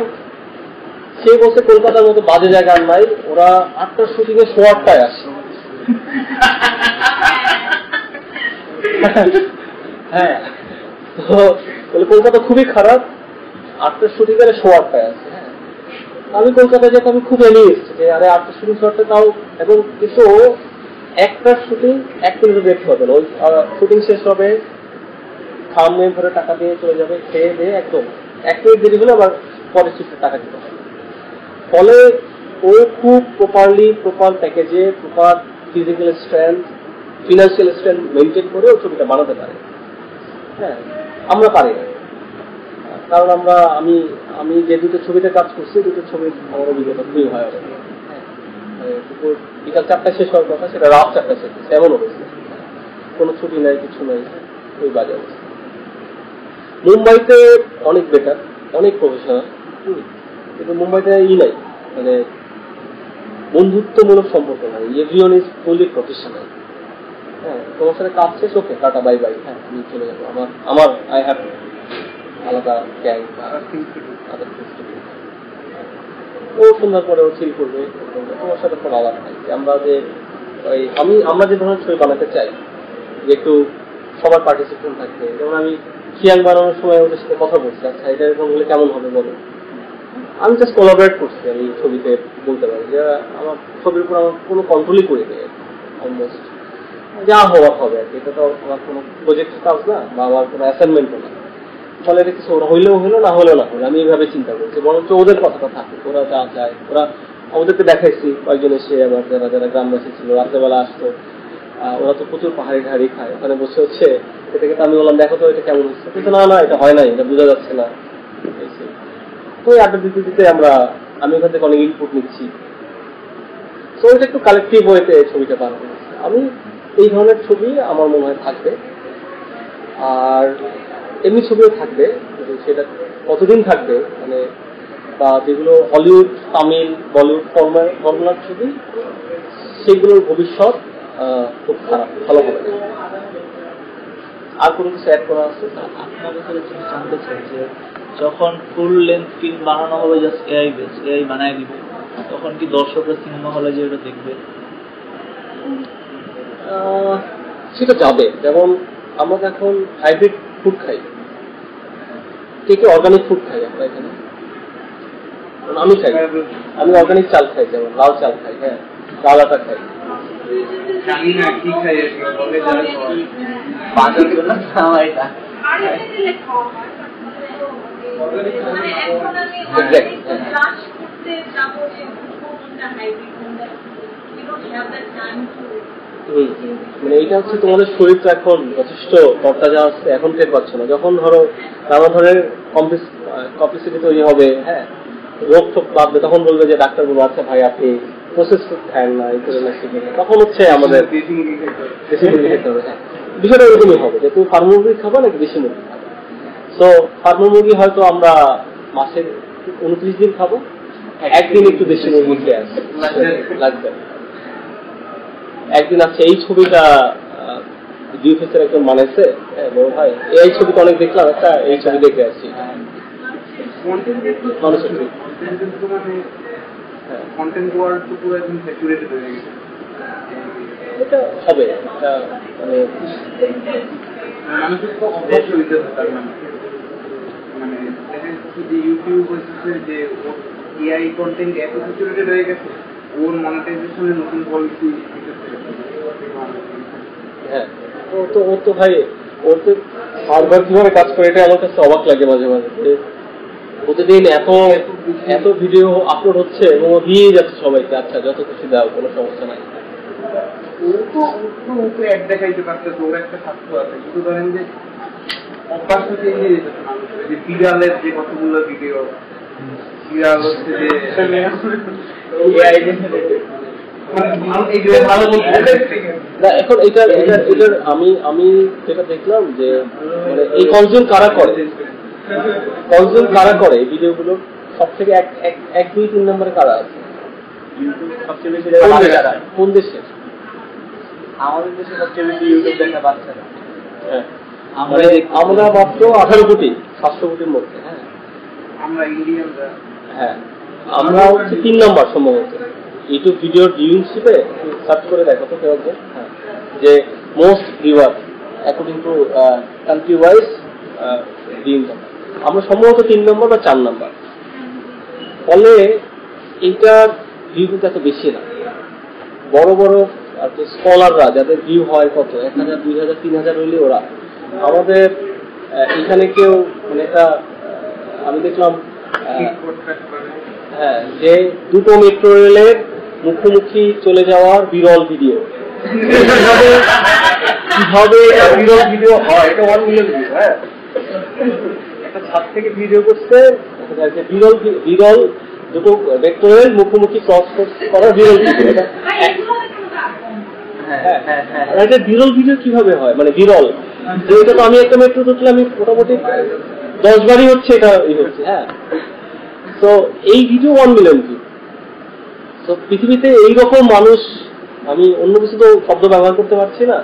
সে বলছে কলকাতার মতো বাজে জায়গা আর নাই, ওরা 8টার শুটিং এ 8:15 আসে। হ্যাঁ, তো কলকাতা খুবই খারাপ, 8টার শুটিং এ 8:15 আসে। হ্যাঁ, আমি কলকাতায় যেতে আমি খুব এলিয়ে এসেছি যে আরে 8টার শুটিং 8টা তাও, এবং কিন্তু 1টার শুটিং 1 মিনিট দেখতে হবে না, ওই শুটিং শেষ হবে, খামে ধরে টাকা দিয়ে চলে যাবে, খেয়ে দিয়ে একদম 1 মিনিট দেরি হলে আবার পরের শিফটে টাকা দিতে হবে। ফলে ও খুব প্রপার প্যাকেজে, proper physical strength, financial strength maintain করে ও ছবিটা বানাতে পারে। হ্যাঁ, আমরা পারি না, কারণ আমি যে দুটো ছবিতে কাজ করছি, দুটো ছবির আমার অভিজ্ঞতা খুবই ভয়াবহ। দুপুর বিকাল 4টায় শেষ হওয়ার কথা, সেটা রাত 4টায় শেষ হচ্ছে, এমন অবস্থা, কোনো ছুটি নাই, কিছু নাই, ওই বাজে অবস্থা। মুম্বাইতে অনেক বেটার, অনেক প্রফেশনাল, কিন্তু মুম্বাইতে নাই, মানে বন্ধুত্বমূলক সম্পর্ক নাই, এভরিওয়ান ইজ ফুলি প্রফেশনাল। হ্যাঁ, তোমার সাথে কাজ শেষ, ওকে টাটা বাই বাই, হ্যাঁ আমি চলে যাবো, আমার আই হ্যাভ আলাদা গ্যাং, ও সন্ধ্যার পরে ও চিল করবে, তোমার সাথে কোনো আলাদা নাই। আমরা যে ধরনের ছবি বানাতে চাই, যে একটু সবার পার্টিসিপেশন থাকবে, যেমন আমি খিয়াং বানানোর সময় ওদের সাথে কথা বলছি, আচ্ছা এটা এরকম হলে কেমন হবে বলো, আমি জাস্ট কোলাবরেট করছি। আমি ছবিতে বলতে পারি যে আমার ছবির উপর আমার কোনো কন্ট্রোলই করি নেই, অলমোস্ট যা হওয়ার হবে আর কি, এটা তো আমার কোনো প্রজেক্ট কাজ না, বা আমার কোনো অ্যাসাইনমেন্টও না। ফলে কিছু ওরা হইলেও হলো, না হলেও না হলো, আমি এইভাবে চিন্তা করছি, বরঞ্চ ওদের কথাটা থাকে, ওরা যা চায়। ওদেরকে দেখাইছি কয়েকজন এসে, আবার যারা গ্রামবাসী ছিল রাত্রেবেলা আসতো, ওরা তো প্রচুর পাহাড়ি ঢাড়ি খায়, ওখানে বসে হচ্ছে এটাকে, আমি বললাম দেখো তো এটা কেমন হচ্ছে, কিন্তু না এটা হয় নাই, এটা বোঝা যাচ্ছে না। তো এই আড্ডা দিতে আমি ওখান থেকে অনেক ইনপুট নিচ্ছি, তো এটা একটু কালেক্টিভ ওয়েতে ছবিটা পার করেছি। আমি এই ধরনের ছবি আমার মনে হয় থাকবে, আর এমনি ছবিও থাকবে, সেটা কতদিন থাকবে, মানে বা যেগুলো হলিউড, তামিল, বলিউড ফর্মুলার ছবি, সেগুলোর ভবিষ্যৎ খুব খারাপ, ভালো হবে না। আর কোনো কিছু অ্যাড করা আছে? আপনার কাছে জানতে চাই যে যখন ফুল লেন্থ ফিল্ম বানানো হবে, জাস্ট এআই বানায় দিবে, তখন কি দর্শকরা সিনেমা হলে যে ওটা দেখবে? সেটা যাবে। যেমন আমরা এখন হাইব্রিড ফুড খাই, কে অর্গানিক ফুড খাই আমরা এখানে, আমি খাই, আমি অর্গানিক চাল খাই, যেমন লাল চাল খাই, হ্যাঁ লাল আটা খাই, জানি না কি খাই, বলে যারা বাজার জন্য এটা মানে এইটা হচ্ছে তোমাদের শরীরটা এখন যথেষ্ট তরতাজা আছে, এখন টের পাচ্ছ না। যখন ধরো নানা ধরনের কমপ্লিসিটি তৈরি হবে, হ্যাঁ রোগ টোগ বাঁধবে, তখন বলবে যে ডাক্তার বলবো আচ্ছা ভাই আপনি প্রসেস ফুড খান না, এই করে না, তখন হচ্ছে আমাদের দেশি মুরগি খেতে হবে। হ্যাঁ, বিষয়টা এরকমই হবে যে তুমি ফার্ম মুরগি খাবা নাকি দেশি মুরগি খাবো। তো ফার্ম মুরগি হয়তো আমরা মাসের 29 দিন খাবো, একদিন একটু দেশি মুরগি খেয়ে আসবে, লাগবে একদিন। আচ্ছা এই ছবিটা ডিউফেসের একজন মানেছে, হ্যাঁ বড় ভাই এই ছবিটা অনেক দেখলাম, একটা এই ছবি দেখে আসছি, মানুষের এটা হবে, এটা মানে মানুষের তো অভ্যাস হইতে হবে, মানে যে ইউটিউব হচ্ছে যে এআই কন্টেন্ট এত স্যাচুরেটেড হয়ে গেছে, ওর মনিটাইজেশনের নতুন পলিসি। হ্যাঁ, ও তো ভাই ওর তো বারবার কিভাবে কাজ করে, এটা আমার কাছে অবাক লাগে মাঝে মাঝে। প্রতিদিন এত ভিডিও আপলোড হচ্ছে এবং ও দিয়ে যাচ্ছে সবাইকে, আচ্ছা যত কিছু দাও, কোনো সমস্যা নাই। ওকে অ্যাড দেখাইতে পারতেছে, ওর একটা স্বাস্থ্য আছে, কিন্তু ধরেন যে অভ্যাস হচ্ছে এই যে বিড়ালের যে কতগুলো ভিডিও, বিড়াল হচ্ছে যে এখন এটার আমি যেটা দেখলাম যে মানে এই কনজিউম কারা করে এই ভিডিওগুলো সব থেকে 1, 2, 3 নম্বরে কারা আছে সবচেয়ে বেশি, কোন দেশে? আমাদের দেশে সবচেয়ে বেশি ইউটিউব দেখা বাচ্চারা। হ্যাঁ, আমরা মাত্র 18 কোটি 700 কোটির মধ্যে। হ্যাঁ, আমরা ইন্ডিয়ানরা। হ্যাঁ, আমরা হচ্ছে 3 নম্বর সম্ভবত ইউটিউব ভিডিওর ভিউইংশিপে সার্চ করে দেখো তো কেউ একজন। হ্যাঁ, যে most viewer according to country wise viewing, আমরা সম্ভবত 3 নম্বর বা 4 নম্বর। ফলে এইটার ভিউ কিন্তু এত বেশি না। বড় বড় আর কি স্কলাররা যাদের ভিউ হয় কত 1000, 2000, 3000 হইলে ওরা, আমাদের এখানে কেউ মানে একটা আমি দেখলাম হ্যাঁ যে 2টো মেট্রো রেলের মুখোমুখি চলে যাওয়ার বিরল ভিডিও। কিভাবে বিরল ভিডিও হয়, এটা 1 মিলিয়ন ভিউ। হ্যাঁ, একটা ছাদ থেকে ভিডিও করছে, বিরল 2টো মেট্রো রেল মুখোমুখি ক্রস করার বিরল ভিডিও। একটা বিরল ভিডিও কিভাবে হয়, মানে বিরল যে এটা তো আমি একটা মেট্রো ঢুকলে আমি মোটামুটি 10 বারই হচ্ছে এটা হচ্ছে। হ্যাঁ, তো এই ভিডিও 1 মিলিয়ন ভিউ। তো পৃথিবীতে এইরকম মানুষ, আমি অন্য কিছু তো শব্দ ব্যবহার করতে পারছি না,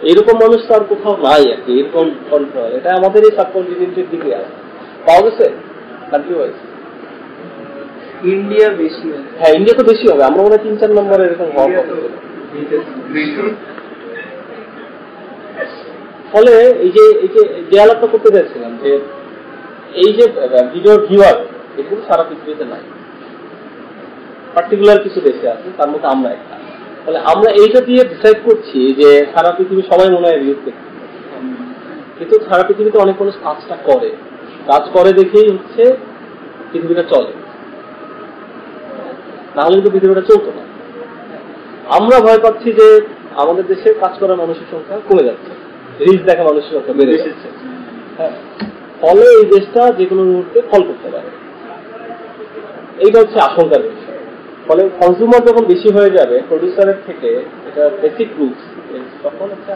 এইরকম মানুষ তো আর কোথাও নাই আর কি, এরকম কন্ট্রোল। এটা আমাদের এই সাবকন্টিনেন্টের দিকে পাওয়া গেছে কান্ট্রি ওয়াইজ। ইন্ডিয়া বেশি। হ্যাঁ, ইন্ডিয়া তো বেশি হবে, আমরা মনে হয় 3-4 নম্বরে এরকম হওয়ার কথা ছিল। ফলে এই যে আলাপটা করতে চাইছিলাম যে এই যে ভিডিওর ভিউয়ার এগুলো সারা পৃথিবীতে নাই, পার্টিকুলার কিছু দেশে আছে, তার মধ্যে আমরা একটা। ফলে আমরা এইটা দিয়ে ডিসাইড করছি যে সারা পৃথিবী সবাই মনে হয় রিভিউ দেখতে, কিন্তু সারা পৃথিবীতে অনেক মানুষ কাজ করে দেখেই হচ্ছে পৃথিবীটা চলে, নাহলে কিন্তু পৃথিবীটা চলতো না। আমরা ভয় পাচ্ছি যে আমাদের দেশে কাজ করা মানুষের সংখ্যা কমে যাচ্ছে, রিচ দেখা মানুষের সংখ্যা বেড়ে যাচ্ছে। হ্যাঁ, ফলে এই দেশটা যে কোনো মুহূর্তে ফল করতে পারে, এইটা হচ্ছে আশঙ্কার বিষয়। ফলে কনজিউমার যখন বেশি হয়ে যাবে প্রডিউসারের থেকে, এটা বেসিক রুলস, তখন হচ্ছে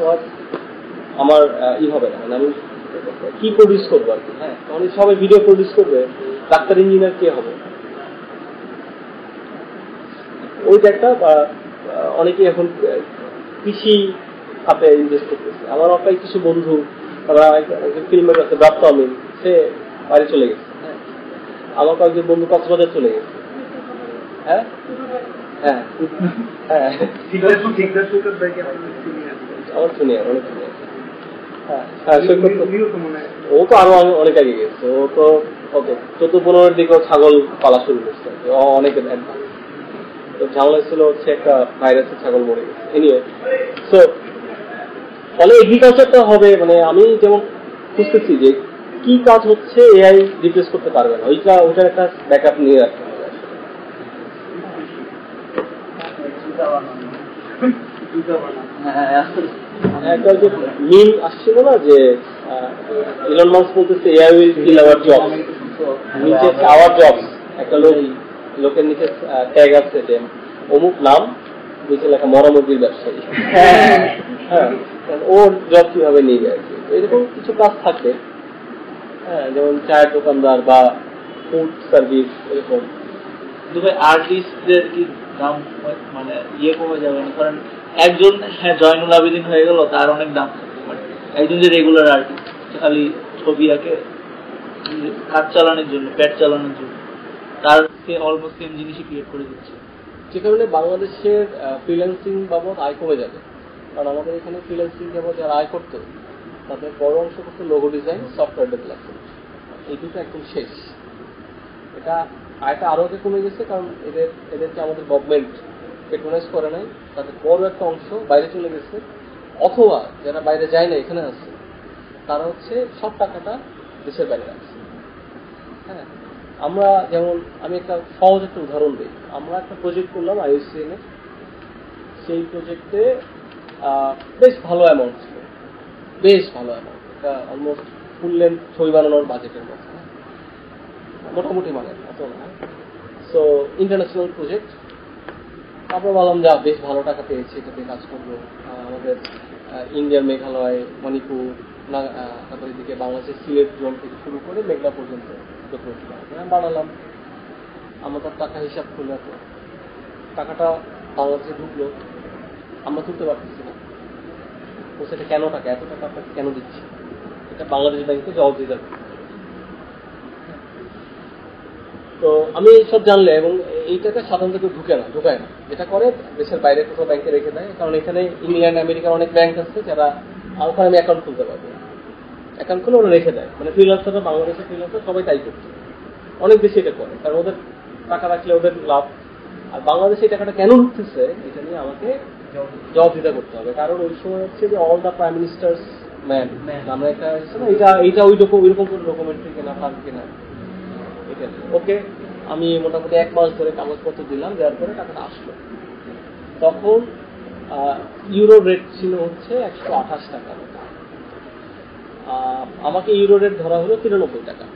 আমার হবে না, মানে আমি কি প্রডিউস করবো আর কি। হ্যাঁ, তখন সবাই ভিডিও প্রডিউস করবে, ডাক্তার ইঞ্জিনিয়ার কে হবে, ওইটা একটা। অনেকে এখন কৃষি খাতে ইনভেস্ট করতেছে। আমার অনেক কিছু বন্ধু, তারা ফিল্মের কাছে ব্রাত্য আমিন, সে বাড়ি চলে গেছে। হ্যাঁ, আমার কয়েকজন বন্ধু কক্সবাজার চলে গেছে। হ্যাঁ হ্যাঁ হ্যাঁ, আমার শুনিয়ার অনেক শুনিয়ার। হ্যাঁ হ্যাঁ, ও তো আরো অনেক আগে গেছে, ও তো কত 14-15 দিকে ছাগল পালা শুরু করছে, অনেক অ্যাডভান্স। তো ঝামেলা ছিল হচ্ছে একটা ভাইরাসে ছাগল মরে গেছে। এনিওয়ে, সো ফলে এগ্রিকালচারটা হবে, মানে আমি যেমন খুঁজতেছি যে কি কাজ হচ্ছে এআই রিপ্লেস করতে পারবে না, ওইটার একটা ব্যাকআপ নিয়ে রাখতে হবে। একটা যে মিম আসছিল না যে ইলন মাস্ক বলতেছে AI will kill our jobs, নিচে আওয়ার জবস, একটা লোকের নিচে ট্যাগ আছে যে অমুক নাম, নিচে লেখা মরামুরগির ব্যবসায়ী। হ্যাঁ, ওর জব কিভাবে নিয়ে যায়, এরকম কিছু কাজ থাকে। হ্যাঁ, যেমন চায়ের দোকানদার বা ফুড সার্ভিস, এরকম। আর্টিস্টদের কি দাম মানে কমে যাবে না? কারণ একজন জয়নুল আবেদিন হয়ে গেল, তার অনেক দাম থাকে, একজন যে রেগুলার আর্টিস্ট খালি ছবি আঁকে কাজ চালানোর জন্য, পেট চালানোর জন্য, তার অলমোস্ট সেম জিনিসই ক্রিয়েট করে দিচ্ছে। যে কারণে বাংলাদেশের ফ্রিল্যান্সিং বাবদ আয় কমে যাবে। কারণ আমাদের এখানে ফ্রিল্যান্সিং বাবদ যারা আয় করতো তাদের বড় অংশ করতো লোগো ডিজাইন, সফটওয়্যার ডেভেলপমেন্ট, এই দুটো একদম শেষ। এটা আয়টা আরো আগে কমে গেছে, কারণ এদেরকে আমাদের গভর্নমেন্ট পেট্রোনাইজ করে নাই, তাদের বড় একটা অংশ বাইরে চলে গেছে, অথবা যারা বাইরে যায় না এখানে আছে, তারা হচ্ছে সব টাকাটা দেশের বাইরে রাখছে। হ্যাঁ, আমরা যেমন আমি একটা সহজ একটা উদাহরণ দিই। আমরা একটা প্রজেক্ট করলাম IUCN এর, সেই প্রজেক্টে বেশ ভালো অ্যামাউন্ট ছিল, বেশ ভালো অ্যামাউন্ট, এটা অলমোস্ট ফুল লেন্থ ছবি বানানোর বাজেটের মতো, মোটামুটি মানে এত না। সো ইন্টারন্যাশনাল প্রজেক্ট, আমরা বললাম যা বেশ ভালো টাকা পেয়েছি, এটাতে কাজ করবো। আমাদের ইন্ডিয়ার মেঘালয়, মণিপুর, তারপর এদিকে বাংলাদেশের সিলেট জোন থেকে শুরু করে মেঘলা পর্যন্ত বানালাম। আমরা তার টাকা হিসাব করলে টাকাটা বাংলাদেশে ঢুকলো, আমরা তুলতে পারতেছি না। বলছে এটা কেন টাকা, এত টাকা আপনাকে কেন দিচ্ছি, এটা বাংলাদেশ ব্যাংকে জবাব দিতে হবে। তো আমি সব জানলে, এবং এই টাকা সাধারণত কেউ ঢুকায় না, যেটা করে দেশের বাইরে কোথাও ব্যাংকে রেখে দেয়, কারণ এখানে ইংল্যান্ড আমেরিকার অনেক ব্যাংক আছে যারা ওখানে আমি অ্যাকাউন্ট খুলতে পারবো, অ্যাকাউন্ট খুলে ওরা রেখে দেয়। মানে ফ্রিল্যান্সাররা, বাংলাদেশের ফ্রিল্যান্সার সবাই তাই করছে, অনেক বেশি এটা করে, কারণ ওদের টাকা রাখলে ওদের লাভ। আর বাংলাদেশে এই টাকাটা কেন ঢুকতেছে এটা নিয়ে আমাকে জবাবদিহিতা করতে হবে, কারণ ওই সময় হচ্ছে যে all the prime ministers man, আমরা একটা এইটা ওইরকম কোনো ডকুমেন্টারি কেনা ফার্ম কেনা, এটা ওকে। আমি মোটামুটি 1 মাস ধরে কাগজপত্র দিলাম, দেওয়ার পরে টাকাটা আসলো। তখন ইউরো রেট ছিল হচ্ছে 128 টাকা, আমাকে ইউরো রেট ধরা হলো 93 টাকা,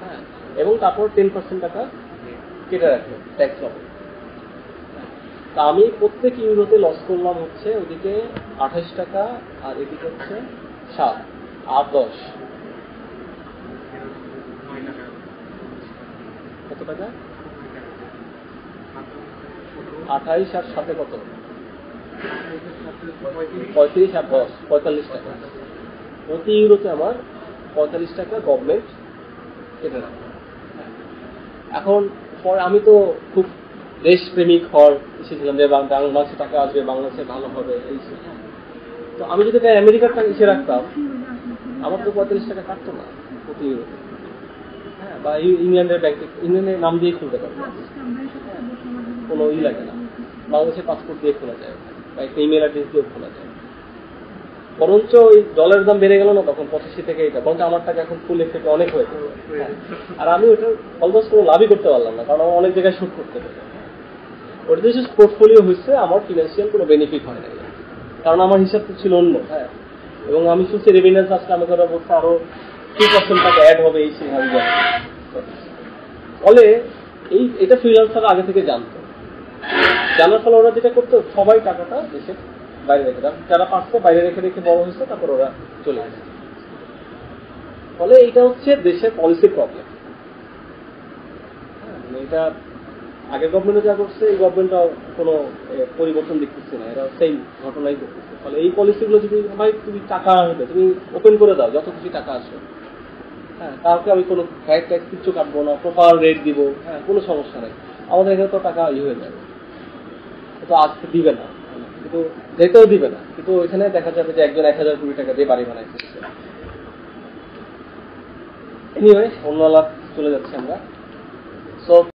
হ্যাঁ, এবং তারপর 10% টাকা কেটে রাখলো ট্যাক্স হবে। তা আমি প্রত্যেক ইউরোতে লস করলাম হচ্ছে ওদিকে 28 টাকা, আর এদিকে হচ্ছে 7 আর 10 কত টাকা, 28 আর 7 কত, 35 আর 10 45 টাকা। প্রতি ইউরোতে আমার 45 টাকা গভর্নমেন্ট কেটে রাখে। এখন পরে আমি তো খুব দেশপ্রেমিক হওয়ার এসেছিলাম যে বাংলাদেশে টাকা আসবে, বাংলাদেশে ভালো হবে এই। তো আমি যদি আমেরিকার টাকা এসে রাখতাম, আমার তো 45 টাকা কাটতো না প্রতি ইউরোতে, হ্যাঁ, বা ইংল্যান্ডের ব্যাংকে, ইংল্যান্ডের নাম দিয়ে খুলতে পারবো, কোনো লাগে না, বাংলাদেশের পাসপোর্ট দিয়ে খোলা যায়, বা একটা ইমেল অ্যাড্রেস দিয়েও খোলা যায়। বরঞ্চ ওই ডলারের দাম বেড়ে গেল না তখন 85 থেকে, এটা বরঞ্চ আমার টাকা এখন ফুল এফেক্ট অনেক হয়েছে, আর আমি ওটা অলমোস্ট কোনো লাভই করতে পারলাম না, কারণ আমার অনেক জায়গায় শুট করতে হবে। ওটা যে পোর্টফোলিও হয়েছে, আমার ফিনান্সিয়াল কোনো বেনিফিট হয় না, কারণ আমার হিসাব তো ছিল অন্য, হ্যাঁ। এবং আমি শুনছি রেভিনিউস আসলে আমি ধরা বলছে আরো 2% টাকা অ্যাড হবে, এই সিদ্ধান্ত জানি। ফলে এটা ফ্রিল্যান্সার আগে থেকে জানতো, জানার ফলে ওরা যেটা করতো, সবাই টাকাটা দেশের বাইরে রেখে দেয়, যারা পারছে বাইরে রেখে বড় হয়েছে, তারপর ওরা চলে গেছে। ফলে এটা হচ্ছে দেশের পলিসির প্রবলেম। এটা আগের গভর্নমেন্টে যা করছে, এই গভর্নমেন্টটাও কোনো পরিবর্তন দেখতেছে না, এরা সেই ঘটনাই করতেছে। ফলে এই পলিসিগুলো যদি ভাই তুমি টাকা আসবে, তুমি ওপেন করে দাও, যত খুশি টাকা আসবে, হ্যাঁ, কাউকে আমি কোনো ফ্যাট ট্যাক্স কিছু কাটবো না, প্রপার রেট দিব, হ্যাঁ, কোনো সমস্যা নেই, আমাদের এখানে তো টাকা হয়ে যাবে, তো আজকে দিবে না, কিন্তু যেতেও দিবে না, কিন্তু ওইখানে দেখা যাবে যে একজন 1000 কোটি টাকা দিয়ে বাড়ি বানাইছে। এনিওয়ে, অন্য আলাপ চলে যাচ্ছে আমরা। সো